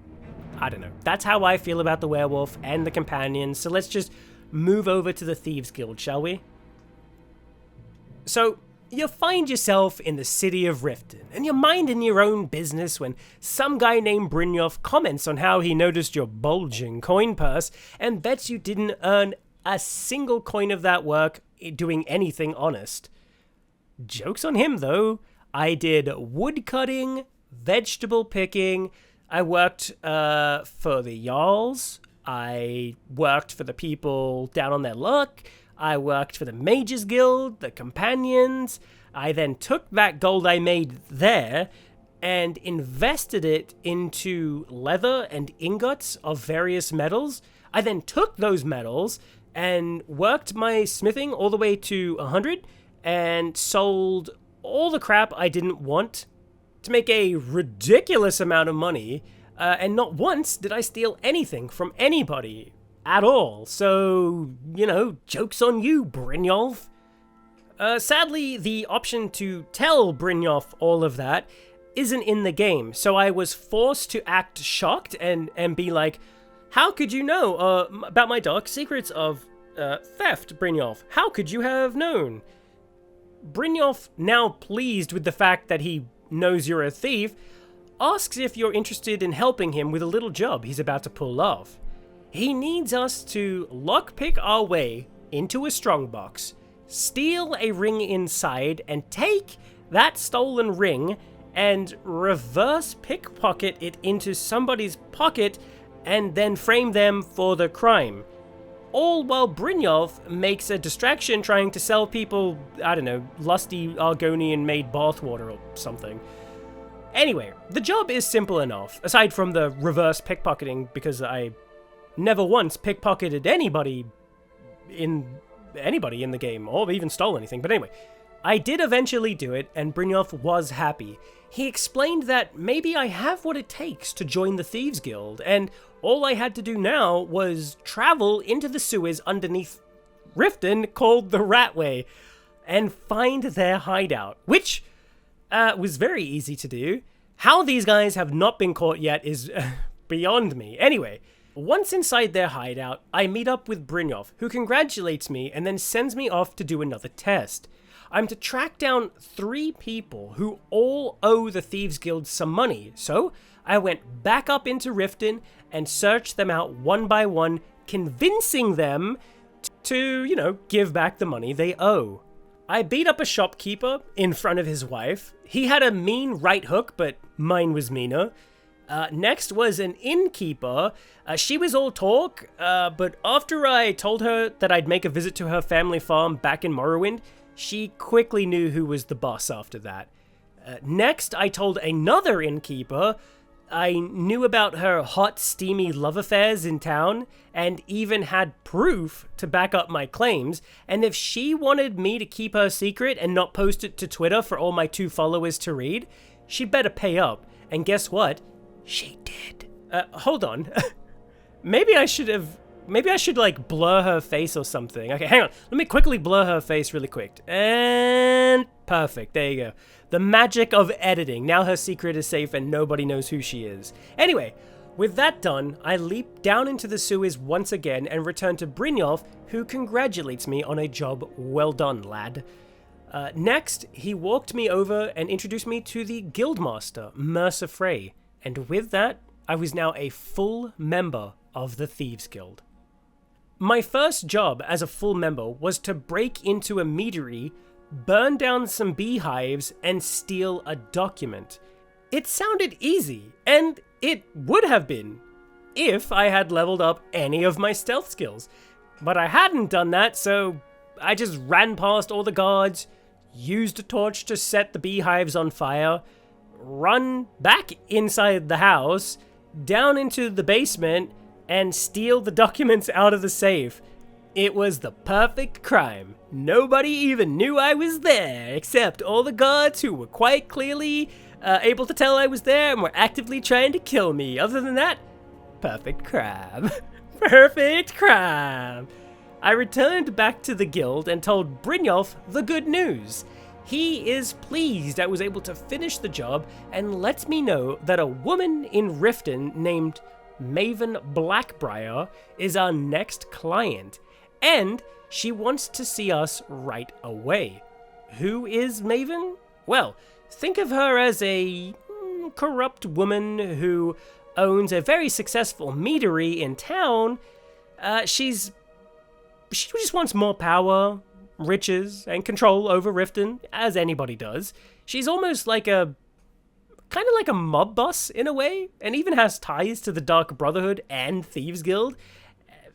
I don't know. That's how I feel about the werewolf and the companions, so let's just move over to the Thieves Guild, shall we? So, you find yourself in the city of Riften, and you're minding your own business when some guy named Brynjolf comments on how he noticed your bulging coin purse and bets you didn't earn a single coin of that work doing anything honest. Joke's on him, though. I did wood cutting, vegetable picking, I worked for the Jarls, I worked for the people down on their luck, I worked for the Mages Guild, the Companions. I then took that gold I made there, and invested it into leather and ingots of various metals. I then took those metals and worked my smithing all the way to 100 and sold all the crap I didn't want to make a ridiculous amount of money. And not once did I steal anything from anybody at all. So, joke's on you, Brynjolf. Sadly, the option to tell Brynjolf all of that isn't in the game, so I was forced to act shocked and be like, how could you know about my dark secrets of theft, Brynjolf? How could you have known? Brynjolf, now pleased with the fact that he knows you're a thief, asks if you're interested in helping him with a little job he's about to pull off. He needs us to lockpick our way into a strongbox, steal a ring inside, and take that stolen ring and reverse pickpocket it into somebody's pocket and then frame them for the crime. All while Brynjolf makes a distraction trying to sell people, I don't know, lusty Argonian-made bathwater or something. Anyway, the job is simple enough, aside from the reverse pickpocketing, because I never once pickpocketed anybody in the game, or even stole anything, but anyway. I did eventually do it, and Brynjolf was happy. He explained that maybe I have what it takes to join the Thieves Guild, and all I had to do now was travel into the sewers underneath Riften called the Ratway, and find their hideout, which was very easy to do. How these guys have not been caught yet is beyond me. Anyway, once inside their hideout, I meet up with Brynjolf, who congratulates me and then sends me off to do another test. I'm to track down 3 people who all owe the Thieves Guild some money, so I went back up into Riften and searched them out one by one, convincing them to, give back the money they owe. I beat up a shopkeeper in front of his wife. He had a mean right hook, but mine was meaner. Next was an innkeeper. She was all talk, but after I told her that I'd make a visit to her family farm back in Morrowind, she quickly knew who was the boss after that. Next, I told another innkeeper I knew about her hot, steamy love affairs in town, and even had proof to back up my claims, and if she wanted me to keep her secret and not post it to Twitter for all my 2 followers to read, she'd better pay up. And guess what? She did. Hold on. Maybe I should like blur her face or something. Okay, hang on. Let me quickly blur her face really quick. And perfect. There you go. The magic of editing. Now her secret is safe and nobody knows who she is. Anyway, with that done, I leap down into the sewers once again and return to Brynjolf, who congratulates me on a job well done, lad. Next, he walked me over and introduced me to the Guildmaster, Mercer Frey. And with that, I was now a full member of the Thieves Guild. My first job as a full member was to break into a meadery, burn down some beehives, and steal a document. It sounded easy, and it would have been, if I had leveled up any of my stealth skills. But I hadn't done that, so I just ran past all the guards, used a torch to set the beehives on fire, run back inside the house, down into the basement, and steal the documents out of the safe. It was the perfect crime. Nobody even knew I was there, except all the guards who were quite clearly able to tell I was there and were actively trying to kill me. Other than that, perfect crime. Perfect crime. I returned back to the guild and told Brynjolf the good news. He is pleased I was able to finish the job and lets me know that a woman in Riften named Maven Blackbriar is our next client, and she wants to see us right away. Who is Maven? Well, think of her as a corrupt woman who owns a very successful meadery in town. She just wants more power, riches, and control over Riften, as anybody does. She's almost like kind of like a mob boss in a way, and even has ties to the Dark Brotherhood and Thieves Guild,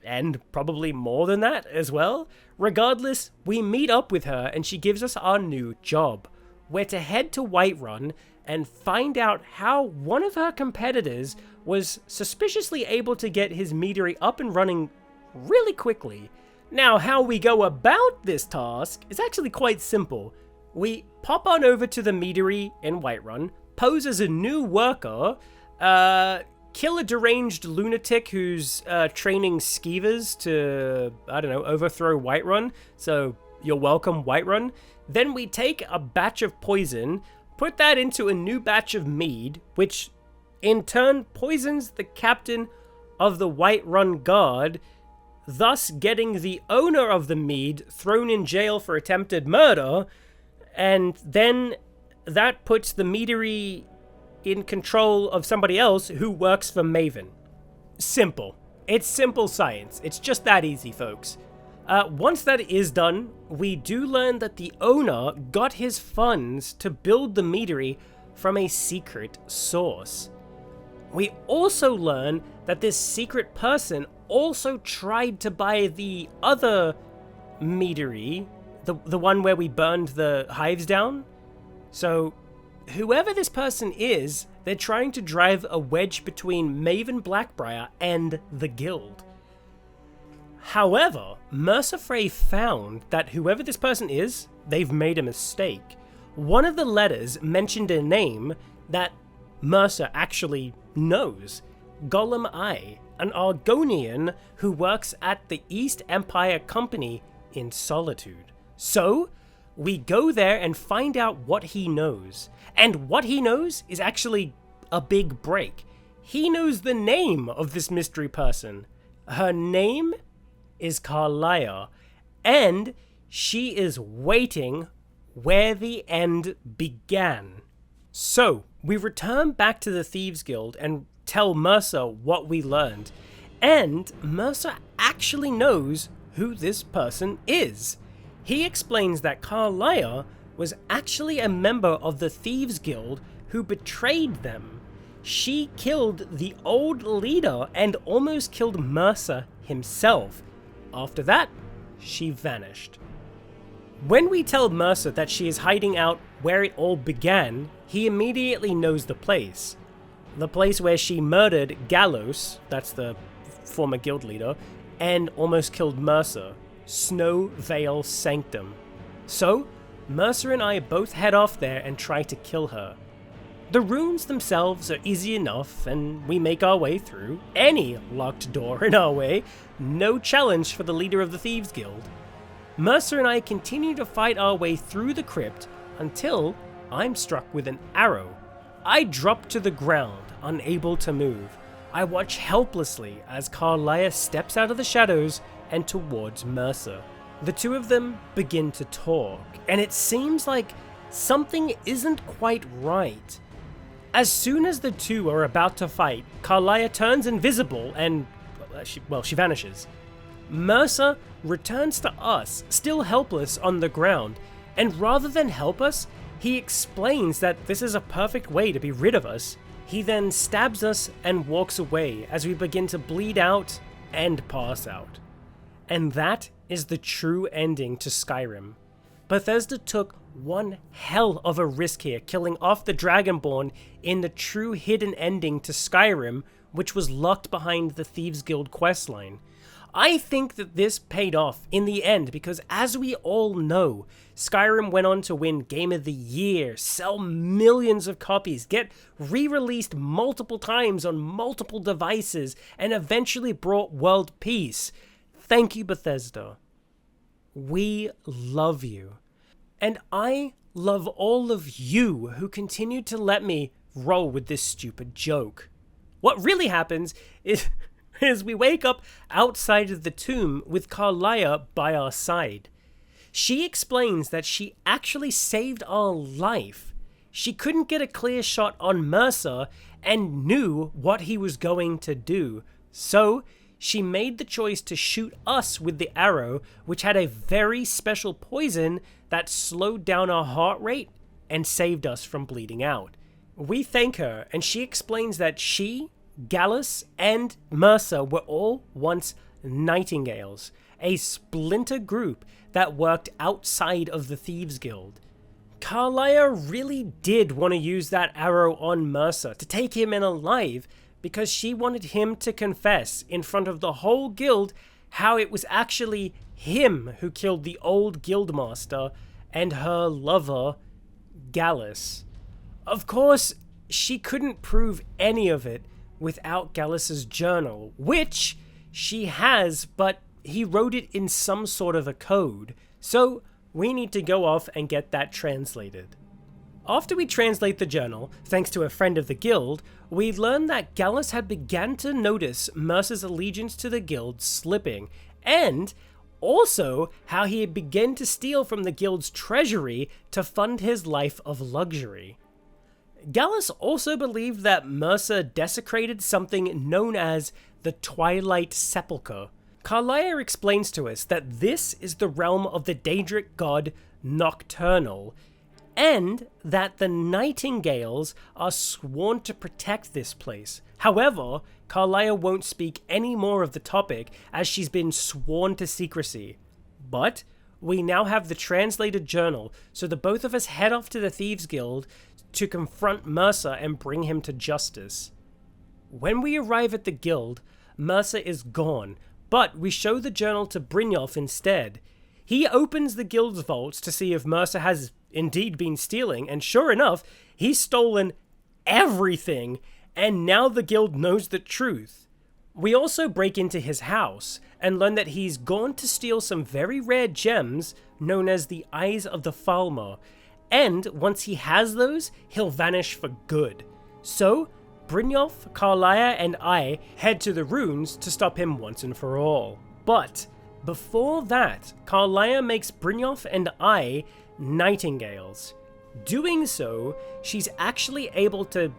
and probably more than that as well. Regardless, we meet up with her and she gives us our new job. We're to head to Whiterun and find out how one of her competitors was suspiciously able to get his meadery up and running really quickly. Now, how we go about this task is actually quite simple. We pop on over to the meadery in Whiterun, pose as a new worker, kill a deranged lunatic who's training skeevers to, I don't know, overthrow Whiterun. So you're welcome, Whiterun. Then we take a batch of poison, put that into a new batch of mead, which in turn poisons the captain of the Whiterun Guard, thus getting the owner of the mead thrown in jail for attempted murder, and then that puts the meadery in control of somebody else who works for Maven. Simple. It's simple science. It's just that easy, folks. Once that is done, we do learn that the owner got his funds to build the meadery from a secret source. We also learn that this secret person also tried to buy the other meadery, the one where we burned the hives down. So whoever this person is, they're trying to drive a wedge between Maven Blackbriar and the guild. However, Mercer Frey found that whoever this person is, they've made a mistake. One of the letters mentioned a name that Mercer actually knows. Gollum I, an Argonian who works at the East Empire Company in Solitude. So, we go there and find out what he knows. And what he knows is actually a big break. He knows the name of this mystery person. Her name is Carlia, and she is waiting where the end began. So, we return back to the Thieves Guild and tell Mercer what we learned. And Mercer actually knows who this person is. He explains that Carlia was actually a member of the Thieves Guild who betrayed them. She killed the old leader and almost killed Mercer himself. After that, she vanished. When we tell Mercer that she is hiding out where it all began, he immediately knows the place. The place where she murdered Gallos, that's the former guild leader, and almost killed Mercer, Snow Vale Sanctum. So, Mercer and I both head off there and try to kill her. The runes themselves are easy enough, and we make our way through any locked door in our way, no challenge for the leader of the Thieves Guild. Mercer and I continue to fight our way through the crypt until I'm struck with an arrow. I drop to the ground, unable to move. I watch helplessly as Carlia steps out of the shadows and towards Mercer. The two of them begin to talk, and it seems like something isn't quite right. As soon as the two are about to fight, Carlia turns invisible and, she vanishes. Mercer returns to us, still helpless on the ground, and rather than help us, he explains that this is a perfect way to be rid of us. He then stabs us and walks away as we begin to bleed out and pass out. And that is the true ending to Skyrim. Bethesda took one hell of a risk here, killing off the Dragonborn in the true hidden ending to Skyrim, which was locked behind the Thieves Guild questline. I think that this paid off in the end because, as we all know, Skyrim went on to win Game of the Year, sell millions of copies, get re-released multiple times on multiple devices, and eventually brought world peace. Thank you, Bethesda. We love you. And I love all of you who continue to let me roll with this stupid joke. What really happens is we wake up outside of the tomb with Carlia by our side. She explains that she actually saved our life. She couldn't get a clear shot on Mercer and knew what he was going to do. So she made the choice to shoot us with the arrow, which had a very special poison that slowed down our heart rate and saved us from bleeding out. We thank her, and she explains that she, Gallus, and Mercer were all once Nightingales, a splinter group that worked outside of the Thieves Guild. Carlia really did want to use that arrow on Mercer to take him in alive because she wanted him to confess in front of the whole guild how it was actually him who killed the old guildmaster and her lover, Gallus. Of course, she couldn't prove any of it without Gallus's journal, which she has, but he wrote it in some sort of a code, so we need to go off and get that translated. After we translate the journal, thanks to a friend of the guild, we learn that Gallus had begun to notice Mercer's allegiance to the guild slipping, and also how he had begun to steal from the guild's treasury to fund his life of luxury. Gallus also believed that Mercer desecrated something known as the Twilight Sepulchre. Carlia explains to us that this is the realm of the Daedric god Nocturnal, and that the Nightingales are sworn to protect this place. However, Carlia won't speak any more of the topic as she's been sworn to secrecy. But we now have the translated journal, so the both of us head off to the Thieves Guild to confront Mercer and bring him to justice. When we arrive at the guild, Mercer is gone, but we show the journal to Brynjolf instead. He opens the guild's vaults to see if Mercer has indeed been stealing, and sure enough, he's stolen everything, and now the guild knows the truth. We also break into his house and learn that he's gone to steal some very rare gems known as the Eyes of the Falmer, and once he has those, he'll vanish for good. So, Brynjolf, Carlia, and I head to the ruins to stop him once and for all. But before that, Carlia makes Brynjolf and I nightingales. Doing so, she's actually able to,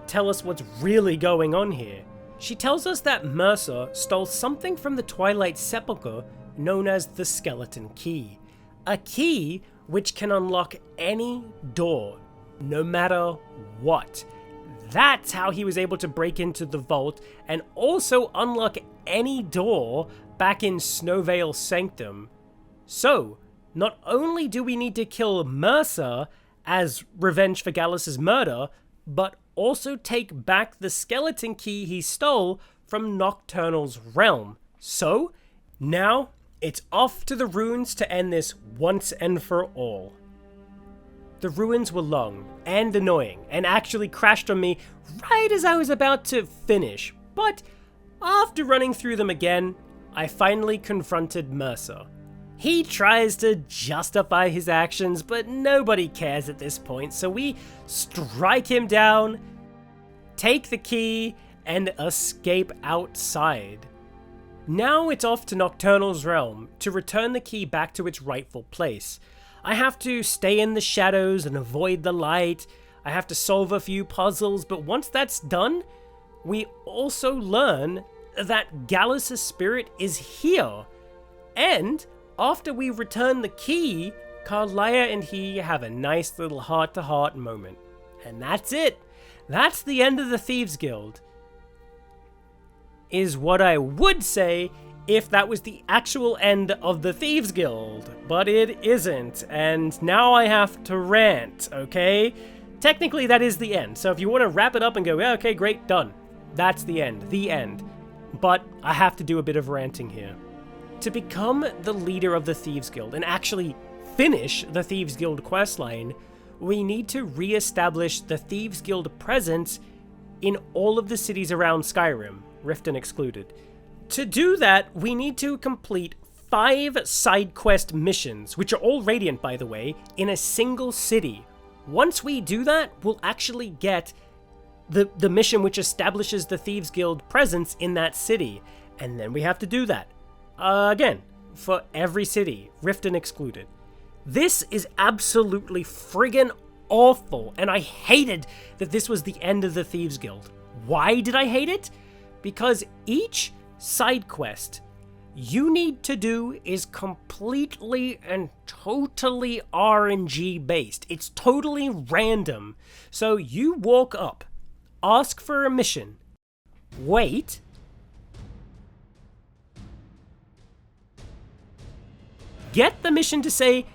tell us what's really going on here. She tells us that Mercer stole something from the Twilight Sepulchre known as the Skeleton Key. A key which can unlock any door, no matter what. That's how he was able to break into the vault and also unlock any door back in Snowvale Sanctum. So, not only do we need to kill Mercer as revenge for Gallus's murder, but also take back the skeleton key he stole from Nocturnal's realm. So, now it's off to the ruins to end this once and for all. The ruins were long and annoying and actually crashed on me right as I was about to finish, but after running through them again, I finally confronted Mercer. He tries to justify his actions, but nobody cares at this point, so we strike him down, take the key, and escape outside. Now it's off to Nocturnal's realm to return the key back to its rightful place. I have to stay in the shadows and avoid the light. I have to solve a few puzzles, but once that's done, we also learn that Gallus's spirit is here. And after we return the key, Carlia and he have a nice little heart-to-heart moment. And that's it. That's the end of the Thieves Guild. Is what I would say if that was the actual end of the Thieves Guild, but it isn't, and now I have to rant, okay? Technically that is the end, so if you want to wrap it up and go, yeah, okay, great, done. That's the end. But I have to do a bit of ranting here. To become the leader of the Thieves Guild and actually finish the Thieves Guild questline, we need to re-establish the Thieves Guild presence in all of the cities around Skyrim, Riften excluded. To do that, we need to complete 5 side quest missions, which are all radiant by the way, in a single city. Once we do that, we'll actually get the mission which establishes the Thieves Guild presence in that city. And then we have to do that. Again, for every city, Riften excluded. This is absolutely friggin' awful, and I hated that this was the end of the Thieves Guild. Why did I hate it? Because each side quest you need to do is completely and totally RNG based. It's totally random. So you walk up, ask for a mission, wait, get the mission to say,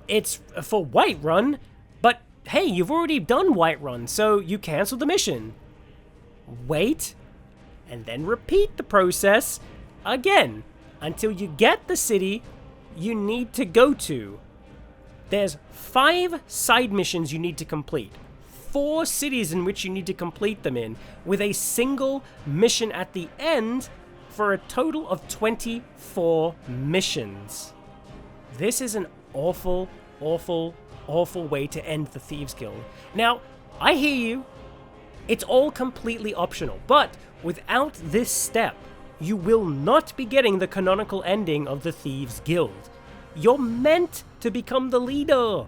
it's for Whiterun, but hey, you've already done Whiterun, so you cancel the mission. Wait, and then repeat the process again until you get the city you need to go to. There's 5 side missions you need to complete, 4 cities in which you need to complete them in, with a single mission at the end for a total of 24 missions. This is an awful, awful, awful way to end the Thieves Guild. Now, I hear you. It's all completely optional, but without this step, you will not be getting the canonical ending of the Thieves Guild. You're meant to become the leader.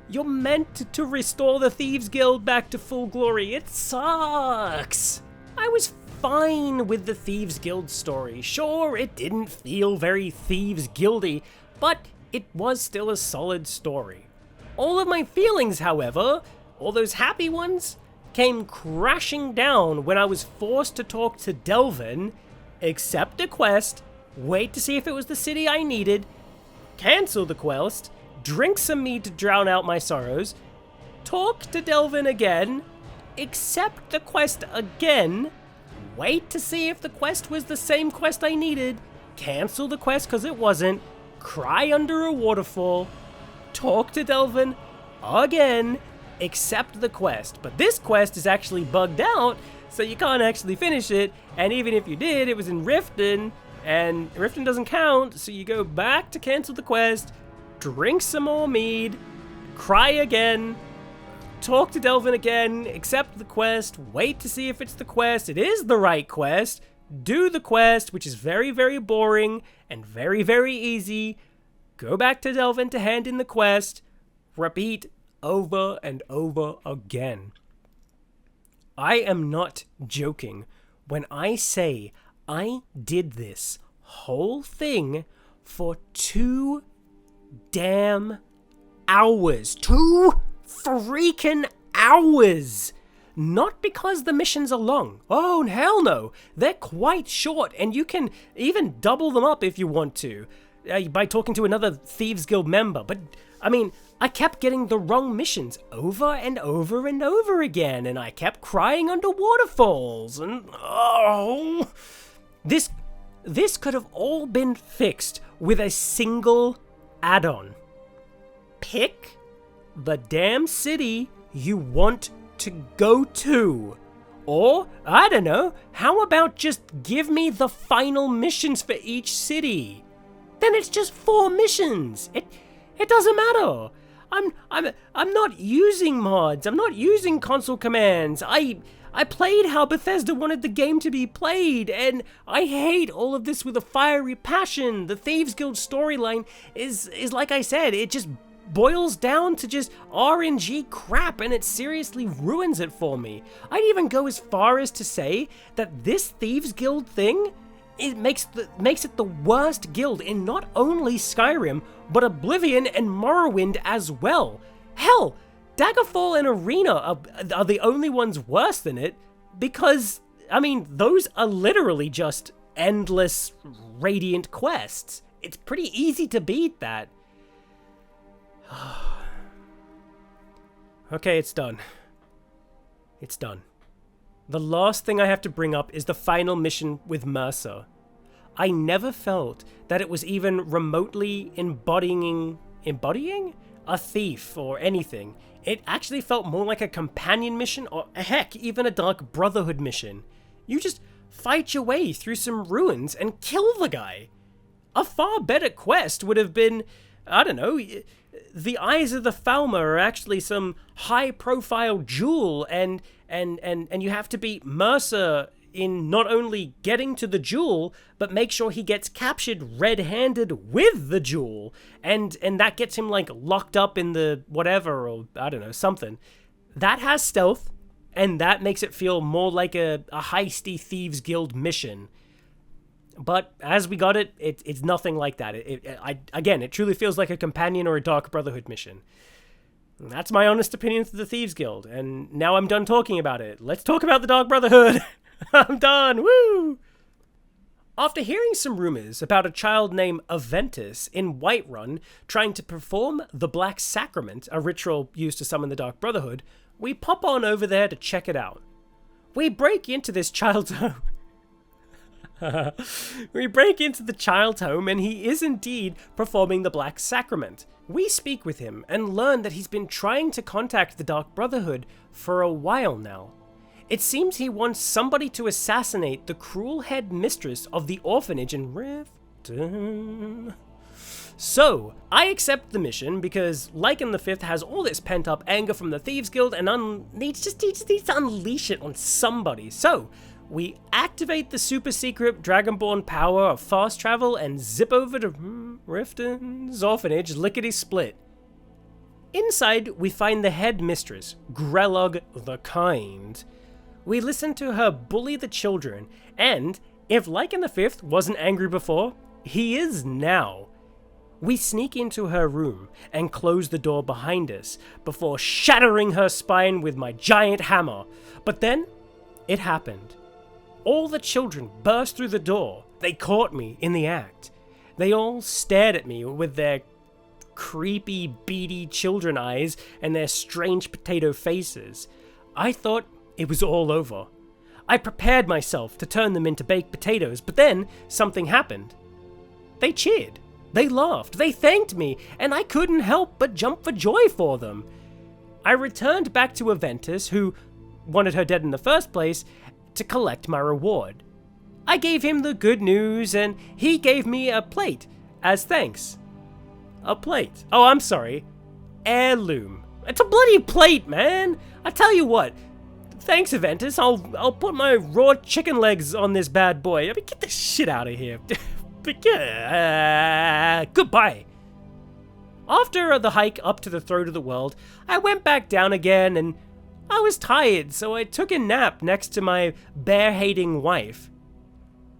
You're meant to restore the Thieves Guild back to full glory. It sucks. I was fine with the Thieves Guild story. Sure, it didn't feel very Thieves Guildy, but it was still a solid story. All of my feelings, however, all those happy ones, came crashing down when I was forced to talk to Delvin, accept a quest, wait to see if it was the city I needed, cancel the quest, drink some mead to drown out my sorrows, talk to Delvin again, accept the quest again, wait to see if the quest was the same quest I needed, cancel the quest because it wasn't, cry under a waterfall, talk to Delvin again, accept the quest. But this quest is actually bugged out, so you can't actually finish it, and even if you did, it was in Riften, and Riften doesn't count, so you go back to cancel the quest, drink some more mead, cry again, talk to Delvin again, accept the quest, wait to see if it's the quest, it is the right quest, do the quest, which is very, very boring and very, very easy, go back to Delvin to hand in the quest, repeat over and over again. I am not joking when I say I did this whole thing for 2 damn hours. 2 freaking hours! Not because the missions are long. Oh, hell no. They're quite short, and you can even double them up if you want to, by talking to another Thieves Guild member. But, I mean, I kept getting the wrong missions over and over and over again, and I kept crying under waterfalls, and oh... This could have all been fixed with a single add-on. Pick the damn city you want to go to. Or, I don't know, how about just give me the final missions for each city? Then it's just 4 missions. It doesn't matter. I'm not using mods. I'm not using console commands. I played how Bethesda wanted the game to be played, and I hate all of this with a fiery passion. The Thieves Guild storyline is like I said, it just boils down to just RNG crap, and it seriously ruins it for me. I'd even go as far as to say that this Thieves Guild thing, it makes it the worst guild in not only Skyrim, but Oblivion and Morrowind as well. Hell, Daggerfall and Arena are the only ones worse than it, because, I mean, those are literally just endless radiant quests. It's pretty easy to beat that. Okay, it's done. It's done. The last thing I have to bring up is the final mission with Mercer. I never felt that it was even remotely embodying a thief or anything. It actually felt more like a companion mission, or heck, even a Dark Brotherhood mission. You just fight your way through some ruins and kill the guy. A far better quest would have been, I don't know, the Eyes of the Falmer are actually some high-profile jewel, and you have to beat Mercer in not only getting to the jewel, but make sure he gets captured red-handed with the jewel, and that gets him, like, locked up in the whatever, or I don't know, something. That has stealth, and that makes it feel more like a heisty Thieves Guild mission. But as we got it's nothing like that. Again, it truly feels like a companion or a Dark Brotherhood mission. And that's my honest opinion for the Thieves Guild, and now I'm done talking about it. Let's talk about the Dark Brotherhood! I'm done! Woo! After hearing some rumors about a child named Aventus in Whiterun trying to perform the Black Sacrament, a ritual used to summon the Dark Brotherhood, we pop on over there to check it out. We break into this child's home. We break into the child's home and he is indeed performing the Black Sacrament. We speak with him and learn that he's been trying to contact the Dark Brotherhood for a while now. It seems he wants somebody to assassinate the cruel head mistress of the orphanage in Riften. So, I accept the mission because Lycan the Fifth has all this pent-up anger from the Thieves Guild and needs to unleash it on somebody. So, we activate the super secret Dragonborn power of fast travel and zip over to Riften's orphanage lickety-split. Inside, we find the head mistress, Grelog the Kind. We listen to her bully the children, and if Lycan the Fifth wasn't angry before, he is now. We sneak into her room and close the door behind us before shattering her spine with my giant hammer. But then, it happened. All the children burst through the door. They caught me in the act. They all stared at me with their creepy, beady children eyes and their strange potato faces. I thought it was all over. I prepared myself to turn them into baked potatoes, but then something happened. They cheered. They laughed. They thanked me, and I couldn't help but jump for joy for them. I returned back to Aventus, who wanted her dead in the first place, to collect my reward. I gave him the good news, and he gave me a plate as thanks. A plate. Oh, I'm sorry. Heirloom. It's a bloody plate, man. I tell you what. Thanks, Aventus. I'll put my raw chicken legs on this bad boy. I mean, get the shit out of here. Goodbye. After the hike up to the throat of the world, I went back down again, and I was tired, so I took a nap next to my bear-hating wife.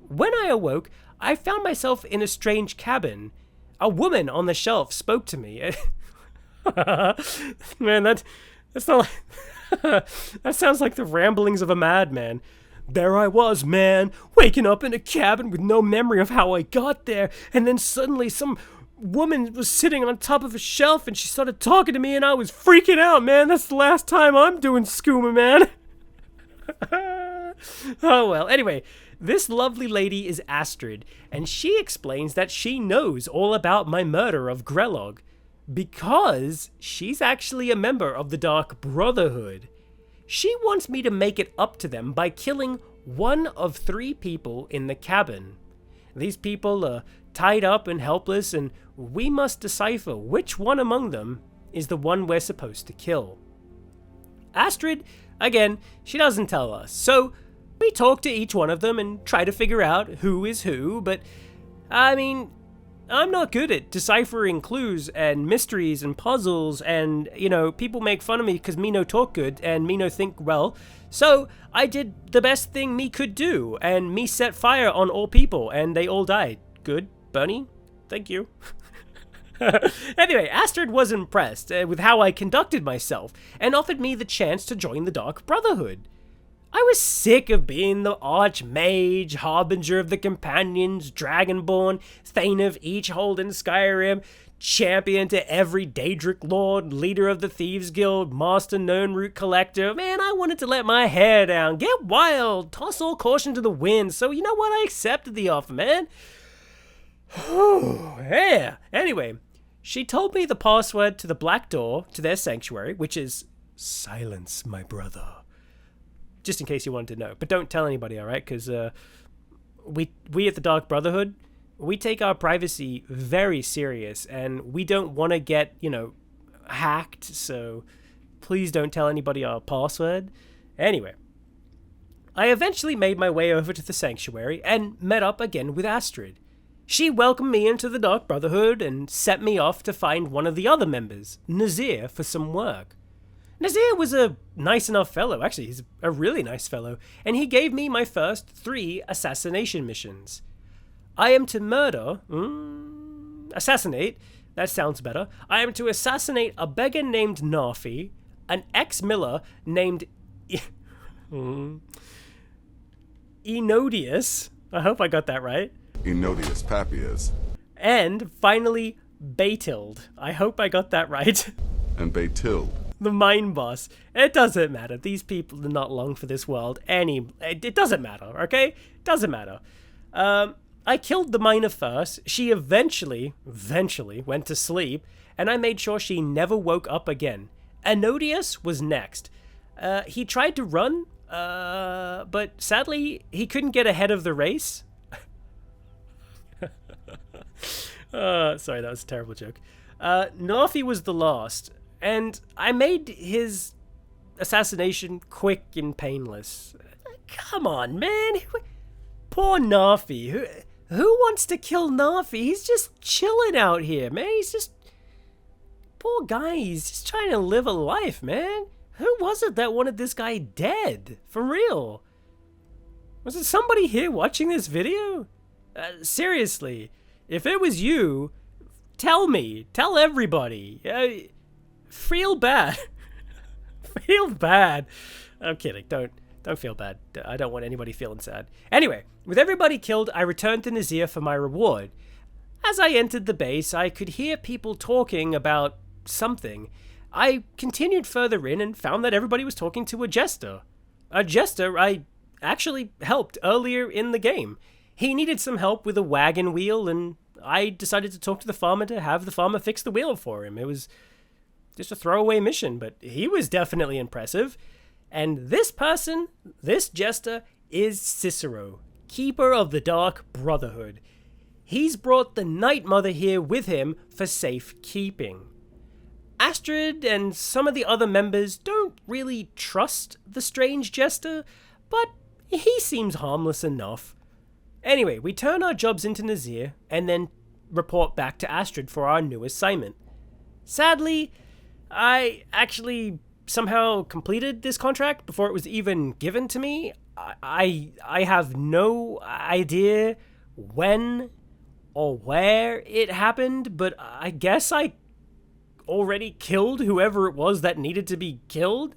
When I awoke, I found myself in a strange cabin. A woman on the shelf spoke to me. Man, that's not like... That sounds like the ramblings of a madman. There I was, man, waking up in a cabin with no memory of how I got there, and then suddenly some woman was sitting on top of a shelf and she started talking to me and I was freaking out, man. That's the last time I'm doing skooma, man. Oh well, anyway, this lovely lady is Astrid, and she explains that she knows all about my murder of Grelog, because she's actually a member of the Dark Brotherhood. She wants me to make it up to them by killing one of 3 people in the cabin. These people are tied up and helpless, and we must decipher which one among them is the one we're supposed to kill. Astrid, again, she doesn't tell us, so we talk to each one of them and try to figure out who is who, but, I mean, I'm not good at deciphering clues and mysteries and puzzles, and, you know, people make fun of me because me no talk good and me no think well, so I did the best thing me could do, and me set fire on all people, and they all died. Good, Bernie? Thank you. Anyway, Astrid was impressed with how I conducted myself, and offered me the chance to join the Dark Brotherhood. I was sick of being the Archmage, Harbinger of the Companions, Dragonborn, Thane of Eachhold in Skyrim, champion to every Daedric Lord, leader of the Thieves Guild, master known root collector. Man, I wanted to let my hair down, get wild, toss all caution to the wind, so you know what, I accepted the offer, man. Yeah. Anyway, she told me the password to the black door to their sanctuary, which is silence, my brother. Just in case you wanted to know. But don't tell anybody, alright? Because we at the Dark Brotherhood, we take our privacy very serious, and we don't want to get, you know, hacked, so please don't tell anybody our password. Anyway, I eventually made my way over to the sanctuary and met up again with Astrid. She welcomed me into the Dark Brotherhood and sent me off to find one of the other members, Nazir, for some work. Nazir was a nice enough fellow, actually, he's a really nice fellow, and he gave me my first 3 assassination missions. I am to assassinate, that sounds better. I am to assassinate a beggar named Narfi, an ex-miller named Enodius, I hope I got that right. Enodius Papias. And finally, Batild. I hope I got that right. And Batild. The mine boss. It doesn't matter. These people are not long for this world. It doesn't matter, okay? Doesn't matter. I killed the miner first. She eventually went to sleep, and I made sure she never woke up again. Enodius was next. He tried to run, but sadly, he couldn't get ahead of the race. Sorry, that was a terrible joke. Nafi was the last, and I made his assassination quick and painless. Come on, man. Poor Nafi. Who wants to kill Nafi? He's just chilling out here, man. He's just... Poor guy. He's just trying to live a life, man. Who was it that wanted this guy dead? For real. Was it somebody here watching this video? Seriously. If it was you, tell me. Tell everybody. Feel bad. Feel bad. I'm kidding. Don't feel bad. I don't want anybody feeling sad. Anyway, with everybody killed, I returned to Nazir for my reward. As I entered the base, I could hear people talking about something. I continued further in and found that everybody was talking to a jester. A jester I actually helped earlier in the game. He needed some help with a wagon wheel, and I decided to talk to the farmer to have the farmer fix the wheel for him. It was just a throwaway mission, but he was definitely impressive. And this person, this jester, is Cicero, keeper of the Dark Brotherhood. He's brought the Night Mother here with him for safekeeping. Astrid and some of the other members don't really trust the strange jester, but he seems harmless enough. Anyway, we turn our jobs into Nazir and then report back to Astrid for our new assignment. Sadly, I actually somehow completed this contract before it was even given to me. I have no idea when or where it happened, but I guess I already killed whoever it was that needed to be killed.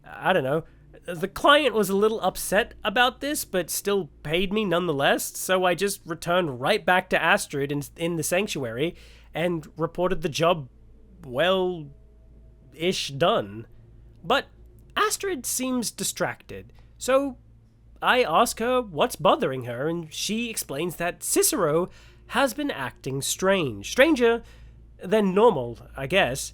I don't know. The client was a little upset about this, but still paid me nonetheless, so I just returned right back to Astrid in the sanctuary and reported the job, well-ish done. But Astrid seems distracted, so I ask her what's bothering her, and she explains that Cicero has been acting strange. Stranger than normal, I guess.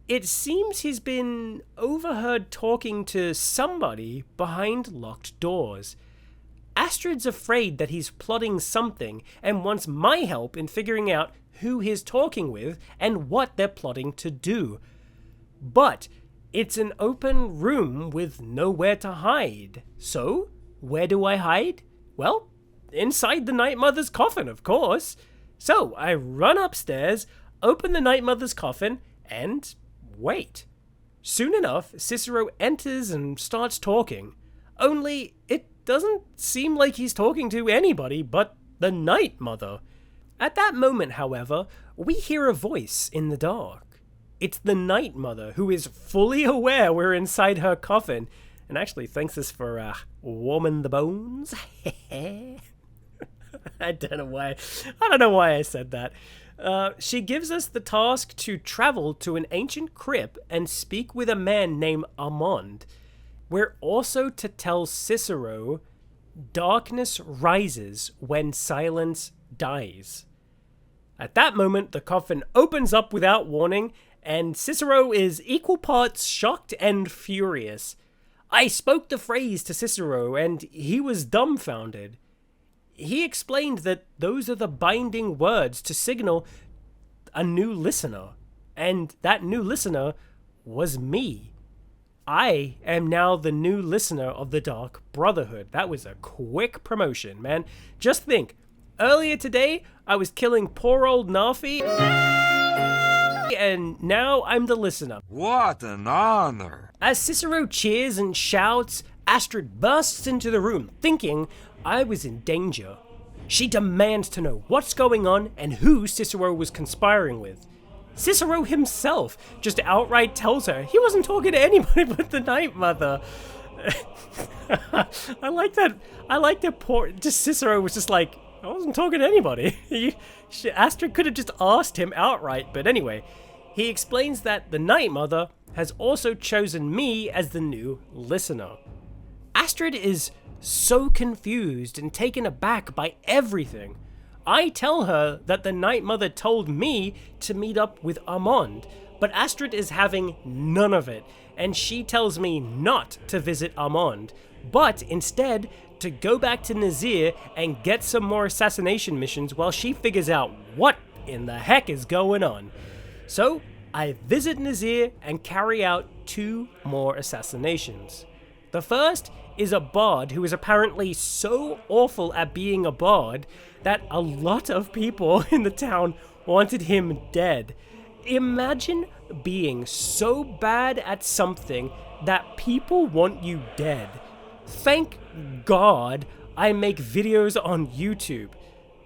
It seems he's been overheard talking to somebody behind locked doors. Astrid's afraid that he's plotting something and wants my help in figuring out who he's talking with and what they're plotting to do. But it's an open room with nowhere to hide. So, where do I hide? Well, inside the Night Mother's coffin, of course. So, I run upstairs, open the Night Mother's coffin, and wait. Soon enough, Cicero enters and starts talking. Only, it doesn't seem like he's talking to anybody but the Night Mother. At that moment, however, we hear a voice in the dark. It's the Night Mother, who is fully aware we're inside her coffin, and actually thanks us for warming the bones. I don't know why I said that. She gives us the task to travel to an ancient crypt and speak with a man named Armand. We're also to tell Cicero, darkness rises when silence dies. At that moment, the coffin opens up without warning, and Cicero is equal parts shocked and furious. I spoke the phrase to Cicero, and he was dumbfounded. He explained that those are the binding words to signal a new listener, and that new listener was me. I am now the new listener of the Dark Brotherhood. That was a quick promotion, man. Just think, earlier today, I was killing poor old Nafi, and now I'm the listener. What an honor! As Cicero cheers and shouts, Astrid bursts into the room, thinking I was in danger. She demands to know what's going on and who Cicero was conspiring with. Cicero himself just outright tells her he wasn't talking to anybody but the Night Mother. I like that poor, just Cicero was just like, I wasn't talking to anybody. Astrid could have just asked him outright, but anyway, he explains that the Night Mother has also chosen me as the new listener. Astrid is so confused and taken aback by everything. I tell her that the Night Mother told me to meet up with Armand, but Astrid is having none of it, and she tells me not to visit Armand, but instead to go back to Nazir and get some more assassination missions while she figures out what in the heck is going on. So I visit Nazir and carry out 2 more assassinations. The first is a bard who is apparently so awful at being a bard that a lot of people in the town wanted him dead. Imagine being so bad at something that people want you dead. Thank God I make videos on YouTube.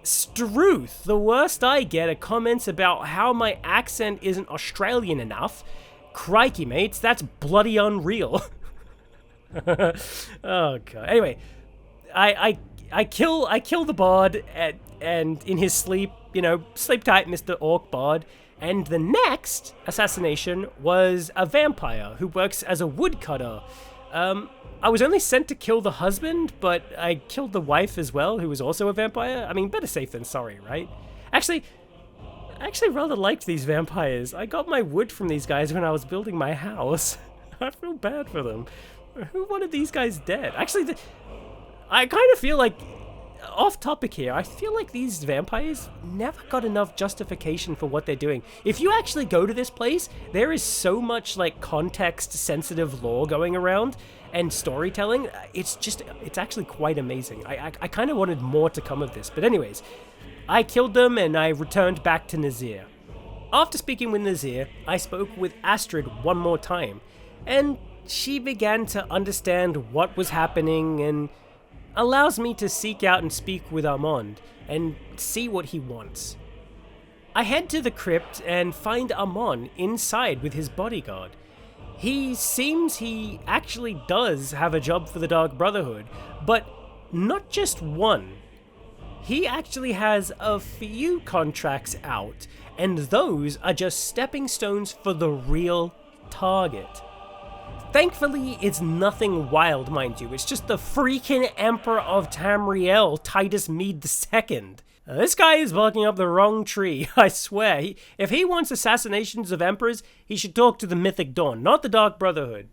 Struth, the worst I get are comments about how my accent isn't Australian enough. Crikey, mates, that's bloody unreal. Oh god. Anyway, I kill the bard and in his sleep, sleep tight, Mr. Orc Bard. And the next assassination was a vampire who works as a woodcutter. I was only sent to kill the husband, but I killed the wife as well, who was also a vampire. I mean, better safe than sorry, right? Actually, I actually rather liked these vampires. I got my wood from these guys when I was building my house. I feel bad for them. Who wanted these guys dead? Actually, I kind of feel like, off topic here, I feel like these vampires never got enough justification for what they're doing. If you actually go to this place, there is so much like context-sensitive lore going around and storytelling. It's actually quite amazing. I kind of wanted more to come of this. But anyways, I killed them and I returned back to Nazir. After speaking with Nazir, I spoke with Astrid one more time, and she began to understand what was happening and allows me to seek out and speak with Armand and see what he wants. I head to the crypt and find Armand inside with his bodyguard. He seems he actually does have a job for the Dark Brotherhood, but not just one. He actually has a few contracts out, and those are just stepping stones for the real target. Thankfully, it's nothing wild, mind you. It's just the freaking Emperor of Tamriel, Titus Mede II. This guy is barking up the wrong tree, I swear. If he wants assassinations of emperors, he should talk to the Mythic Dawn, not the Dark Brotherhood.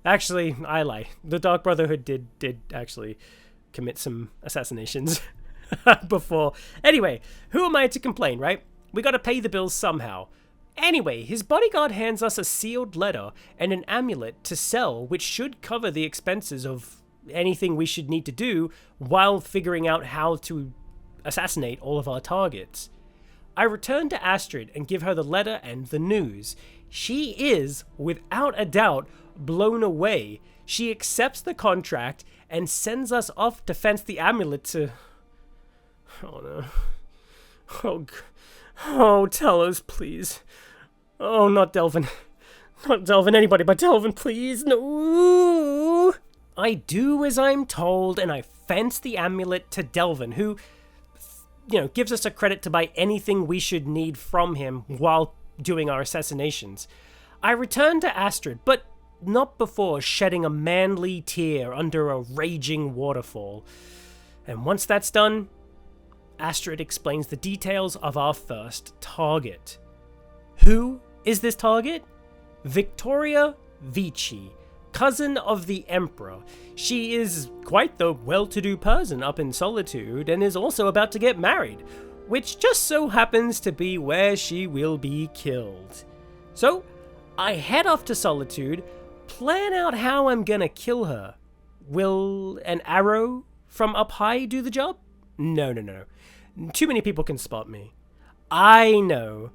Actually, I lie. The Dark Brotherhood did actually commit some assassinations before. Anyway, who am I to complain, right? We gotta pay the bills somehow. Anyway, his bodyguard hands us a sealed letter and an amulet to sell, which should cover the expenses of anything we should need to do while figuring out how to assassinate all of our targets. I return to Astrid and give her the letter and the news. She is, without a doubt, blown away. She accepts the contract and sends us off to fence the amulet to... Oh no. Oh, tell us, please. Oh, not Delvin. Not Delvin, anybody but Delvin, please. No. I do as I'm told, and I fence the amulet to Delvin, who, gives us a credit to buy anything we should need from him while doing our assassinations. I return to Astrid, but not before shedding a manly tear under a raging waterfall. And once that's done, Astrid explains the details of our first target. Who is this target? Victoria Vici, cousin of the Emperor. She is quite the well-to-do person up in Solitude and is also about to get married, which just so happens to be where she will be killed. So, I head off to Solitude, plan out how I'm gonna kill her. Will an arrow from up high do the job? No. Too many people can spot me. I know.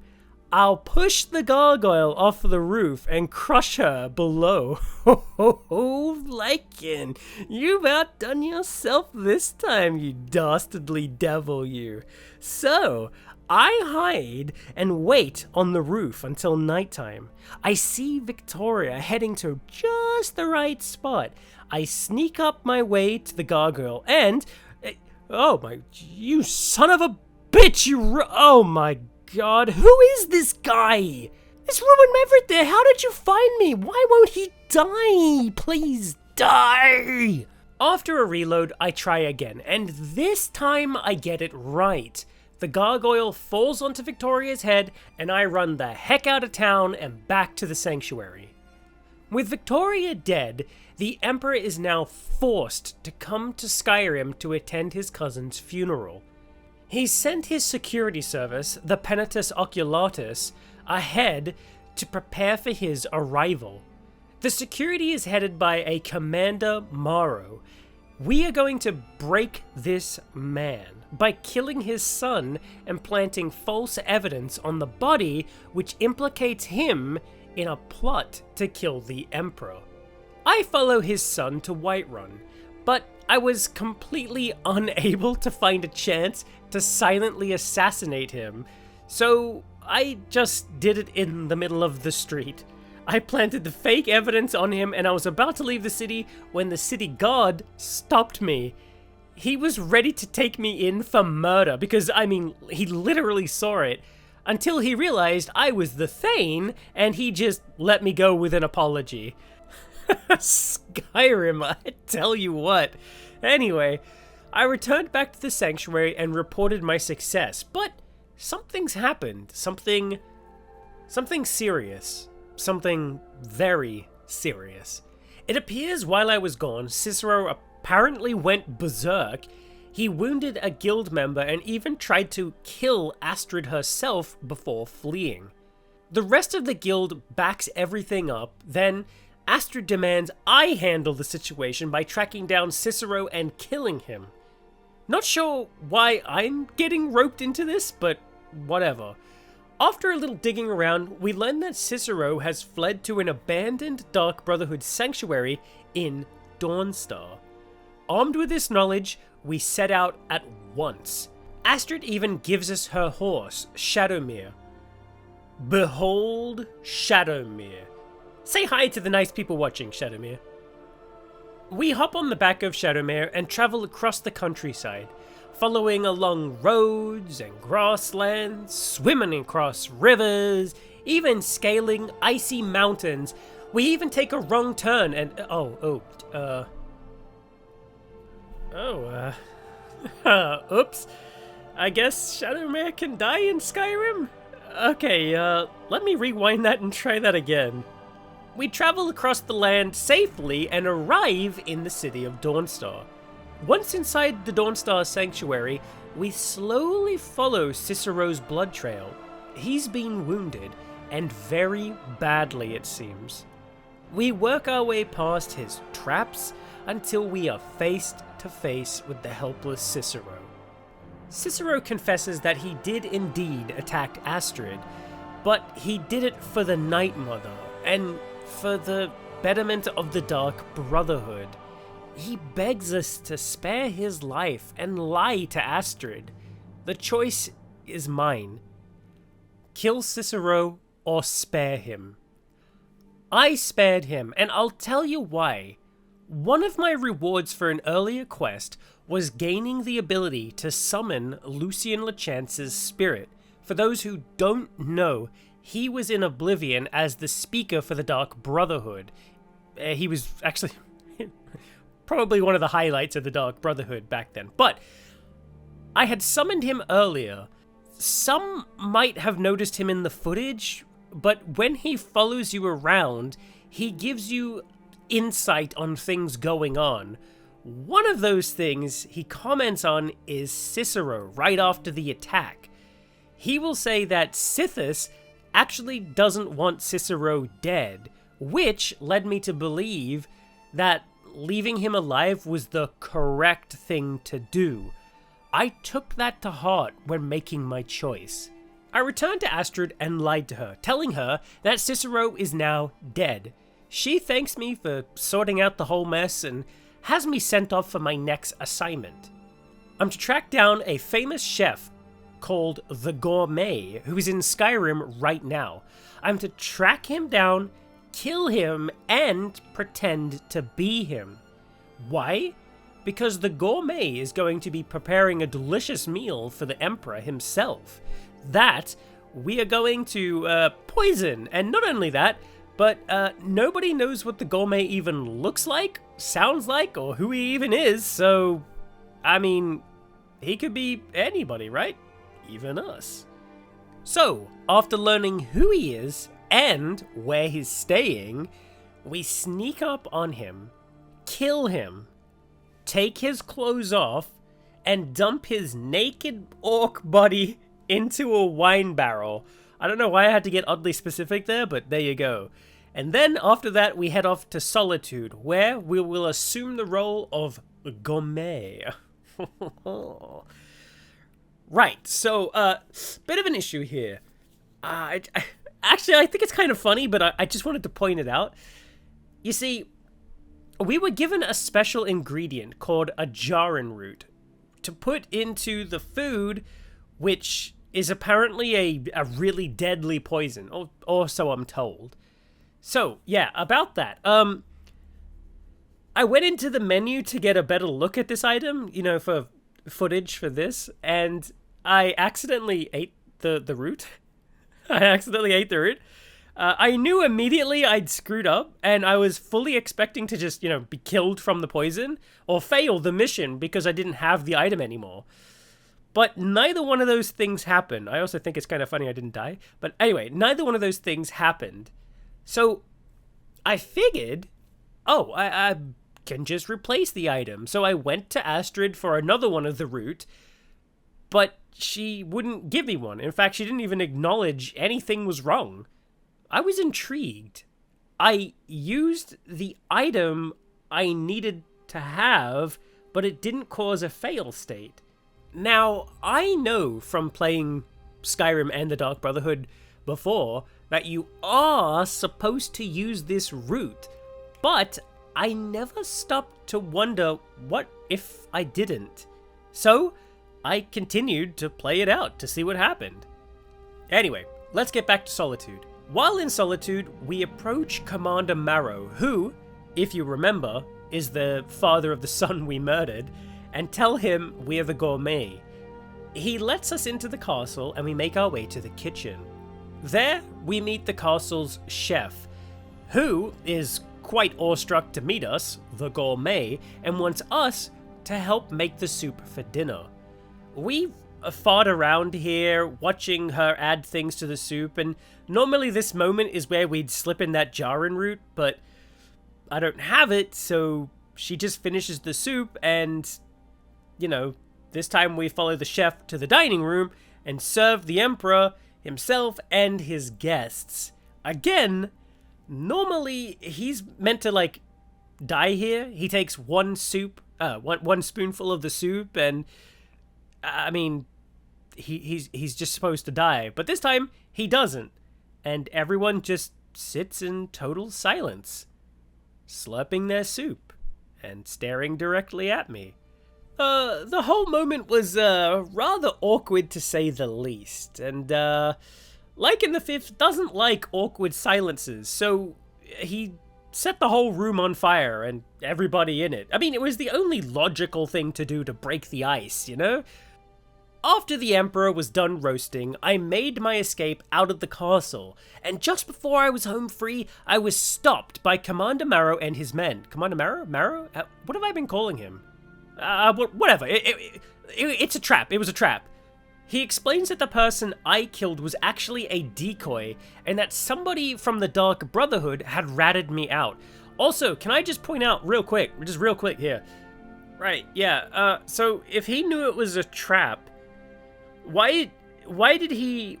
I'll push the gargoyle off the roof and crush her below. Oh, Lycan, you've outdone yourself this time, you dastardly devil, you. So, I hide and wait on the roof until nighttime. I see Victoria heading to just the right spot. I sneak up my way to the gargoyle and... oh my... you son of a bitch! Oh my god, who is this guy? This ruined everything. How did you find me? Why won't he die? Please die! After a reload, I try again, and this time I get it right. The gargoyle falls onto Victoria's head, and I run the heck out of town and back to the sanctuary. With Victoria dead, the Emperor is now forced to come to Skyrim to attend his cousin's funeral. He sent his security service, the Penitus Oculatus, ahead to prepare for his arrival. The security is headed by a Commander Morrow. We are going to break this man by killing his son and planting false evidence on the body which implicates him in a plot to kill the Emperor. I follow his son to Whiterun, but I was completely unable to find a chance to silently assassinate him, so I just did it in the middle of the street. I planted the fake evidence on him and I was about to leave the city when the city guard stopped me. He was ready to take me in for murder because, I mean, he literally saw it, until he realized I was the Thane and he just let me go with an apology. Skyrim, I tell you what. Anyway, I returned back to the sanctuary and reported my success, but something's happened. Something serious. Something very serious. It appears while I was gone, Cicero apparently went berserk. He wounded a guild member and even tried to kill Astrid herself before fleeing. The rest of the guild backs everything up, then Astrid demands I handle the situation by tracking down Cicero and killing him. Not sure why I'm getting roped into this, but whatever. After a little digging around, we learn that Cicero has fled to an abandoned Dark Brotherhood sanctuary in Dawnstar. Armed with this knowledge, we set out at once. Astrid even gives us her horse, Shadowmere. Behold Shadowmere. Say hi to the nice people watching, Shadowmere. We hop on the back of Shadowmere and travel across the countryside, following along roads and grasslands, swimming across rivers, even scaling icy mountains. We even take a wrong turn and... oops. I guess Shadowmere can die in Skyrim? Okay, let me rewind that and try that again. We travel across the land safely and arrive in the city of Dawnstar. Once inside the Dawnstar Sanctuary, we slowly follow Cicero's blood trail. He's been wounded, and very badly it seems. We work our way past his traps until we are face to face with the helpless Cicero. Cicero confesses that he did indeed attack Astrid, but he did it for the Night Mother, and for the betterment of the Dark Brotherhood. He begs us to spare his life and lie to Astrid. The choice is mine. Kill Cicero or spare him. I spared him, and I'll tell you why. One of my rewards for an earlier quest was gaining the ability to summon Lucien Lechance's spirit. For those who don't know, he was in Oblivion as the speaker for the Dark Brotherhood. He was actually probably one of the highlights of the Dark Brotherhood back then. But I had summoned him earlier. Some might have noticed him in the footage, but when he follows you around, he gives you insight on things going on. One of those things he comments on is Cicero right after the attack. He will say that Sithis actually doesn't want Cicero dead, which led me to believe that leaving him alive was the correct thing to do. I took that to heart when making my choice. I returned to Astrid and lied to her, telling her that Cicero is now dead. She thanks me for sorting out the whole mess and has me sent off for my next assignment. I'm to track down a famous chef called the Gourmet, who is in Skyrim right now. I'm to track him down, kill him, and pretend to be him. Why? Because the Gourmet is going to be preparing a delicious meal for the Emperor himself. That we are going to poison, and not only that, but nobody knows what the Gourmet even looks like, sounds like, or who he even is, so, I mean, he could be anybody, right? Even us. So, after learning who he is and where he's staying, we sneak up on him, kill him, take his clothes off, and dump his naked orc body into a wine barrel. I don't know why I had to get oddly specific there, but there you go. And then after that, we head off to Solitude, where we will assume the role of Gourmet. Right, so, bit of an issue here. Actually, I think it's kind of funny, but I just wanted to point it out. You see, we were given a special ingredient called a jarrin root to put into the food, which is apparently a really deadly poison, or so I'm told. So, yeah, about that. I went into the menu to get a better look at this item, you know, for footage for this, and I accidentally ate the root. I accidentally ate the root. I knew immediately I'd screwed up, and I was fully expecting to just, you know, be killed from the poison, or fail the mission because I didn't have the item anymore. But neither one of those things happened. I also think it's kind of funny I didn't die. But anyway, neither one of those things happened. So I figured, oh, I can just replace the item. So I went to Astrid for another one of the root, but she wouldn't give me one. In fact, she didn't even acknowledge anything was wrong. I was intrigued. I used the item I needed to have, but it didn't cause a fail state. Now, I know from playing Skyrim and the Dark Brotherhood before that you are supposed to use this route, but I never stopped to wonder what if I didn't. So, I continued to play it out to see what happened. Anyway, let's get back to Solitude. While in Solitude, we approach Commander Marrow, who, if you remember, is the father of the son we murdered, and tell him we're the Gourmet. He lets us into the castle and we make our way to the kitchen. There, we meet the castle's chef, who is quite awestruck to meet us, the Gourmet, and wants us to help make the soup for dinner. We fought around here, watching her add things to the soup, and normally this moment is where we'd slip in that jarrin root, but I don't have it, so she just finishes the soup, and, you know, this time we follow the chef to the dining room and serve the Emperor himself and his guests. Again, normally he's meant to, like, die here. He takes one spoonful of the soup, and I mean, he's just supposed to die. But this time, he doesn't. And everyone just sits in total silence, slurping their soup and staring directly at me. The whole moment was rather awkward to say the least. And like in the Fifth, doesn't like awkward silences. So he set the whole room on fire and everybody in it. I mean, it was the only logical thing to do to break the ice, you know? After the Emperor was done roasting, I made my escape out of the castle, and just before I was home free, I was stopped by Commander Marrow and his men. Commander Marrow? Marrow? What have I been calling him? Whatever. It's a trap. It was a trap. He explains that the person I killed was actually a decoy, and that somebody from the Dark Brotherhood had ratted me out. Also, can I just point out real quick here. Right, yeah, so if he knew it was a trap, why did he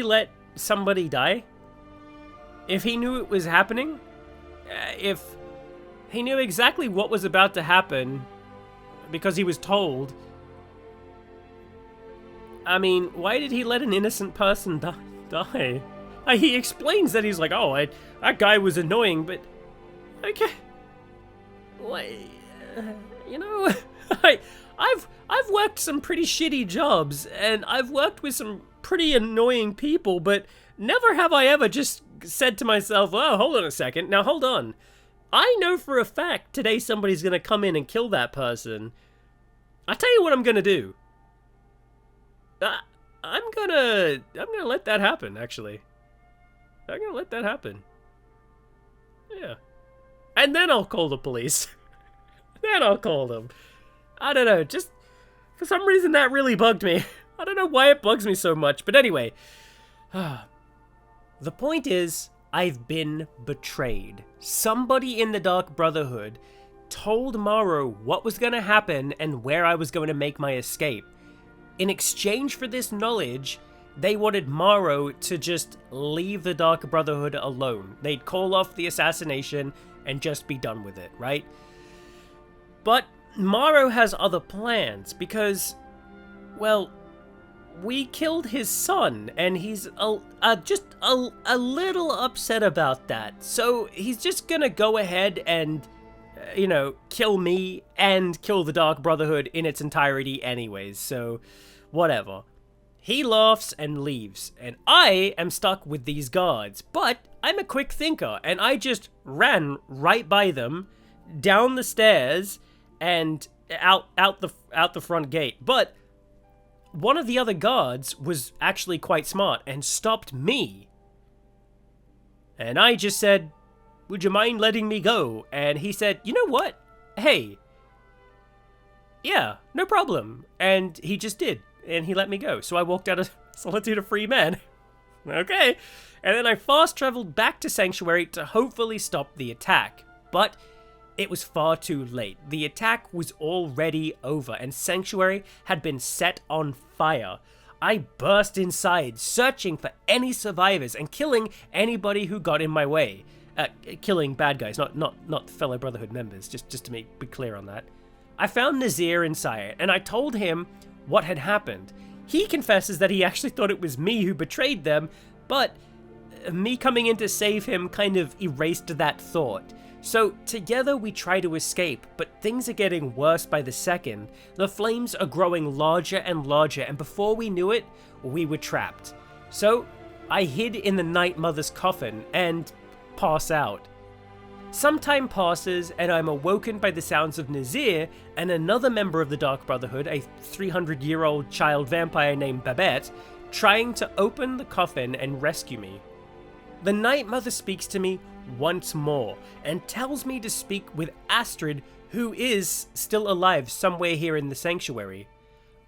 let somebody die? If he knew it was happening? If he knew exactly what was about to happen because he was told, I mean, why did he let an innocent person die? He explains that he's like, oh, that guy was annoying, but okay, you know, I've worked some pretty shitty jobs, and I've worked with some pretty annoying people, but never have I ever just said to myself, oh, hold on a second, now hold on. I know for a fact today somebody's gonna come in and kill that person. I tell you what I'm gonna do. I'm gonna let that happen, actually. I'm gonna let that happen. Yeah. And then I'll call the police. Then I'll call them. I don't know, just for some reason that really bugged me. I don't know why it bugs me so much, but anyway. The point is, I've been betrayed. Somebody in the Dark Brotherhood told Morrow what was going to happen and where I was going to make my escape. In exchange for this knowledge, they wanted Morrow to just leave the Dark Brotherhood alone. They'd call off the assassination and just be done with it, right? But Morrow has other plans because, well, we killed his son, and he's just a little upset about that. So he's just gonna go ahead and, kill me and kill the Dark Brotherhood in its entirety anyways, so whatever. He laughs and leaves, and I am stuck with these guards, but I'm a quick thinker, and I just ran right by them, down the stairs, and out the front gate. But one of the other guards was actually quite smart and stopped me. And I just said, would you mind letting me go? And he said, you know what? Hey. Yeah, no problem. And he just did. And he let me go. So I walked out of Solitude a free man. Okay. And then I fast traveled back to Sanctuary to hopefully stop the attack. But it was far too late. The attack was already over, and Sanctuary had been set on fire. I burst inside, searching for any survivors and killing anybody who got in my way. Killing bad guys, not fellow Brotherhood members, just to be clear on that. I found Nazir inside, and I told him what had happened. He confesses that he actually thought it was me who betrayed them, but me coming in to save him kind of erased that thought. So together we try to escape, but things are getting worse by the second. The flames are growing larger and larger, and before we knew it, we were trapped. So I hid in the Night Mother's coffin and pass out. Some time passes, and I'm awoken by the sounds of Nazir and another member of the Dark Brotherhood, a 300-year-old child vampire named Babette, trying to open the coffin and rescue me. The Night Mother speaks to me once more and tells me to speak with Astrid, who is still alive somewhere here in the Sanctuary.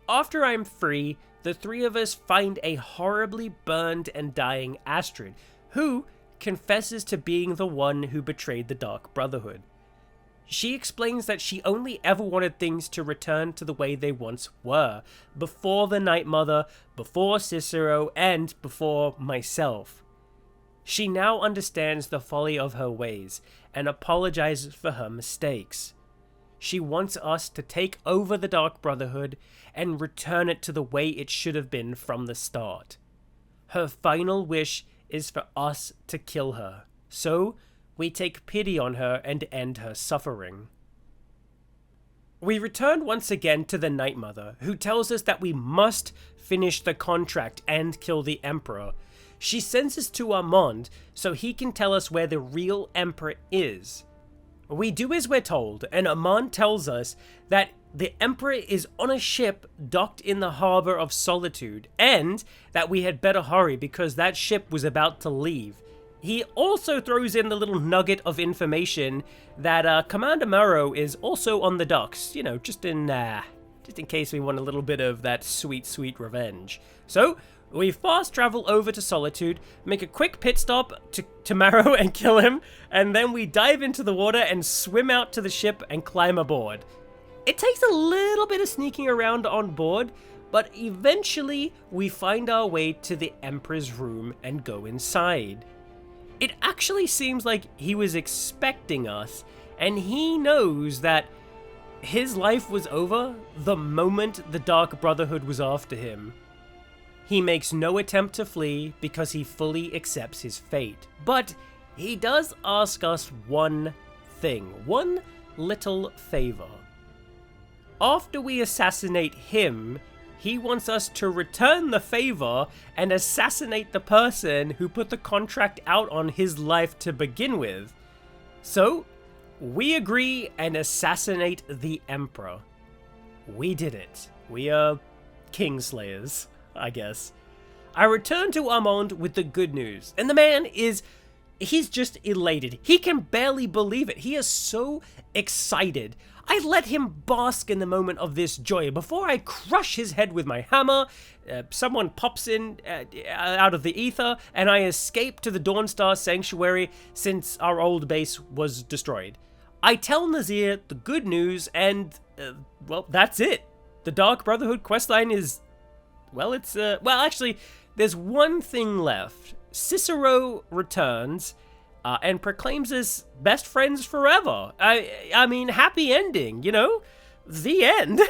After I'm free, the three of us find a horribly burned and dying Astrid, who confesses to being the one who betrayed the Dark Brotherhood. She explains that she only ever wanted things to return to the way they once were, before the Night Mother, before Cicero, and before myself. She now understands the folly of her ways and apologizes for her mistakes. She wants us to take over the Dark Brotherhood and return it to the way it should have been from the start. Her final wish is for us to kill her, so we take pity on her and end her suffering. We return once again to the Night Mother, who tells us that we must finish the contract and kill the Emperor. She sends us to Armand so he can tell us where the real Emperor is. We do as we're told, and Armand tells us that the Emperor is on a ship docked in the harbor of Solitude, and that we had better hurry because that ship was about to leave. He also throws in the little nugget of information that Commander Morrow is also on the docks, just in case we want a little bit of that sweet, sweet revenge. So we fast travel over to Solitude, make a quick pit stop to Morrow and kill him, and then we dive into the water and swim out to the ship and climb aboard. It takes a little bit of sneaking around on board, but eventually we find our way to the Emperor's room and go inside. It actually seems like he was expecting us, and he knows that his life was over the moment the Dark Brotherhood was after him. He makes no attempt to flee because he fully accepts his fate, but he does ask us one thing, one little favor. after we assassinate him, he wants us to return the favor and assassinate the person who put the contract out on his life to begin with. So, we agree and assassinate the Emperor. We did it. We are Kingslayers, I guess. I return to Armand with the good news, and the man he's just elated. He can barely believe it. He is so excited. I let him bask in the moment of this joy before I crush his head with my hammer. Someone pops in out of the ether, and I escape to the Dawnstar Sanctuary since our old base was destroyed. I tell Nazir the good news, and, well, that's it. The Dark Brotherhood questline is, well, actually, there's one thing left. Cicero returns and proclaims us best friends forever. I mean, happy ending, you know? The end.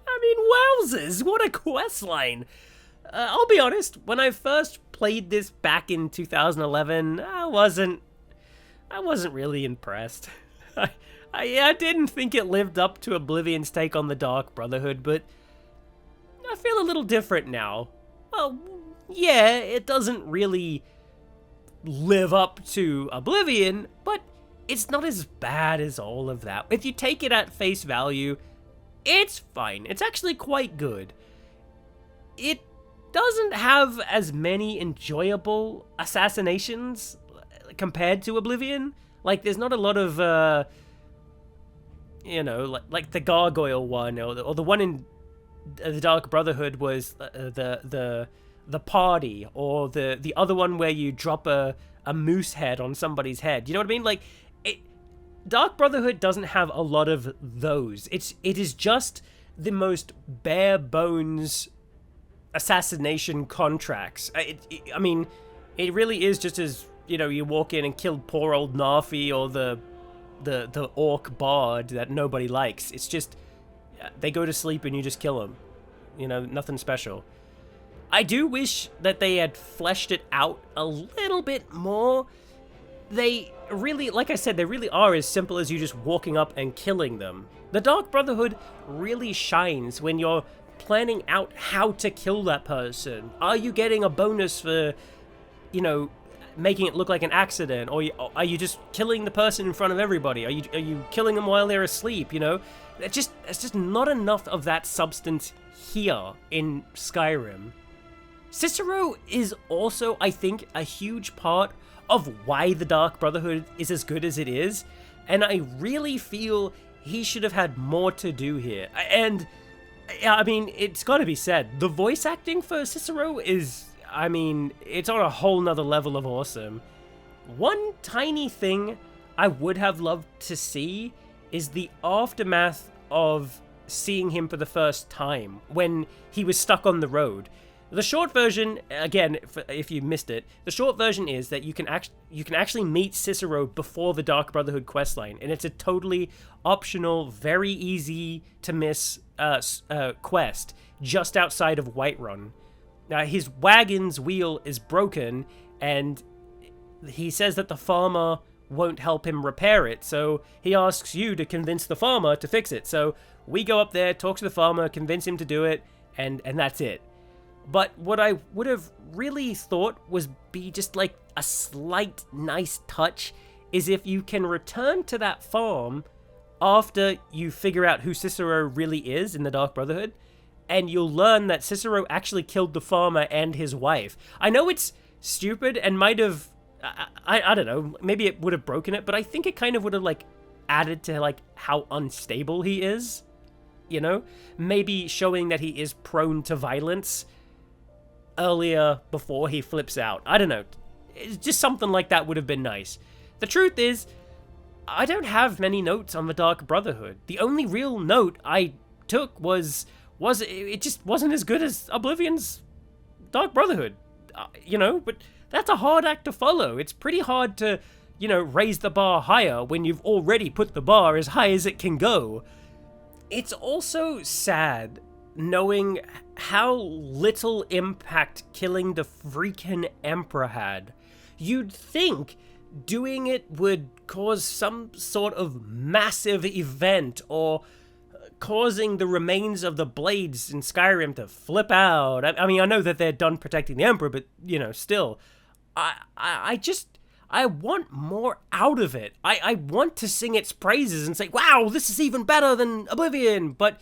I mean, wowzers, what a questline. I'll be honest, when I first played this back in 2011, I wasn't really impressed. I didn't think it lived up to Oblivion's take on the Dark Brotherhood, but I feel a little different now. Well, yeah, it doesn't really live up to Oblivion, but it's not as bad as all of that. If you take it at face value, it's fine. It's actually quite good. It doesn't have as many enjoyable assassinations compared to Oblivion. Like, there's not a lot of, you know, like the gargoyle one, or the one in the Dark Brotherhood was the party, or the other one where you drop a moose head on somebody's head. You know what I mean? Like, Dark Brotherhood doesn't have a lot of those. It is just the most bare bones assassination contracts. I mean, it really is just as, you know, you walk in and kill poor old Narfi or the orc bard that nobody likes. It's just, they go to sleep and you just kill them. You know, nothing special. I do wish that they had fleshed it out a little bit more. They really, like I said, they really are as simple as you just walking up and killing them. The Dark Brotherhood really shines when you're planning out how to kill that person. Are you getting a bonus for, you know, making it look like an accident, or are you just killing the person in front of everybody? Are you killing them while they're asleep? You know, it's just not enough of that substance here in Skyrim. Cicero is also, I think, a huge part of why the Dark Brotherhood is as good as it is, and I really feel he should have had more to do here. And I mean, it's got to be said, the voice acting for Cicero is, I mean, it's on a whole nother level of awesome. One tiny thing I would have loved to see is the aftermath of seeing him for the first time when he was stuck on the road. The short version, again, if you missed it, the short version is that you can actually meet Cicero before the Dark Brotherhood questline, and it's a totally optional, very easy to miss quest just outside of Whiterun. Now, his wagon's wheel is broken, and he says that the farmer won't help him repair it, so he asks you to convince the farmer to fix it. So we go up there, talk to the farmer, convince him to do it, and that's it. But what I would have really thought was be just like a slight nice touch is if you can return to that farm after you figure out who Cicero really is in the Dark Brotherhood, and you'll learn that Cicero actually killed the farmer and his wife. I know it's stupid and might have, I don't know, maybe it would have broken it, but I think it kind of would have like added to like how unstable he is, you know? Maybe showing that he is prone to violence earlier before he flips out. I don't know. It's just something like that would have been nice. The truth is, I don't have many notes on the Dark Brotherhood. The only real note I took was it just wasn't as good as Oblivion's Dark Brotherhood. You know, but that's a hard act to follow. It's pretty hard to, you know, raise the bar higher when you've already put the bar as high as it can go. It's also sad knowing how little impact killing the freaking Emperor had. You'd think doing it would cause some sort of massive event or causing the remains of the blades in Skyrim to flip out. I mean, I know that they're done protecting the Emperor, but, you know, still. I want more out of it. I want to sing its praises and say, wow, this is even better than Oblivion, but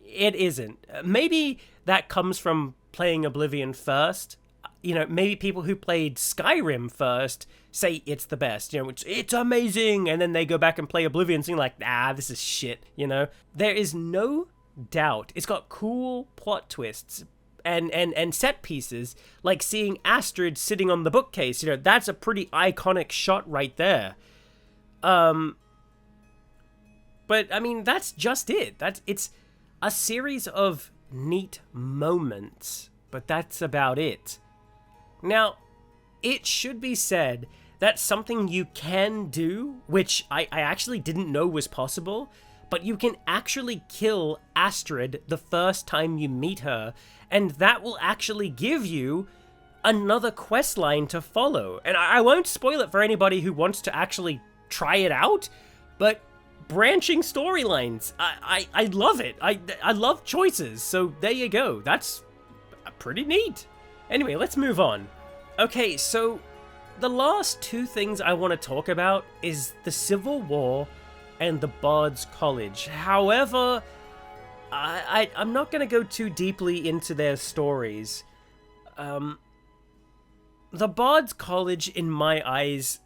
it isn't. Maybe that comes from playing Oblivion first. You know, maybe people who played Skyrim first say it's the best, you know, it's amazing, and then they go back and play Oblivion saying like, nah, this is shit, you know? There is no doubt it's got cool plot twists and set pieces, like seeing Astrid sitting on the bookcase, you know, that's a pretty iconic shot right there. But, I mean, that's just it. It's a series of neat moments, but that's about it. Now, it should be said that something you can do, which I actually didn't know was possible, but you can actually kill Astrid the first time you meet her, and that will actually give you another quest line to follow. And I won't spoil it for anybody who wants to actually try it out, but branching storylines, I love it. I love choices, so there you go. That's pretty neat. Anyway, let's move on. Okay, so the last two things I want to talk about is the Civil War and the Bards College. However, I'm not going to go too deeply into their stories. The Bards College, in my eyes,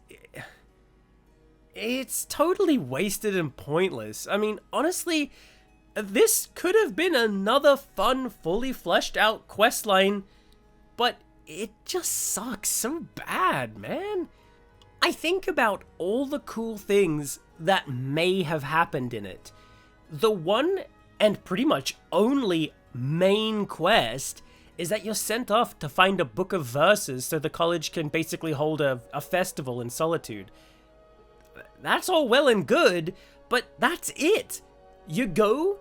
it's totally wasted and pointless. I mean, honestly, this could have been another fun, fully fleshed out questline, but it just sucks so bad, man. I think about all the cool things that may have happened in it. The one and pretty much only main quest is that you're sent off to find a book of verses so the college can basically hold a festival in Solitude. That's all well and good, but that's it. You go,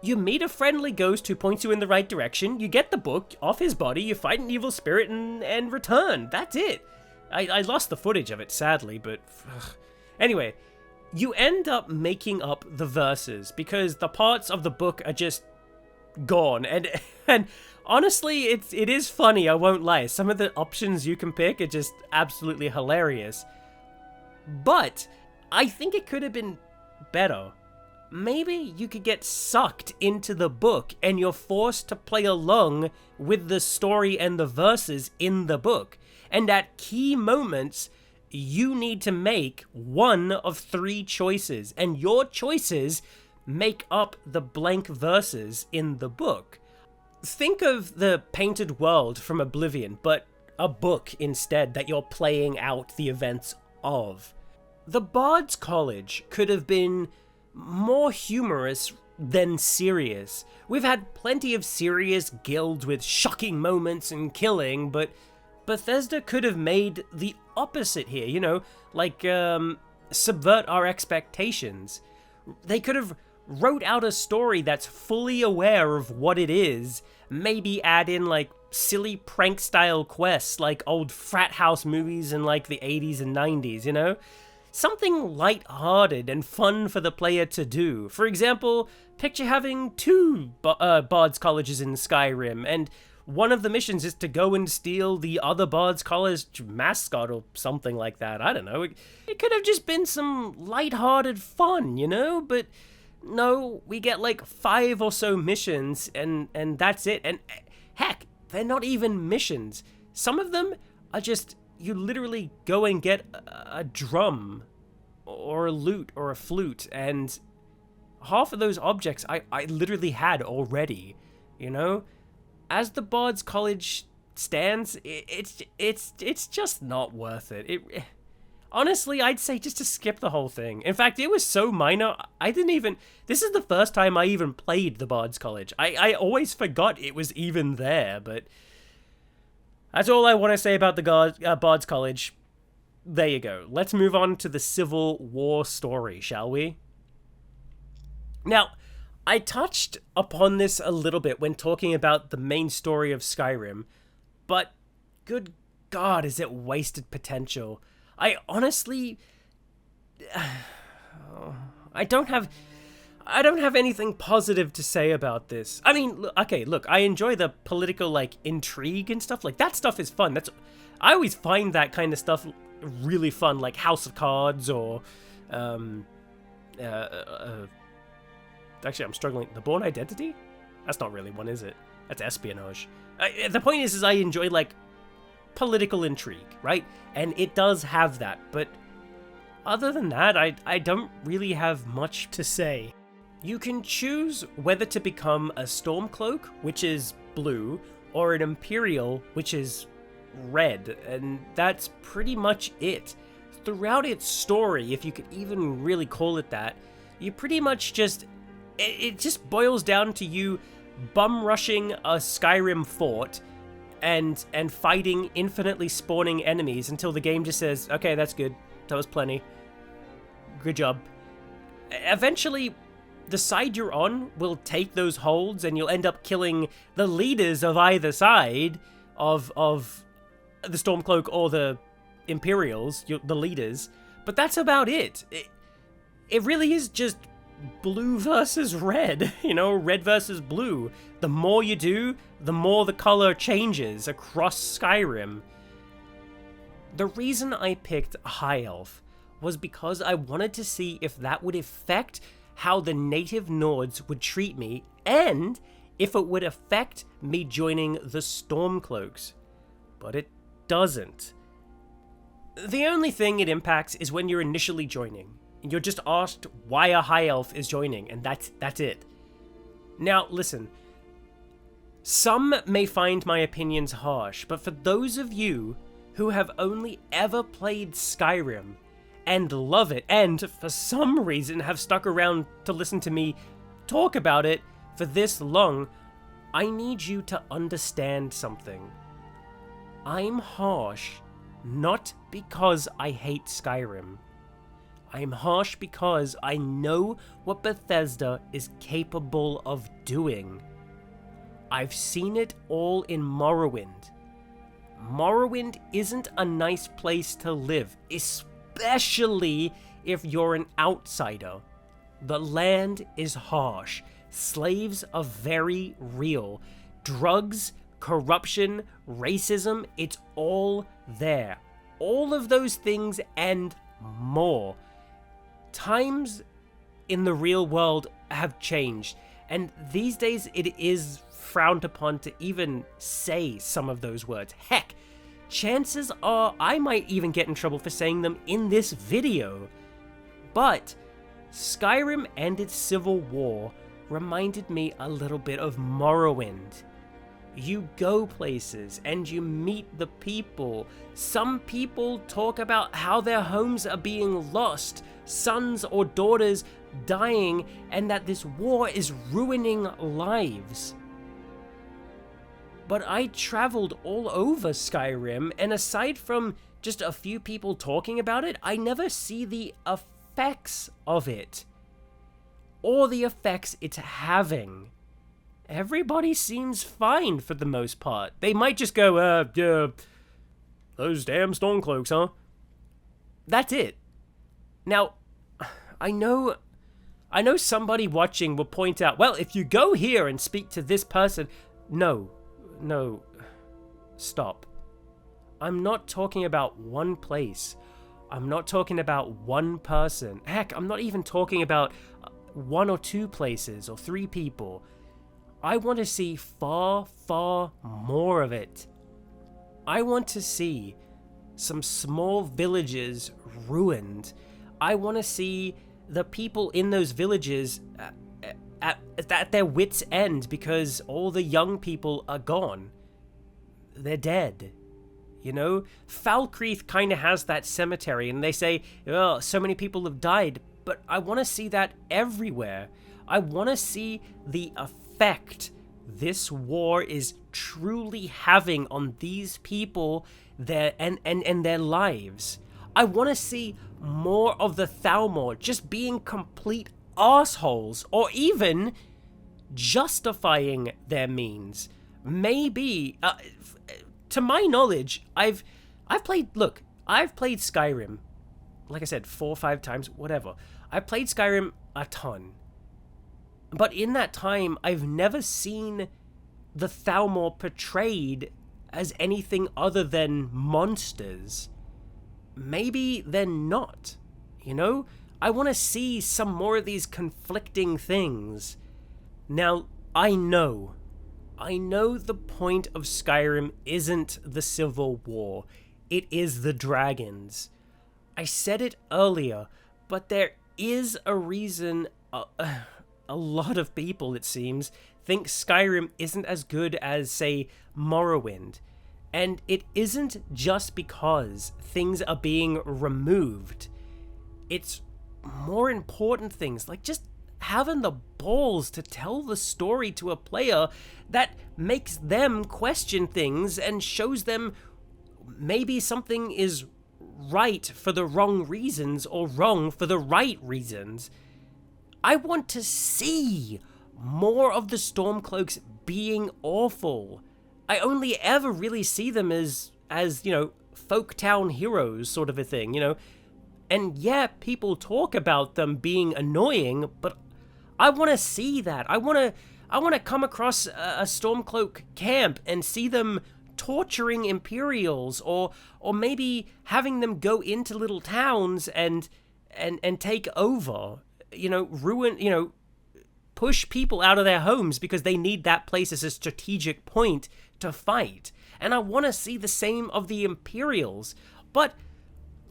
you meet a friendly ghost who points you in the right direction, you get the book off his body, you fight an evil spirit, and return. That's it. I lost the footage of it, sadly, but... Anyway, you end up making up the verses, because the parts of the book are just gone, and honestly, it is funny, I won't lie. Some of the options you can pick are just absolutely hilarious. But I think it could have been better. Maybe you could get sucked into the book and you're forced to play along with the story and the verses in the book. And at key moments, you need to make one of 3 choices. And your choices make up the blank verses in the book. Think of the painted world from Oblivion, but a book instead that you're playing out the events of. The Bards College could have been more humorous than serious. We've had plenty of serious guilds with shocking moments and killing, but Bethesda could have made the opposite here, you know, like, subvert our expectations. They could have wrote out a story that's fully aware of what it is, maybe add in, like, silly prank-style quests like old frat house movies in, like, the 80s and 90s, you know? Something light-hearted and fun for the player to do. For example, picture having 2 Bards Colleges in Skyrim, and one of the missions is to go and steal the other Bards College mascot or something like that. I don't know. It could have just been some light-hearted fun, you know? But no, we get like 5 or so missions, and that's it. And heck, they're not even missions. Some of them are just... You literally go and get a drum or a lute or a flute, and half of those objects I literally had already, you know? As the Bards College stands, it's just not worth it. Honestly, I'd say just to skip the whole thing. In fact, it was so minor, I didn't even... This is the first time I even played the Bards College. I always forgot it was even there, but... That's all I want to say about the Bards College. There you go. Let's move on to the Civil War story, shall we? Now, I touched upon this a little bit when talking about the main story of Skyrim, but good God, is it wasted potential. I honestly... I don't have I don't have anything positive to say about this. I mean, look, I enjoy the political, like, intrigue and stuff. Like, that stuff is fun. I always find that kind of stuff really fun, like House of Cards or, actually, I'm struggling. The Bourne Identity? That's not really one, is it? That's espionage. The point is I enjoy, like, political intrigue, right? And it does have that, but other than that, I don't really have much to say. You can choose whether to become a Stormcloak, which is blue, or an Imperial, which is red, and that's pretty much it. Throughout its story, if you could even really call it that, you pretty much just... It just boils down to you bum rushing a Skyrim fort and fighting infinitely spawning enemies until the game just says, okay, that's good. That was plenty. Good job. Eventually, the side you're on will take those holds and you'll end up killing the leaders of either side of the Stormcloak or the Imperials, the leaders. But that's about it. It really is just blue versus red, you know, red versus blue. The more you do, the more the color changes across Skyrim. The reason I picked High Elf was because I wanted to see if that would affect how the native Nords would treat me, and if it would affect me joining the Stormcloaks. But it doesn't. The only thing it impacts is when you're initially joining. You're just asked why a High Elf is joining, and that's it. Now, listen. Some may find my opinions harsh, but for those of you who have only ever played Skyrim and love it, and for some reason have stuck around to listen to me talk about it for this long, I need you to understand something. I'm harsh not because I hate Skyrim. I'm harsh because I know what Bethesda is capable of doing. I've seen it all in Morrowind. Morrowind isn't a nice place to live, especially if you're an outsider. The land is harsh. Slaves are very real. Drugs, corruption, racism, it's all there. All of those things and more. Times in the real world have changed, and these days it is frowned upon to even say some of those words. Heck, chances are I might even get in trouble for saying them in this video. But Skyrim and its civil war reminded me a little bit of Morrowind. You go places and you meet the people. Some people talk about how their homes are being lost, sons or daughters dying, and that this war is ruining lives. But I traveled all over Skyrim, and aside from just a few people talking about it, I never see the effects of it, or the effects it's having. Everybody seems fine for the most part. They might just go, yeah, those damn Stormcloaks, huh? That's it. Now, I know somebody watching will point out, well, if you go here and speak to this person... No, stop. I'm not talking about one place. I'm not talking about one person. Heck, I'm not even talking about 1 or 2 places or 3 people. I want to see far, far more of it. I want to see some small villages ruined. I want to see the people in those villages at their wits' end because all the young people are gone. They're dead. You know? Falkreath kind of has that cemetery, and they say, oh, so many people have died, but I want to see that everywhere. I want to see the effect this war is truly having on these people and their lives. I want to see more of the Thalmor just being complete assholes, or even justifying their means. Maybe, to my knowledge, I've played Skyrim, like I said, 4 or 5 times, whatever. I've played Skyrim a ton. But in that time, I've never seen the Thalmor portrayed as anything other than monsters. Maybe they're not, you know? I want to see some more of these conflicting things. Now, I know the point of Skyrim isn't the Civil War. It is the dragons. I said it earlier, but there is a reason a lot of people, it seems, think Skyrim isn't as good as, say, Morrowind. And it isn't just because things are being removed. It's more important things, like just having the balls to tell the story to a player that makes them question things and shows them maybe something is right for the wrong reasons or wrong for the right reasons. I want to see more of the Stormcloaks being awful. I only ever really see them as you know, folktown heroes sort of a thing, you know. And yeah, people talk about them being annoying, but I want to see that. I want to come across a Stormcloak camp and see them torturing Imperials, or maybe having them go into little towns and take over, you know, ruin, you know, push people out of their homes because they need that place as a strategic point to fight. And I want to see the same of the Imperials, but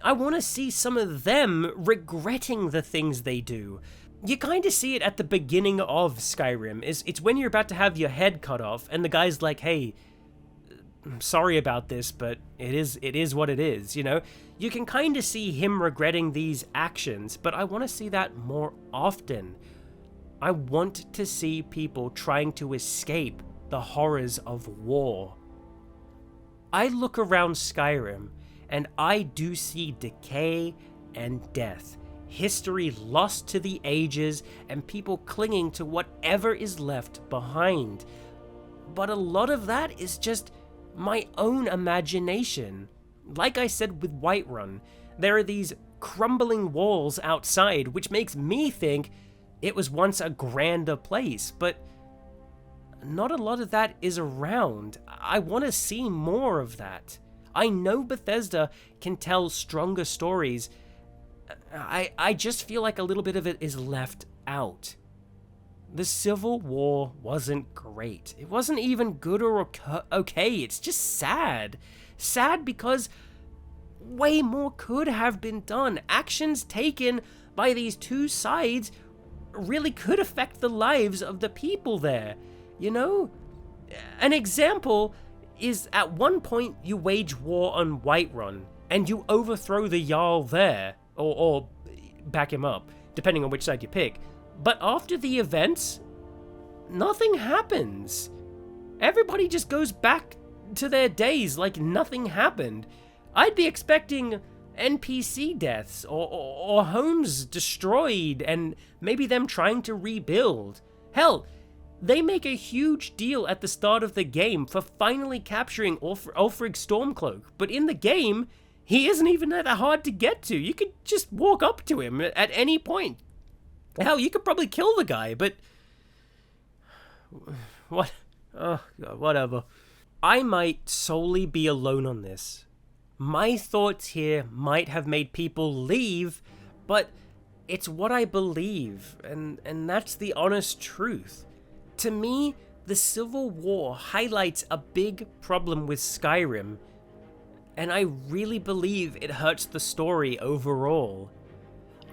I want to see some of them regretting the things they do. You kind of see it at the beginning of Skyrim. It's when you're about to have your head cut off, and the guy's like, hey, I'm sorry about this, but it is what it is, you know? You can kind of see him regretting these actions, but I want to see that more often. I want to see people trying to escape the horrors of war. I look around Skyrim, and I do see decay and death, history lost to the ages, and people clinging to whatever is left behind. But a lot of that is just my own imagination. Like I said with Whiterun, there are these crumbling walls outside, which makes me think it was once a grander place, but not a lot of that is around. I want to see more of that. I know Bethesda can tell stronger stories. I just feel like a little bit of it is left out. The Civil War wasn't great. It wasn't even good or okay. It's just sad. Sad because way more could have been done. Actions taken by these two sides really could affect the lives of the people there. You know? An example is at one point you wage war on Whiterun and you overthrow the Jarl there, or back him up, depending on which side you pick. But after the events, nothing happens. Everybody just goes back to their days like nothing happened. I'd be expecting NPC deaths, or homes destroyed, and maybe them trying to rebuild. Hell, they make a huge deal at the start of the game for finally capturing Ulfric Stormcloak, but in the game, he isn't even that hard to get to. You could just walk up to him at any point. Hell, you could probably kill the guy, but what? Oh, God, whatever. I might solely be alone on this. My thoughts here might have made people leave, but it's what I believe, and that's the honest truth. To me, the Civil War highlights a big problem with Skyrim, and I really believe it hurts the story overall.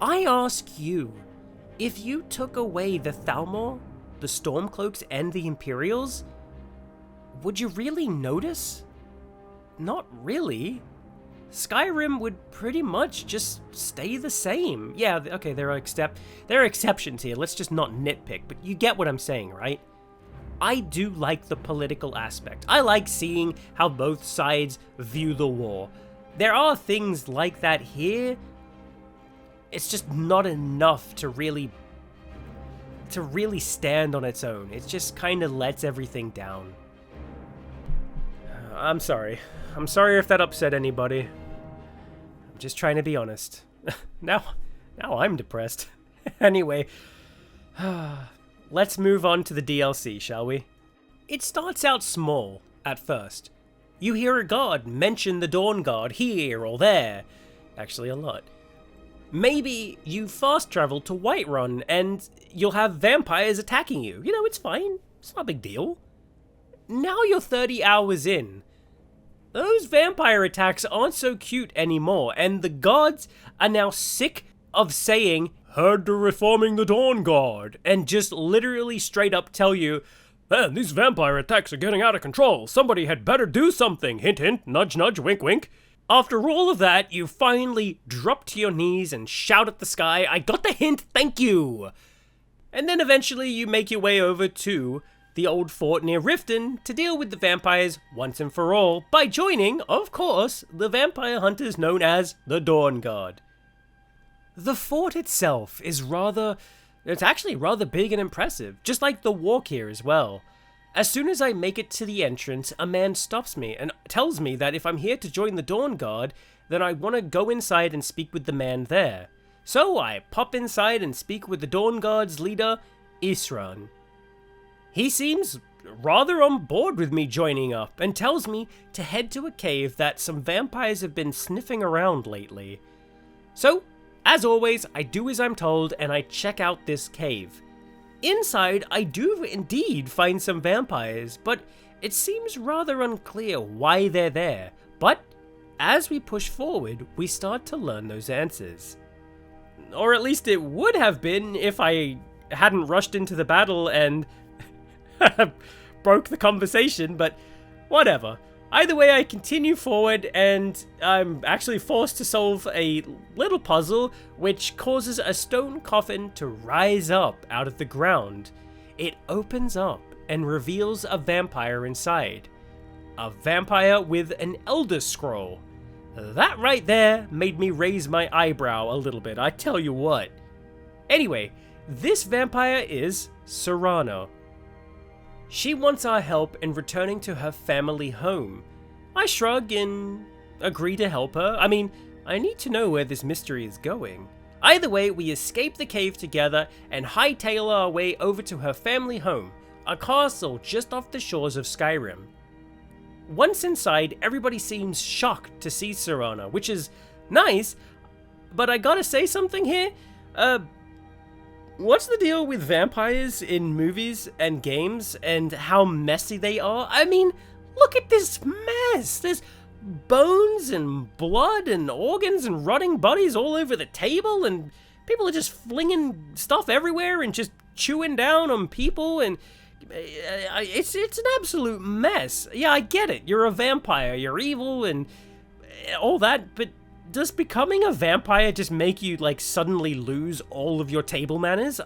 I ask you, if you took away the Thalmor, the Stormcloaks, and the Imperials, would you really notice? Not really. Skyrim would pretty much just stay the same. Yeah, okay, there are exceptions here. Let's just not nitpick, but you get what I'm saying, right? I do like the political aspect. I like seeing how both sides view the war. There are things like that here. It's just not enough to really stand on its own. It just kind of lets everything down. I'm sorry. I'm sorry if that upset anybody. I'm just trying to be honest. Now I'm depressed. Anyway, let's move on to the DLC, shall we? It starts out small at first. You hear a guard mention the Dawnguard here or there. Actually, a lot. Maybe you fast travel to Whiterun and you'll have vampires attacking you. You know, it's fine. It's not a big deal. Now you're 30 hours in. Those vampire attacks aren't so cute anymore, and the guards are now sick of saying, "Heard they're reforming the Dawnguard," and just literally straight up tell you, "Man, these vampire attacks are getting out of control. Somebody had better do something. Hint, hint, nudge, nudge, wink, wink." After all of that, you finally drop to your knees and shout at the sky, "I got the hint, thank you!" And then eventually you make your way over to the old fort near Riften to deal with the vampires once and for all by joining, of course, the vampire hunters known as the Dawnguard. The fort itself is it's actually rather big and impressive, just like the walk here as well. As soon as I make it to the entrance, a man stops me and tells me that if I'm here to join the Dawnguard, then I want to go inside and speak with the man there. So I pop inside and speak with the Dawnguard's leader, Isran. He seems rather on board with me joining up and tells me to head to a cave that some vampires have been sniffing around lately. So, as always, I do as I'm told and I check out this cave. Inside, I do indeed find some vampires, but it seems rather unclear why they're there. But as we push forward, we start to learn those answers. Or at least it would have been if I hadn't rushed into the battle and broke the conversation, but whatever. Either way, I continue forward and I'm actually forced to solve a little puzzle which causes a stone coffin to rise up out of the ground. It opens up and reveals a vampire inside. A vampire with an Elder Scroll. That right there made me raise my eyebrow a little bit, I tell you what. Anyway, this vampire is Serana. She wants our help in returning to her family home. I shrug and agree to help her. I mean, I need to know where this mystery is going. Either way, we escape the cave together and hightail our way over to her family home, a castle just off the shores of Skyrim. Once inside, everybody seems shocked to see Serana, which is nice, but I gotta say something here. What's the deal with vampires in movies and games and how messy they are? I mean, look at this mess. There's bones and blood and organs and rotting bodies all over the table, and people are just flinging stuff everywhere and just chewing down on people, and it's an absolute mess. Yeah, I get it. You're a vampire. You're evil and all that, but does becoming a vampire just make you, like, suddenly lose all of your table manners?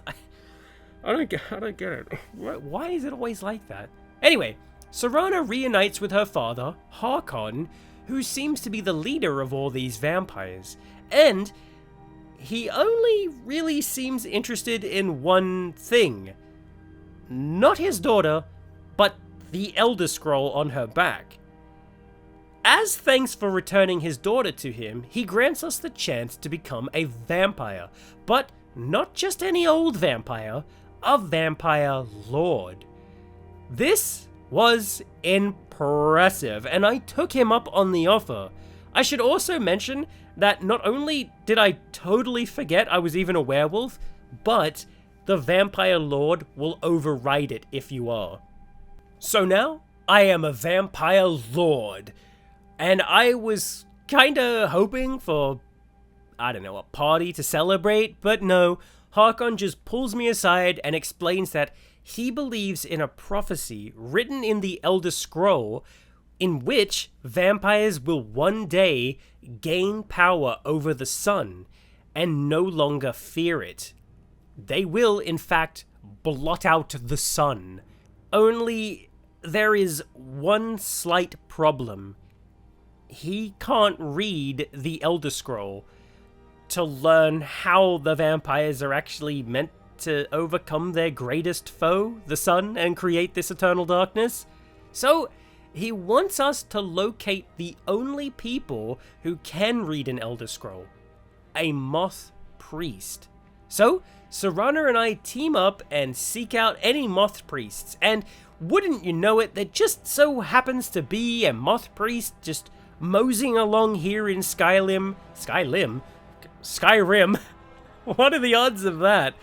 I don't get it. Why is it always like that? Anyway, Serana reunites with her father, Harkon, who seems to be the leader of all these vampires. And he only really seems interested in one thing. Not his daughter, but the Elder Scroll on her back. As thanks for returning his daughter to him, he grants us the chance to become a vampire. But not just any old vampire, a vampire lord. This was impressive, and I took him up on the offer. I should also mention that not only did I totally forget I was even a werewolf, but the vampire lord will override it if you are. So now, I am a vampire lord. And I was kinda hoping for, I don't know, a party to celebrate, but no, Harkon just pulls me aside and explains that he believes in a prophecy written in the Elder Scroll in which vampires will one day gain power over the sun and no longer fear it. They will, in fact, blot out the sun. Only there is one slight problem. He can't read the Elder Scroll to learn how the vampires are actually meant to overcome their greatest foe, the sun, and create this eternal darkness. So he wants us to locate the only people who can read an Elder Scroll, a moth priest. So Serana and I team up and seek out any moth priests, and wouldn't you know it, there just so happens to be a moth priest just moseying along here in Skyrim. What are the odds of that?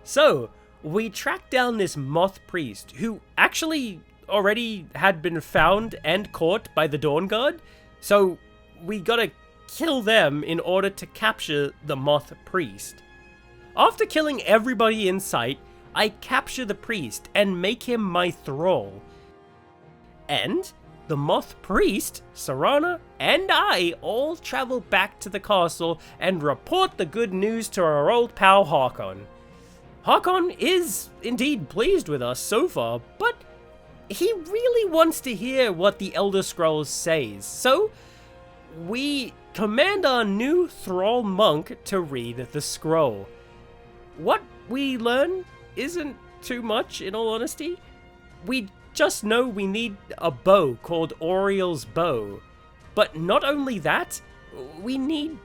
So, we track down this moth priest, who actually already had been found and caught by the Dawnguard, so we gotta kill them in order to capture the moth priest. After killing everybody in sight, I capture the priest and make him my thrall. And the moth priest, Serana, and I all travel back to the castle and report the good news to our old pal Hakon. Hakon is indeed pleased with us so far, but he really wants to hear what the Elder Scrolls says, so we command our new thrall monk to read the scroll. What we learn isn't too much, in all honesty. We just know we need a bow called Oriel's Bow, but not only that, we need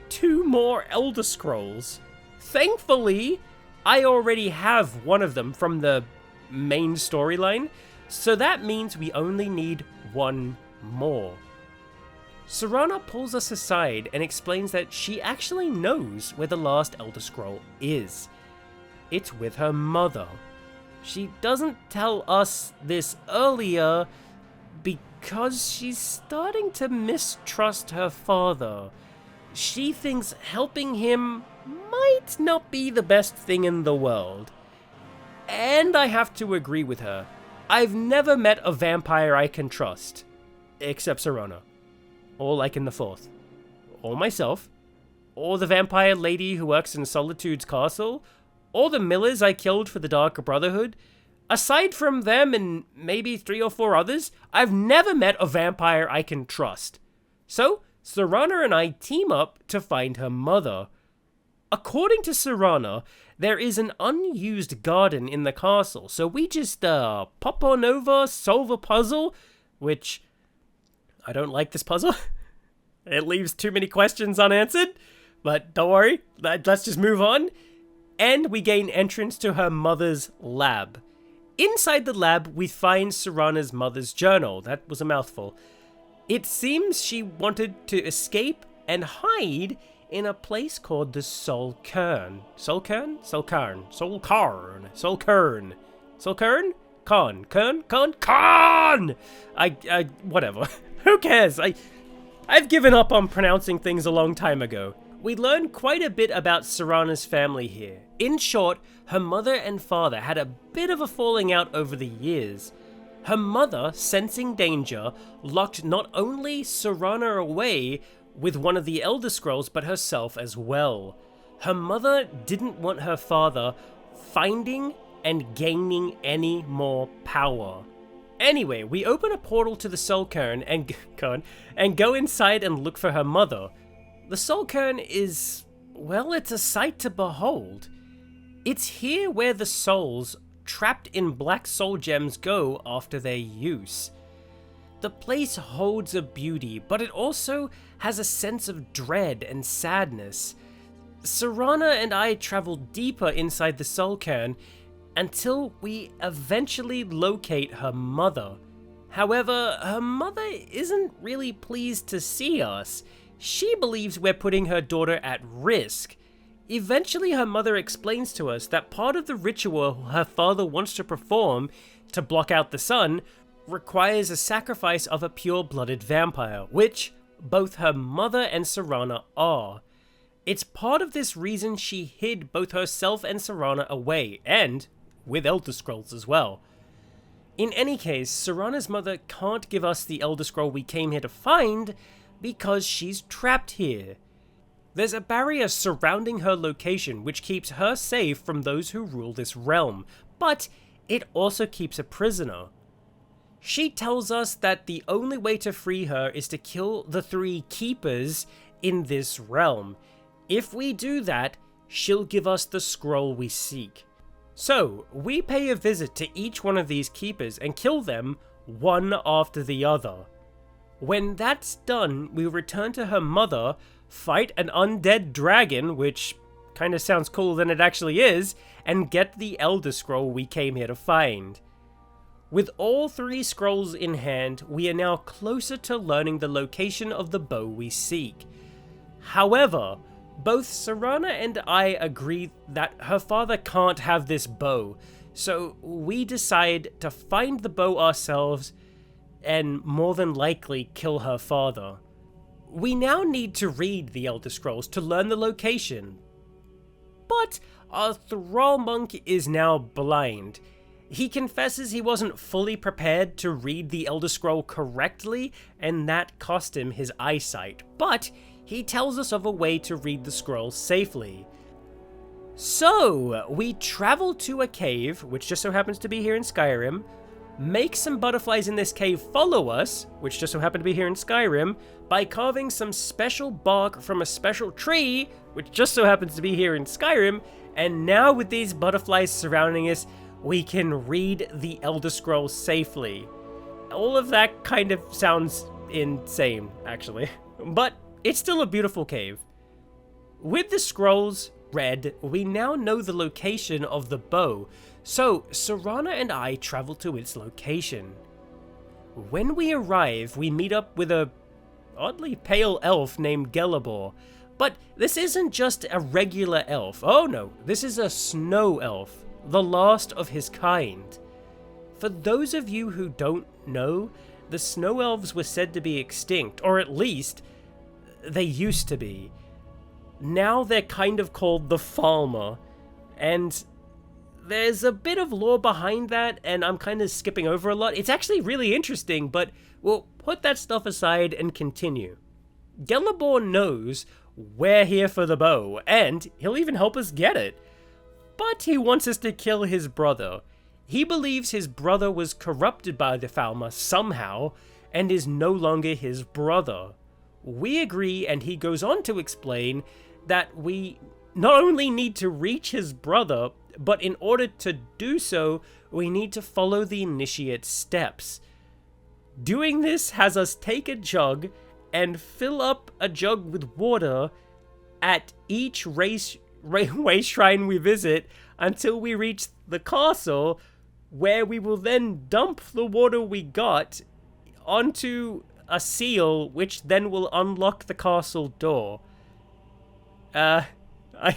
2 more Elder Scrolls. Thankfully, I already have one of them from the main storyline, so that means we only need 1 more. Serana pulls us aside and explains that she actually knows where the last Elder Scroll is. It's with her mother. She doesn't tell us this earlier because she's starting to mistrust her father. She thinks helping him might not be the best thing in the world. And I have to agree with her. I've never met a vampire I can trust. Except Serana. Or like in the 4th. Or myself. Or the vampire lady who works in Solitude's castle. Or the millers I killed for the Dark Brotherhood. Aside from them and maybe 3 or 4 others, I've never met a vampire I can trust. So, Serana and I team up to find her mother. According to Serana, there is an unused garden in the castle, so we just pop on over, solve a puzzle, which I don't like this puzzle. It leaves too many questions unanswered, but don't worry, let's just move on. And we gain entrance to her mother's lab. Inside the lab, we find Serana's mother's journal. That was a mouthful. It seems she wanted to escape and hide in a place called the Solkern. Solkern? Solkarn. Solkarn. Solkern. Solkern? Kern? Whatever. Who cares? I've given up on pronouncing things a long time ago. We learn quite a bit about Serana's family here. In short, her mother and father had a bit of a falling out over the years. Her mother, sensing danger, locked not only Serana away with one of the Elder Scrolls, but herself as well. Her mother didn't want her father finding and gaining any more power. Anyway, we open a portal to the Solkern and go inside and look for her mother. The Solkern is, well, it's a sight to behold. It's here where the souls trapped in black soul gems go after their use. The place holds a beauty, but it also has a sense of dread and sadness. Serana and I travel deeper inside the Solkern until we eventually locate her mother. However, her mother isn't really pleased to see us. She believes we're putting her daughter at risk. Eventually, her mother explains to us that part of the ritual her father wants to perform to block out the sun requires a sacrifice of a pure-blooded vampire, which both her mother and Serana are. It's part of this reason she hid both herself and Serana away, and with Elder Scrolls as well. In any case, Serana's mother can't give us the Elder Scroll we came here to find because she's trapped here. There's a barrier surrounding her location which keeps her safe from those who rule this realm, but it also keeps a prisoner. She tells us that the only way to free her is to kill the 3 keepers in this realm. If we do that, she'll give us the scroll we seek. So, we pay a visit to each one of these keepers and kill them one after the other. When that's done, we return to her mother, fight an undead dragon, which kind of sounds cooler than it actually is, and get the Elder Scroll we came here to find. With all 3 scrolls in hand, we are now closer to learning the location of the bow we seek. However, both Serana and I agree that her father can't have this bow, so we decide to find the bow ourselves and more than likely kill her father. We now need to read the Elder Scrolls to learn the location, but our thrall monk is now blind. He confesses he wasn't fully prepared to read the Elder Scroll correctly, and that cost him his eyesight, but he tells us of a way to read the scroll safely. So, we travel to a cave, which just so happens to be here in Skyrim, make some butterflies in this cave follow us, which just so happen to be here in Skyrim, by carving some special bark from a special tree, which just so happens to be here in Skyrim, and now with these butterflies surrounding us, we can read the Elder Scrolls safely. All of that kind of sounds insane, actually, but it's still a beautiful cave. With the scrolls read, we now know the location of the bow, so Serana and I travel to its location. When we arrive, we meet up with a oddly pale elf named Gelabor, but this isn't just a regular elf. Oh no, this is a snow elf, the last of his kind. For those of you who don't know, the snow elves were said to be extinct, or at least they used to be. Now they're kind of called the Falmer, and there's a bit of lore behind that, and I'm kind of skipping over a lot. It's actually really interesting, but we'll put that stuff aside and continue. Gelabor knows we're here for the bow, and he'll even help us get it. But he wants us to kill his brother. He believes his brother was corrupted by the Falmer somehow, and is no longer his brother. We agree, and he goes on to explain that we not only need to reach his brother, but in order to do so, we need to follow the initiate steps. Doing this has us take a jug and fill up a jug with water at each way shrine we visit until we reach the castle, where we will then dump the water we got onto a seal, which then will unlock the castle door. Are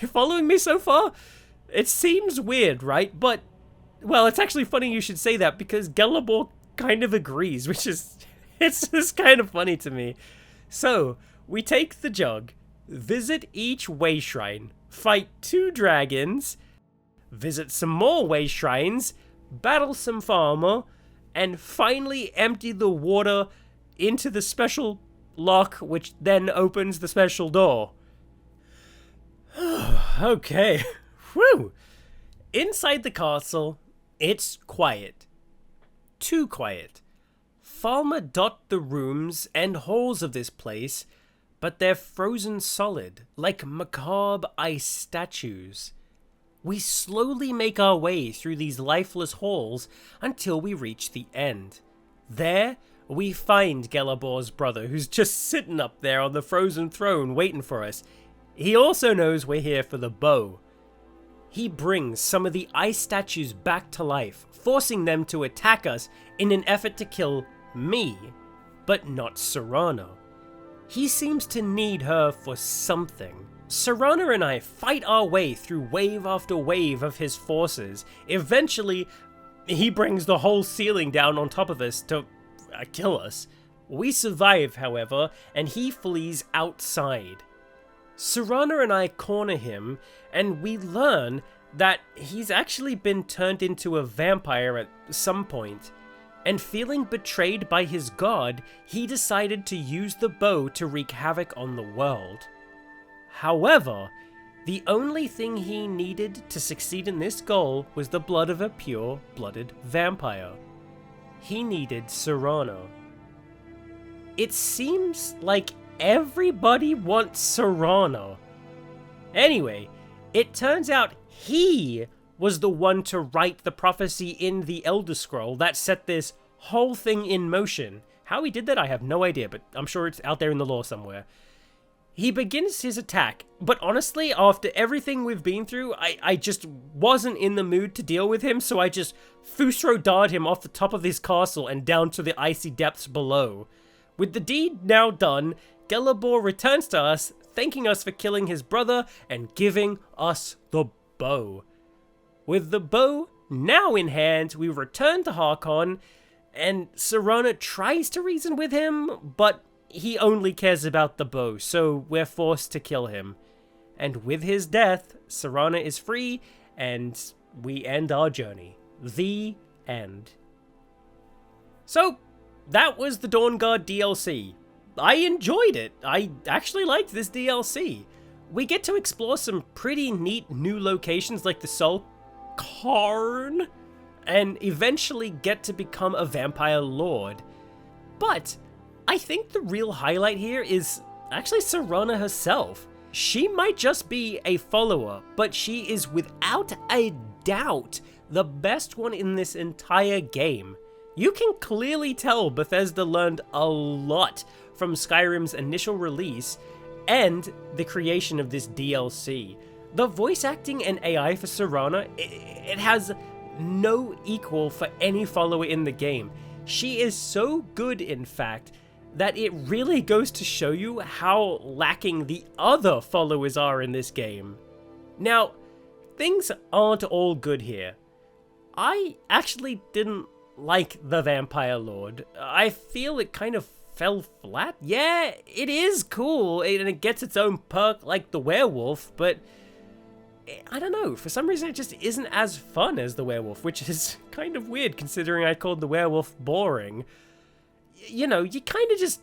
you following me so far? It seems weird, right? But, well, it's actually funny you should say that, because Gelabor kind of agrees, which is, it's just kind of funny to me. So, we take the jug, visit each way shrine, fight 2 dragons, visit some more way shrines, battle some farmer, and finally empty the water into the special lock, which then opens the special door. Okay. Whew. Inside the castle, it's quiet. Too quiet. Falmer dot the rooms and halls of this place, but they're frozen solid, like macabre ice statues. We slowly make our way through these lifeless halls until we reach the end. There, we find Gelabor's brother, who's just sitting up there on the frozen throne waiting for us. He also knows we're here for the bow. He brings some of the ice statues back to life, forcing them to attack us in an effort to kill me, but not Serana. He seems to need her for something. Serana and I fight our way through wave after wave of his forces. Eventually, he brings the whole ceiling down on top of us to kill us. We survive, however, and he flees outside. Serana and I corner him, and we learn that he's actually been turned into a vampire at some point. And feeling betrayed by his god, he decided to use the bow to wreak havoc on the world. However, the only thing he needed to succeed in this goal was the blood of a pure-blooded vampire. He needed Serana. It seems like everybody wants Serana. Anyway, it turns out he was the one to write the prophecy in the Elder Scroll that set this whole thing in motion. How he did that, I have no idea, but I'm sure it's out there in the lore somewhere. He begins his attack, but honestly, after everything we've been through, I just wasn't in the mood to deal with him, so I just Fusro darted him off the top of his castle and down to the icy depths below. With the deed now done, Gelabor returns to us, thanking us for killing his brother and giving us the bow. With the bow now in hand, we return to Harkon, and Serana tries to reason with him, but he only cares about the bow, so we're forced to kill him. And with his death, Serana is free, and we end our journey. The end. So, that was the Dawnguard DLC. I enjoyed it. I actually liked this DLC. We get to explore some pretty neat new locations like the Soul Cairn, and eventually get to become a vampire lord. But I think the real highlight here is actually Serana herself. She might just be a follower, but she is without a doubt the best one in this entire game. You can clearly tell Bethesda learned a lot from Skyrim's initial release and the creation of this DLC. The voice acting and AI for Serana, it has no equal for any follower in the game. She is so good, in fact, that it really goes to show you how lacking the other followers are in this game. Now, things aren't all good here. I actually didn't like the Vampire Lord. I feel it kind of fell flat. Yeah, it is cool, and it gets its own perk like the werewolf, but I don't know, for some reason it just isn't as fun as the werewolf, which is kind of weird considering I called the werewolf boring. You know, you kind of just,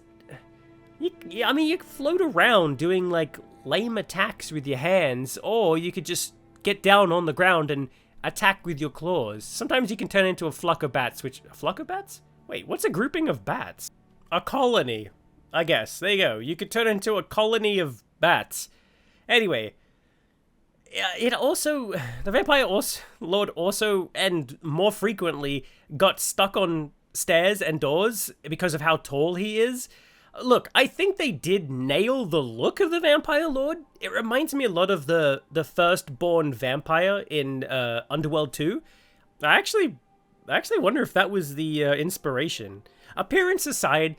I mean, you float around doing like lame attacks with your hands, or you could just get down on the ground and attack with your claws. Sometimes you can turn into a flock of bats, which, a flock of bats? Wait, what's a grouping of bats? A colony, I guess. There you go. You could turn into a colony of bats. Anyway, the Vampire Lord also, and more frequently, got stuck on stairs and doors because of how tall he is. Look, I think they did nail the look of the Vampire Lord. It reminds me a lot of the firstborn vampire in Underworld 2. I actually wonder if that was the inspiration. Appearance aside,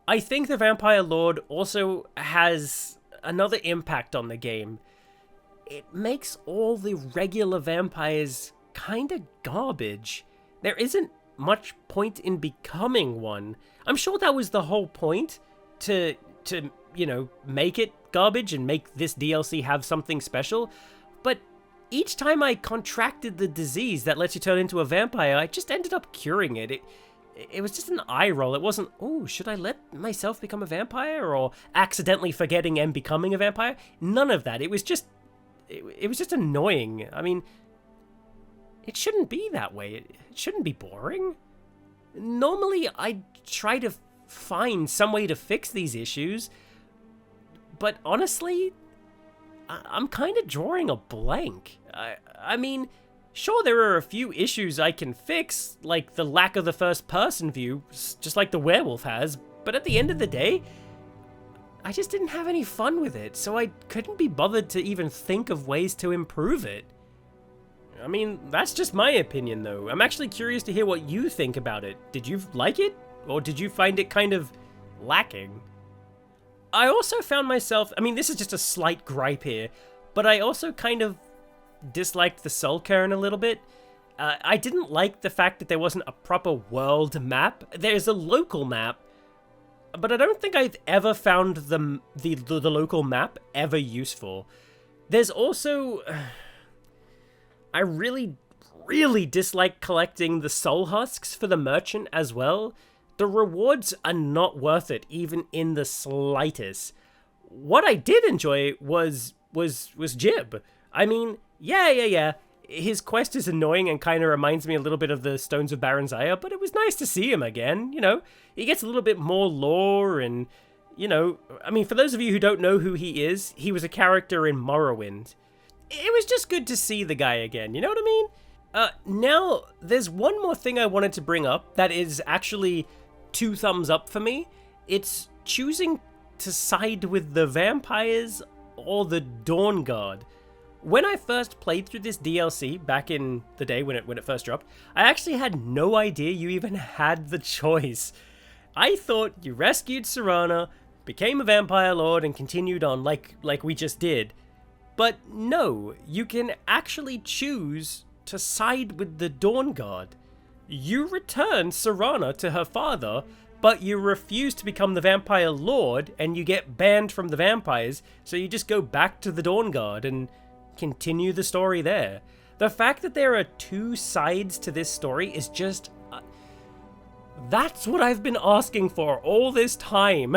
I think the Vampire Lord also has another impact on the game. It makes all the regular vampires kinda garbage. There isn't much point in becoming one. I'm sure that was the whole point, to you know, make it garbage and make this DLC have something special. But each time I contracted the disease that lets you turn into a vampire, I just ended up curing it. It was just an eye roll. It wasn't, oh, should I let myself become a vampire, or accidentally forgetting and becoming a vampire? None of that. It was just annoying. I mean, it shouldn't be that way. It shouldn't be boring. Normally, I try to find some way to fix these issues, but honestly, I'm kind of drawing a blank. I mean, sure, there are a few issues I can fix, like the lack of the first-person view, just like the werewolf has, but at the end of the day, I just didn't have any fun with it, so I couldn't be bothered to even think of ways to improve it. I mean, that's just my opinion, though. I'm actually curious to hear what you think about it. Did you like it? Or did you find it kind of lacking? I also found myself, I mean, this is just a slight gripe here, but I also kind of disliked the Soul Cairn a little bit. I didn't like the fact that there wasn't a proper world map. There's a local map, but I don't think I've ever found the local map ever useful. There's also, I really dislike collecting the soul husks for the merchant as well. The rewards are not worth it, even in the slightest. What I did enjoy was Jib. I mean, yeah. His quest is annoying and kind of reminds me a little bit of the Stones of Baranzaya, but it was nice to see him again, you know. He gets a little bit more lore and, you know, I mean, for those of you who don't know who he is, he was a character in Morrowind. It was just good to see the guy again, you know what I mean? Now, there's one more thing I wanted to bring up that is actually 2 thumbs up for me. It's choosing to side with the vampires or the Dawnguard. When I first played through this DLC back in the day when it first dropped, I actually had no idea you even had the choice. I thought you rescued Serana, became a vampire lord, and continued on like we just did. But no, you can actually choose to side with the Dawnguard. You return Serana to her father, but you refuse to become the vampire lord, and you get banned from the vampires, so you just go back to the Dawnguard and continue the story there. The fact that there are two sides to this story is just... that's what I've been asking for all this time.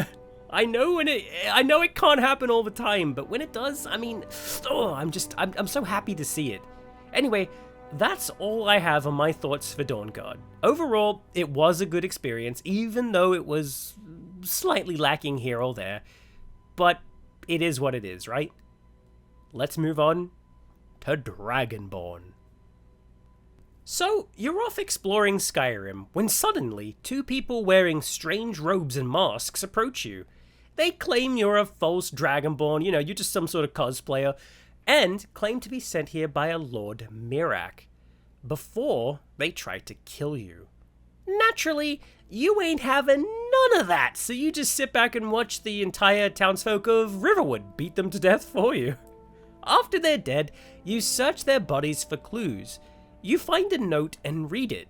I know it can't happen all the time, but when it does, I mean, I'm so happy to see it. Anyway, that's all I have on my thoughts for Dawnguard. Overall, it was a good experience, even though it was slightly lacking here or there. But it is what it is, right? Let's move on to Dragonborn. So, you're off exploring Skyrim when suddenly 2 people wearing strange robes and masks approach you. They claim you're a false Dragonborn, you're just some sort of cosplayer, and claim to be sent here by a Lord Miraak, before they try to kill you. Naturally, you ain't having none of that, so you just sit back and watch the entire townsfolk of Riverwood beat them to death for you. After they're dead, you search their bodies for clues. You find a note and read it.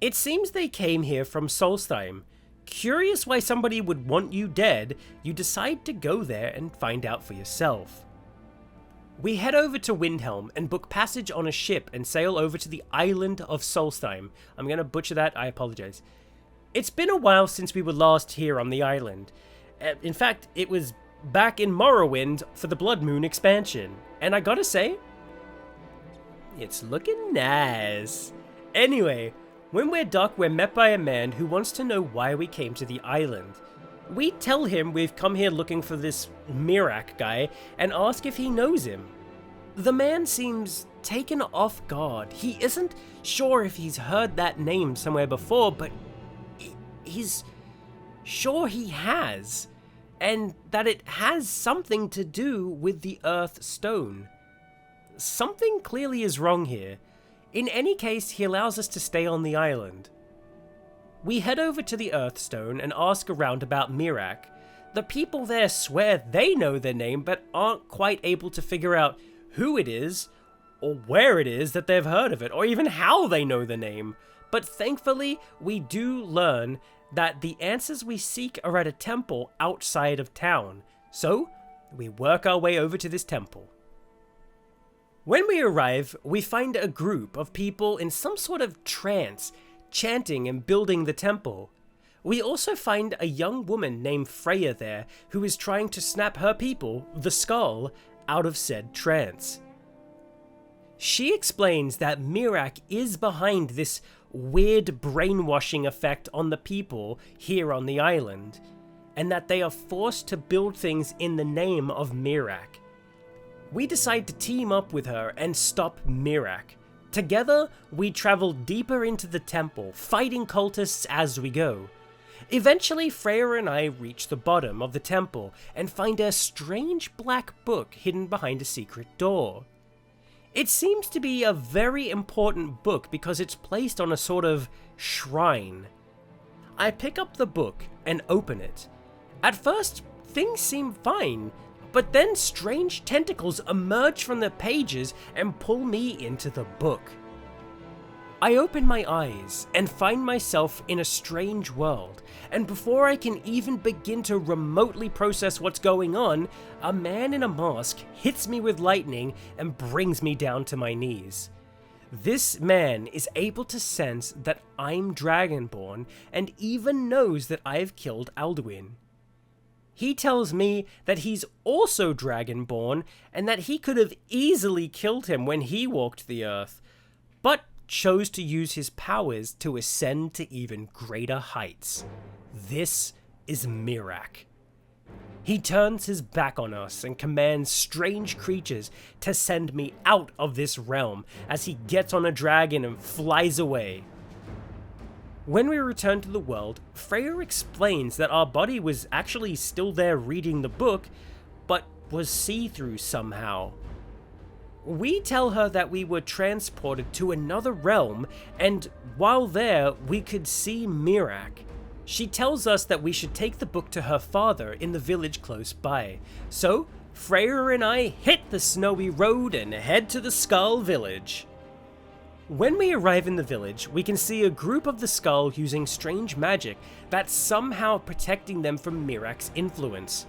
It seems they came here from Solstheim. Curious why somebody would want you dead, you decide to go there and find out for yourself. We head over to Windhelm and book passage on a ship and sail over to the island of Solstheim. I'm gonna butcher that, I apologize. It's been a while since we were last here on the island. In fact, it was back in Morrowind for the Blood Moon expansion. And I gotta say, it's looking nice. Anyway, when we're docked, we're met by a man who wants to know why we came to the island. We tell him we've come here looking for this Miraak guy and ask if he knows him. The man seems taken off guard. He isn't sure if he's heard that name somewhere before, but he's sure he has, and that it has something to do with the Earth Stone. Something clearly is wrong here. In any case, he allows us to stay on the island. We head over to the Earthstone and ask around about Miraak. The people there swear they know their name, but aren't quite able to figure out who it is, or where it is that they've heard of it, or even how they know the name. But thankfully, we do learn that the answers we seek are at a temple outside of town. So, we work our way over to this temple. When we arrive, we find a group of people in some sort of trance, chanting and building the temple. We also find a young woman named Freya there, who is trying to snap her people, the Skull, out of said trance. She explains that Miraak is behind this weird brainwashing effect on the people here on the island, and that they are forced to build things in the name of Miraak. We decide to team up with her and stop Miraak. Together, we travel deeper into the temple, fighting cultists as we go. Eventually, Freya and I reach the bottom of the temple and find a strange black book hidden behind a secret door. It seems to be a very important book because it's placed on a sort of shrine. I pick up the book and open it. At first, things seem fine, but then strange tentacles emerge from the pages and pull me into the book. I open my eyes and find myself in a strange world, and before I can even begin to remotely process what's going on, a man in a mask hits me with lightning and brings me down to my knees. This man is able to sense that I'm Dragonborn and even knows that I've killed Alduin. He tells me that he's also Dragonborn and that he could have easily killed him when he walked the earth, but chose to use his powers to ascend to even greater heights. This is Miraak. He turns his back on us and commands strange creatures to send me out of this realm as he gets on a dragon and flies away. When we return to the world, Freya explains that our body was actually still there reading the book, but was see-through somehow. We tell her that we were transported to another realm, and while there, we could see Miraak. She tells us that we should take the book to her father in the village close by. So, Freya and I hit the snowy road and head to the Skull Village. When we arrive in the village, we can see a group of the Skull using strange magic that's somehow protecting them from Miraak's influence.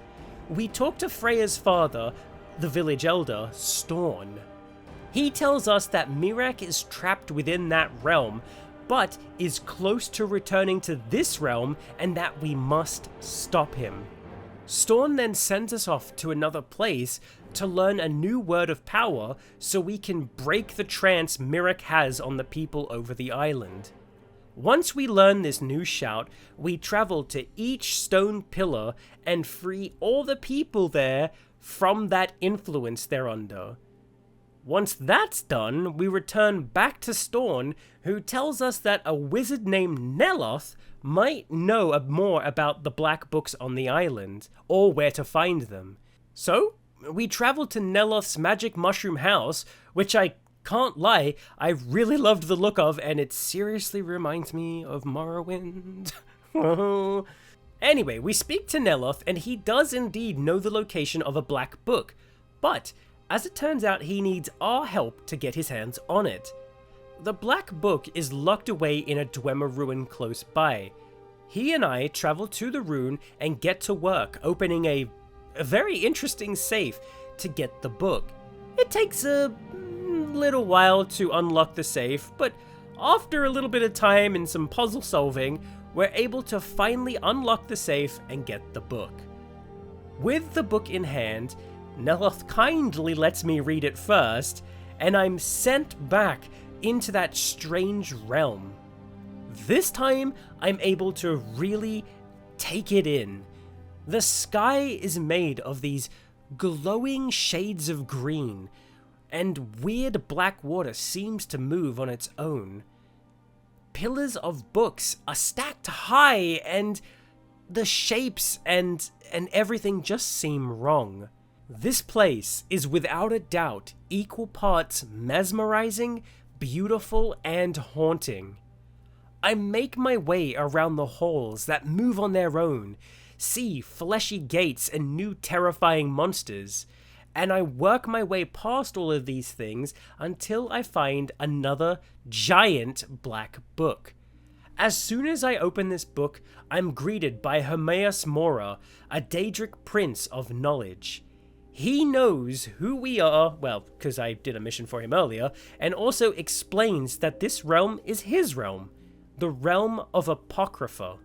We talk to Freya's father, the village elder, Storn. He tells us that Miraak is trapped within that realm, but is close to returning to this realm and that we must stop him. Storn then sends us off to another place to learn a new word of power so we can break the trance Miraak has on the people over the island. Once we learn this new shout, we travel to each stone pillar and free all the people there from that influence they're under. Once that's done, we return back to Storn, who tells us that a wizard named Neloth might know more about the black books on the island, or where to find them. So, we travel to Neloth's magic mushroom house, which I can't lie, I really loved the look of, and it seriously reminds me of Morrowind. Anyway, we speak to Neloth, and he does indeed know the location of a black book, but as it turns out, he needs our help to get his hands on it. The black book is locked away in a Dwemer ruin close by. He and I travel to the ruin and get to work opening a very interesting safe to get the book. It takes a little while to unlock the safe, but after a little bit of time and some puzzle solving, we're able to finally unlock the safe and get the book. With the book in hand, Neloth kindly lets me read it first, and I'm sent back into that strange realm. This time, I'm able to really take it in. The sky is made of these glowing shades of green, and weird black water seems to move on its own. Pillars of books are stacked high, and the shapes and everything just seem wrong. This place is without a doubt equal parts mesmerizing, beautiful, and haunting. I make my way around the halls that move on their own, see fleshy gates and new terrifying monsters, and I work my way past all of these things until I find another giant black book. As soon as I open this book, I'm greeted by Hermaeus Mora, a Daedric prince of knowledge. He knows who we are, well, because I did a mission for him earlier, and also explains that this realm is his realm, the realm of Apocrypha.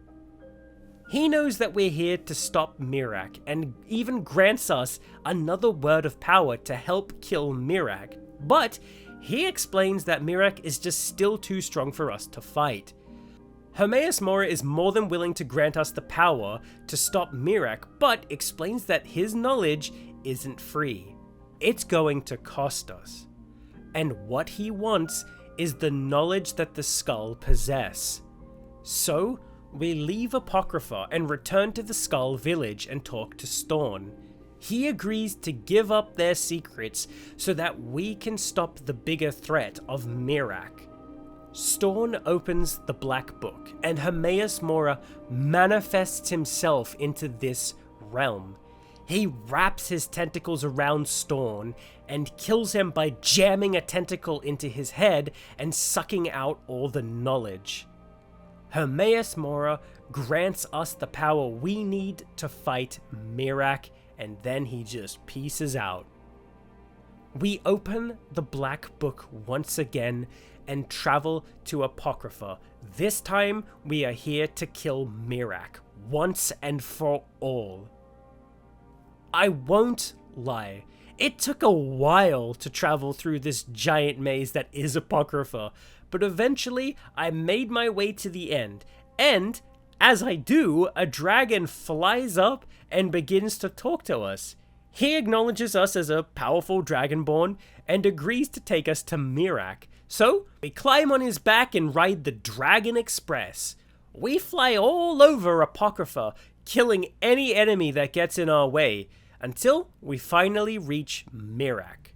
He knows that we're here to stop Miraak, and even grants us another word of power to help kill Miraak, but he explains that Miraak is just still too strong for us to fight. Hermaeus Mora is more than willing to grant us the power to stop Miraak, but explains that his knowledge isn't free. It's going to cost us. And what he wants is the knowledge that the Skull possess. So, we leave Apocrypha and return to the Skull Village and talk to Storn. He agrees to give up their secrets so that we can stop the bigger threat of Miraak. Storn opens the Black Book, and Hermaeus Mora manifests himself into this realm. He wraps his tentacles around Storn and kills him by jamming a tentacle into his head and sucking out all the knowledge. Hermaeus Mora grants us the power we need to fight Miraak, and then he just pieces out. We open the Black Book once again and travel to Apocrypha. This time, we are here to kill Miraak, once and for all. I won't lie, it took a while to travel through this giant maze that is Apocrypha, but eventually I made my way to the end, and as I do, a dragon flies up and begins to talk to us. He acknowledges us as a powerful Dragonborn and agrees to take us to Miraak. So, we climb on his back and ride the Dragon Express. we fly all over Apocrypha, killing any enemy that gets in our way, until we finally reach Mirac.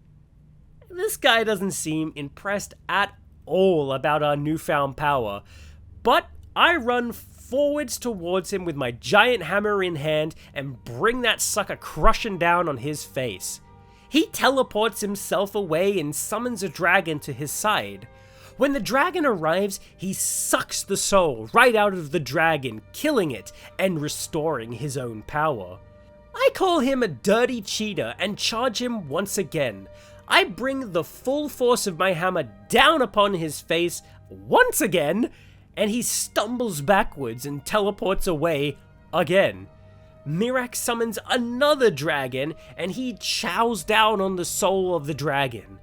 This guy doesn't seem impressed at all about our newfound power, but I run forwards towards him with my giant hammer in hand and bring that sucker crushing down on his face. He teleports himself away and summons a dragon to his side. When the dragon arrives, he sucks the soul right out of the dragon, killing it and restoring his own power. I call him a dirty cheater and charge him once again. I bring the full force of my hammer down upon his face once again, and he stumbles backwards and teleports away again. Mirac summons another dragon, and he chows down on the soul of the dragon.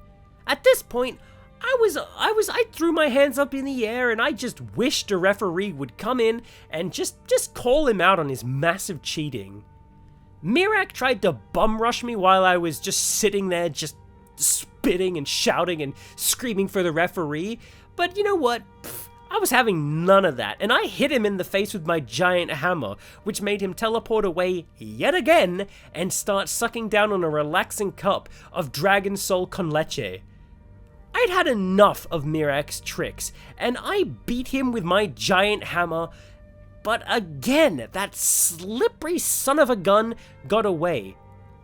At this point, I threw my hands up in the air, and I just wished a referee would come in and just call him out on his massive cheating. Mirac tried to bum rush me while I was just sitting there, just spitting and shouting and screaming for the referee, but you know what? I was having none of that, and I hit him in the face with my giant hammer, which made him teleport away yet again and start sucking down on a relaxing cup of Dragon Soul con leche. I'd had enough of Mirac's tricks, and I beat him with my giant hammer, but again, that slippery son of a gun got away.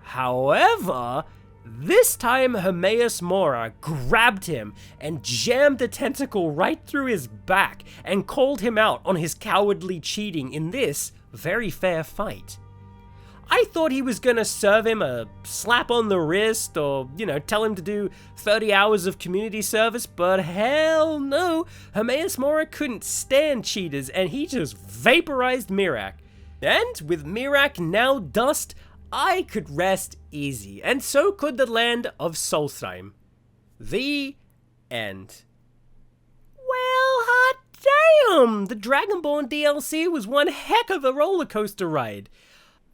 However, this time Hermaeus Mora grabbed him and jammed a tentacle right through his back and called him out on his cowardly cheating in this very fair fight. I thought he was gonna serve him a slap on the wrist or, tell him to do 30 hours of community service, but hell no, Hermaeus Mora couldn't stand cheaters and he just vaporized Mirac. And with Mirac now dust, I could rest easy, and so could the land of Solstheim. The end. Well, hot damn! The Dragonborn DLC was one heck of a roller coaster ride.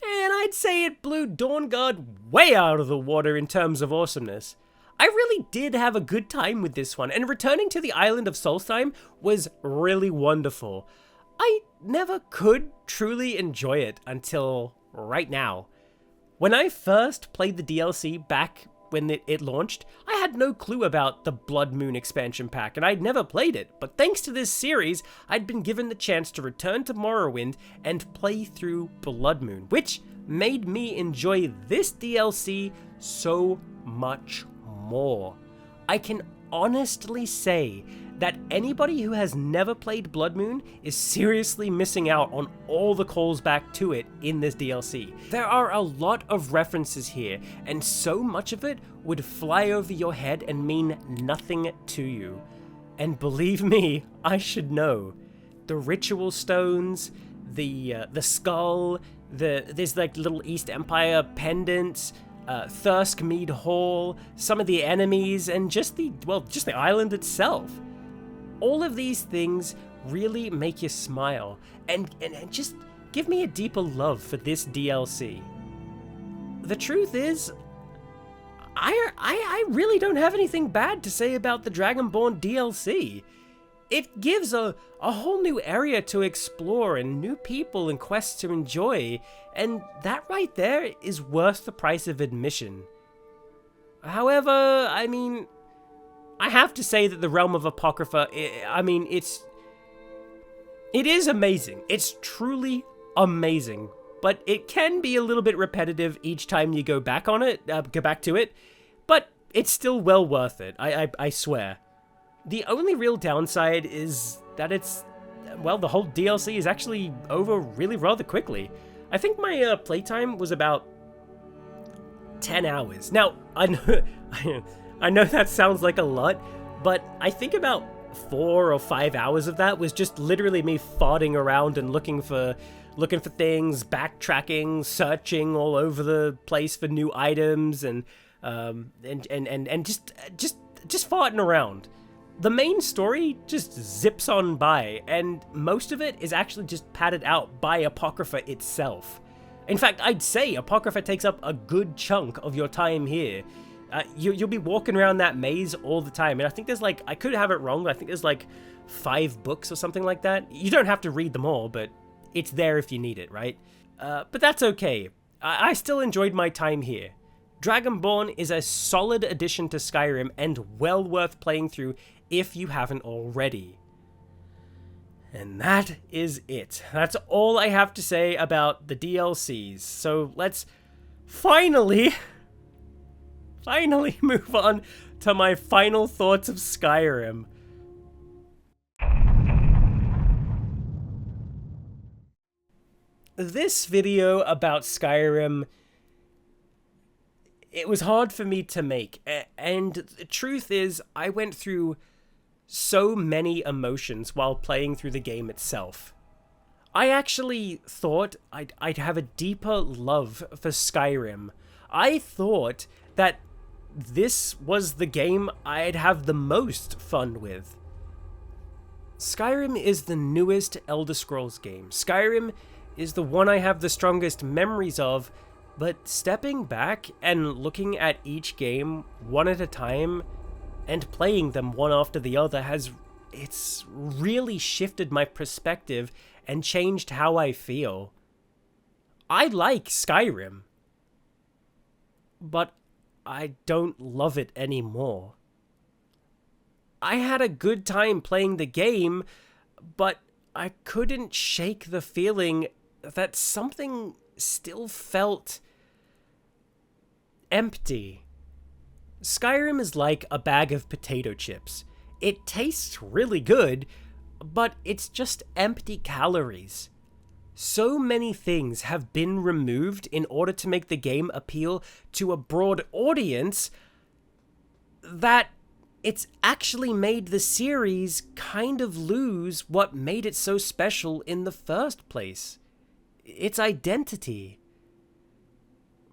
And I'd say it blew Dawnguard way out of the water in terms of awesomeness. I really did have a good time with this one, and returning to the island of Solstheim was really wonderful. I never could truly enjoy it until right now. When I first played the DLC back when it launched, I had no clue about the Blood Moon expansion pack, and I'd never played it, but thanks to this series, I'd been given the chance to return to Morrowind and play through Blood Moon, which made me enjoy this DLC so much more. I can honestly say that anybody who has never played Blood Moon is seriously missing out on all the calls back to it in this DLC. There are a lot of references here, and so much of it would fly over your head and mean nothing to you. And believe me, I should know. The ritual stones, the skull, there's like little East Empire pendants, Thirskmead Hall, some of the enemies, and just the island itself. All of these things really make you smile and just give me a deeper love for this DLC. The truth is, I really don't have anything bad to say about the Dragonborn DLC. It gives a whole new area to explore and new people and quests to enjoy, and that right there is worth the price of admission. However, I have to say that the Realm of Apocrypha, it is amazing. It's truly amazing, but it can be a little bit repetitive each time you go back to it, but it's still well worth it, I swear. The only real downside is that the whole DLC is actually over really rather quickly. I think my playtime was about 10 hours. Now, I know that sounds like a lot, but I think about 4 or 5 hours of that was just literally me farting around and looking for things, backtracking, searching all over the place for new items, and just farting around. The main story just zips on by, and most of it is actually just padded out by Apocrypha itself. In fact, I'd say Apocrypha takes up a good chunk of your time here. You'll be walking around that maze all the time, and I think there's I could have it wrong, but I think there's 5 books or something like that. You don't have to read them all, but it's there if you need it, right? But that's okay. I still enjoyed my time here. Dragonborn is a solid addition to Skyrim and well worth playing through if you haven't already. And that is it. That's all I have to say about the DLCs. So let's finally move on to my final thoughts of Skyrim. This video about Skyrim, it was hard for me to make, and the truth is, I went through so many emotions while playing through the game itself. I actually thought I'd have a deeper love for Skyrim. I thought that this was the game I'd have the most fun with. Skyrim is the newest Elder Scrolls game. Skyrim is the one I have the strongest memories of, but stepping back and looking at each game one at a time and playing them one after the other it's really shifted my perspective and changed how I feel. I like Skyrim, but I don't love it anymore. I had a good time playing the game, but I couldn't shake the feeling that something still felt empty. Skyrim is like a bag of potato chips. It tastes really good, but it's just empty calories. So many things have been removed in order to make the game appeal to a broad audience that it's actually made the series kind of lose what made it so special in the first place. Its identity.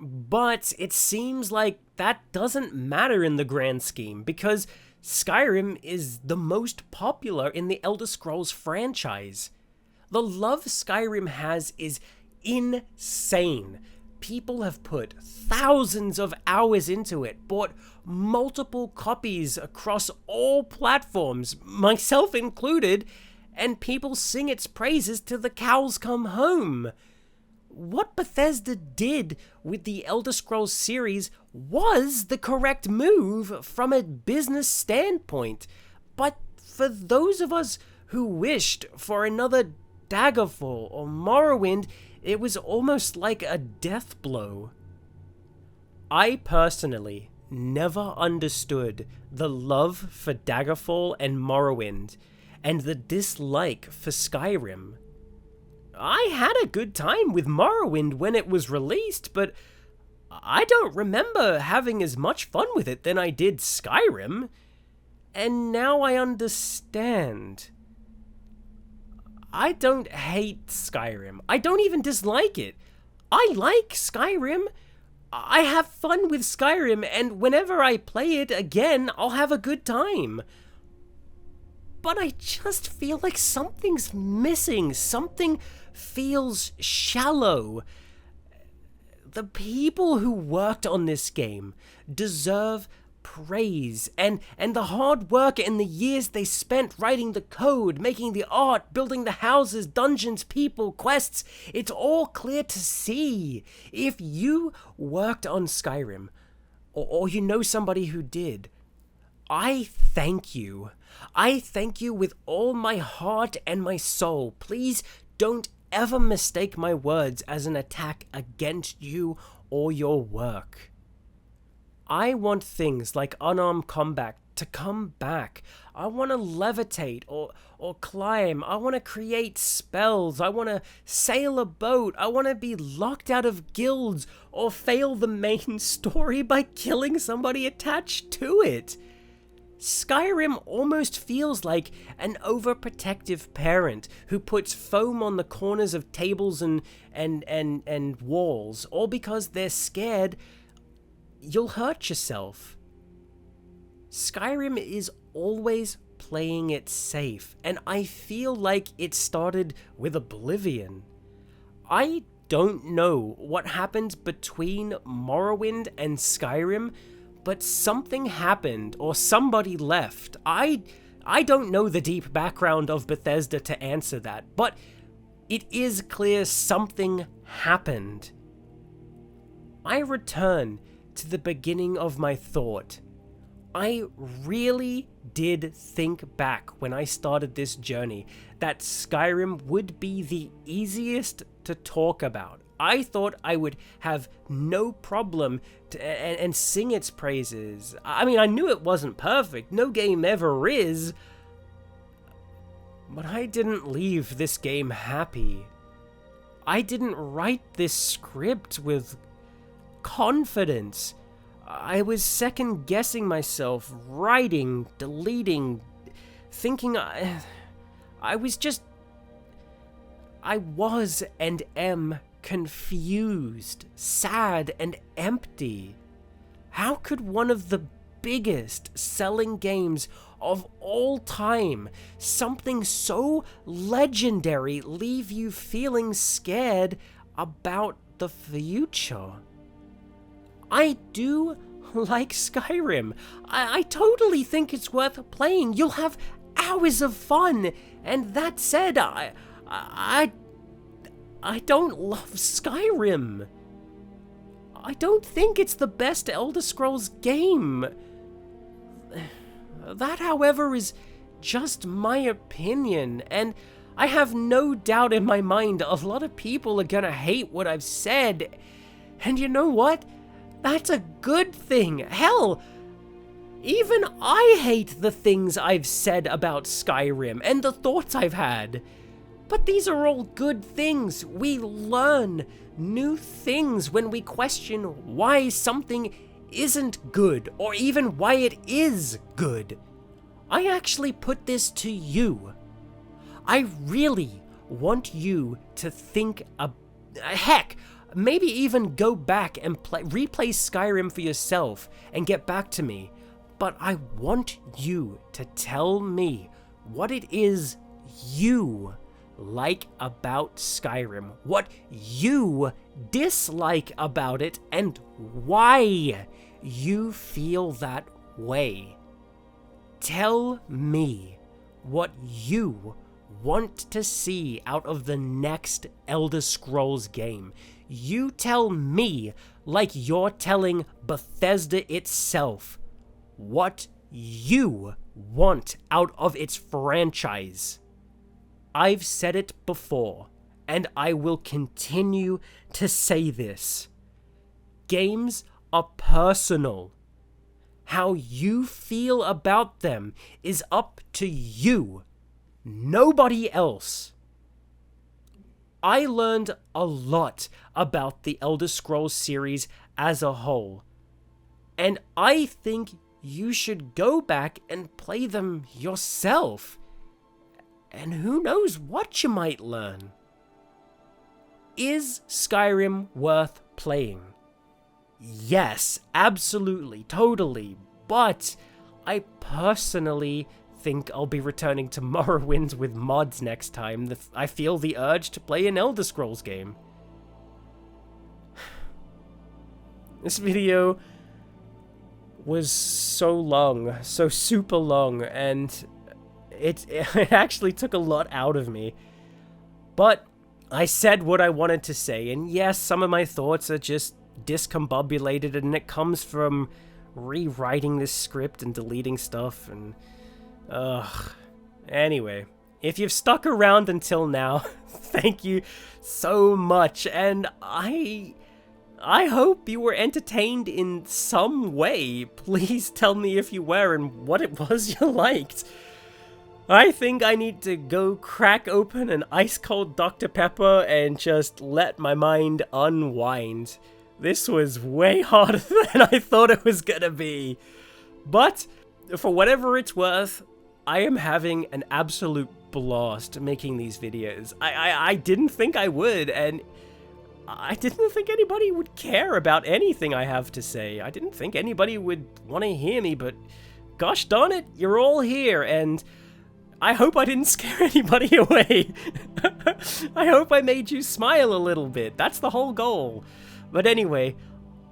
But it seems like that doesn't matter in the grand scheme, because Skyrim is the most popular in the Elder Scrolls franchise. The love Skyrim has is insane. People have put thousands of hours into it, bought multiple copies across all platforms, myself included, and people sing its praises till the cows come home. What Bethesda did with the Elder Scrolls series was the correct move from a business standpoint, but for those of us who wished for another Daggerfall or Morrowind, it was almost like a death blow. I personally never understood the love for Daggerfall and Morrowind, and the dislike for Skyrim. I had a good time with Morrowind when it was released, but I don't remember having as much fun with it than I did Skyrim. And now I understand. I don't hate Skyrim. I don't even dislike it. I like Skyrim. I have fun with Skyrim, and whenever I play it again, I'll have a good time. But I just feel like something's missing. Something feels shallow. The people who worked on this game deserve praise, and the hard work and the years they spent writing the code, making the art, building the houses, dungeons, people, quests. It's all clear to see. If you worked on Skyrim, or you know somebody who did, I thank you. I thank you with all my heart and my soul. Please don't ever mistake my words as an attack against you or your work. I want things like unarmed combat to come back. I want to levitate or climb. I want to create spells. I want to sail a boat. I want to be locked out of guilds or fail the main story by killing somebody attached to it. Skyrim almost feels like an overprotective parent who puts foam on the corners of tables and walls, all because they're scared you'll hurt yourself. Skyrim is always playing it safe, and I feel like it started with Oblivion. I don't know what happened between Morrowind and Skyrim, but something happened, or somebody left. I I don't know the deep background of Bethesda to answer that, but it is clear something happened. I return to the beginning of my thought. I really did think back when I started this journey that Skyrim would be the easiest to talk about. I thought I would have no problem and sing its praises. I mean, I knew it wasn't perfect. No game ever is. But I didn't leave this game happy. I didn't write this script with confidence. I was second-guessing myself, writing, deleting, thinking I was and am confused, sad, and empty. How could one of the biggest selling games of all time, something so legendary, leave you feeling scared about the future? I do like Skyrim. I totally think it's worth playing. You'll have hours of fun. And that said, I don't love Skyrim. I don't think it's the best Elder Scrolls game. That, however, is just my opinion, and I have no doubt in my mind a lot of people are gonna hate what I've said. And you know what? That's a good thing. Hell, even I hate the things I've said about Skyrim and the thoughts I've had. But these are all good things. We learn new things when we question why something isn't good, or even why it is good. I actually put this to you. I really want you to think heck, maybe even go back and replay Skyrim for yourself and get back to me. But I want you to tell me what it is you like about Skyrim, what you dislike about it, and why you feel that way. Tell me what you want to see out of the next Elder Scrolls game. You tell me, like you're telling Bethesda itself, what you want out of its franchise. I've said it before, and I will continue to say this. Games are personal. How you feel about them is up to you, nobody else. I learned a lot about the Elder Scrolls series as a whole, and I think you should go back and play them yourself. And who knows what you might learn. Is Skyrim worth playing? Yes, absolutely, totally, but I personally think I'll be returning to Morrowind with mods next time. I feel the urge to play an Elder Scrolls game. This video was so long, so super long, and it actually took a lot out of me. But I said what I wanted to say, and yes, some of my thoughts are just discombobulated, and it comes from rewriting this script and deleting stuff, and anyway, if you've stuck around until now, thank you so much, and I hope you were entertained in some way. Please tell me if you were and what it was you liked. I think I need to go crack open an ice-cold Dr. Pepper and just let my mind unwind. This was way harder than I thought it was gonna be. But, for whatever it's worth, I am having an absolute blast making these videos. I didn't think I would, and I didn't think anybody would care about anything I have to say. I didn't think anybody would want to hear me, but gosh darn it, you're all here, and I hope I didn't scare anybody away. I hope I made you smile a little bit. That's the whole goal. But anyway,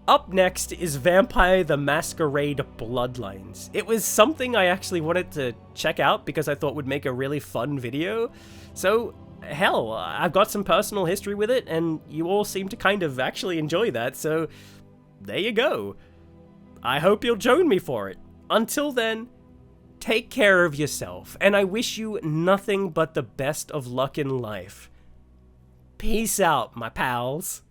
Up next is Vampire the Masquerade Bloodlines. It was something I actually wanted to check out because I thought would make a really fun video. So, hell, I've got some personal history with it, and you all seem to kind of actually enjoy that, so there you go. I hope you'll join me for it. Until then, take care of yourself, and I wish you nothing but the best of luck in life. Peace out, my pals.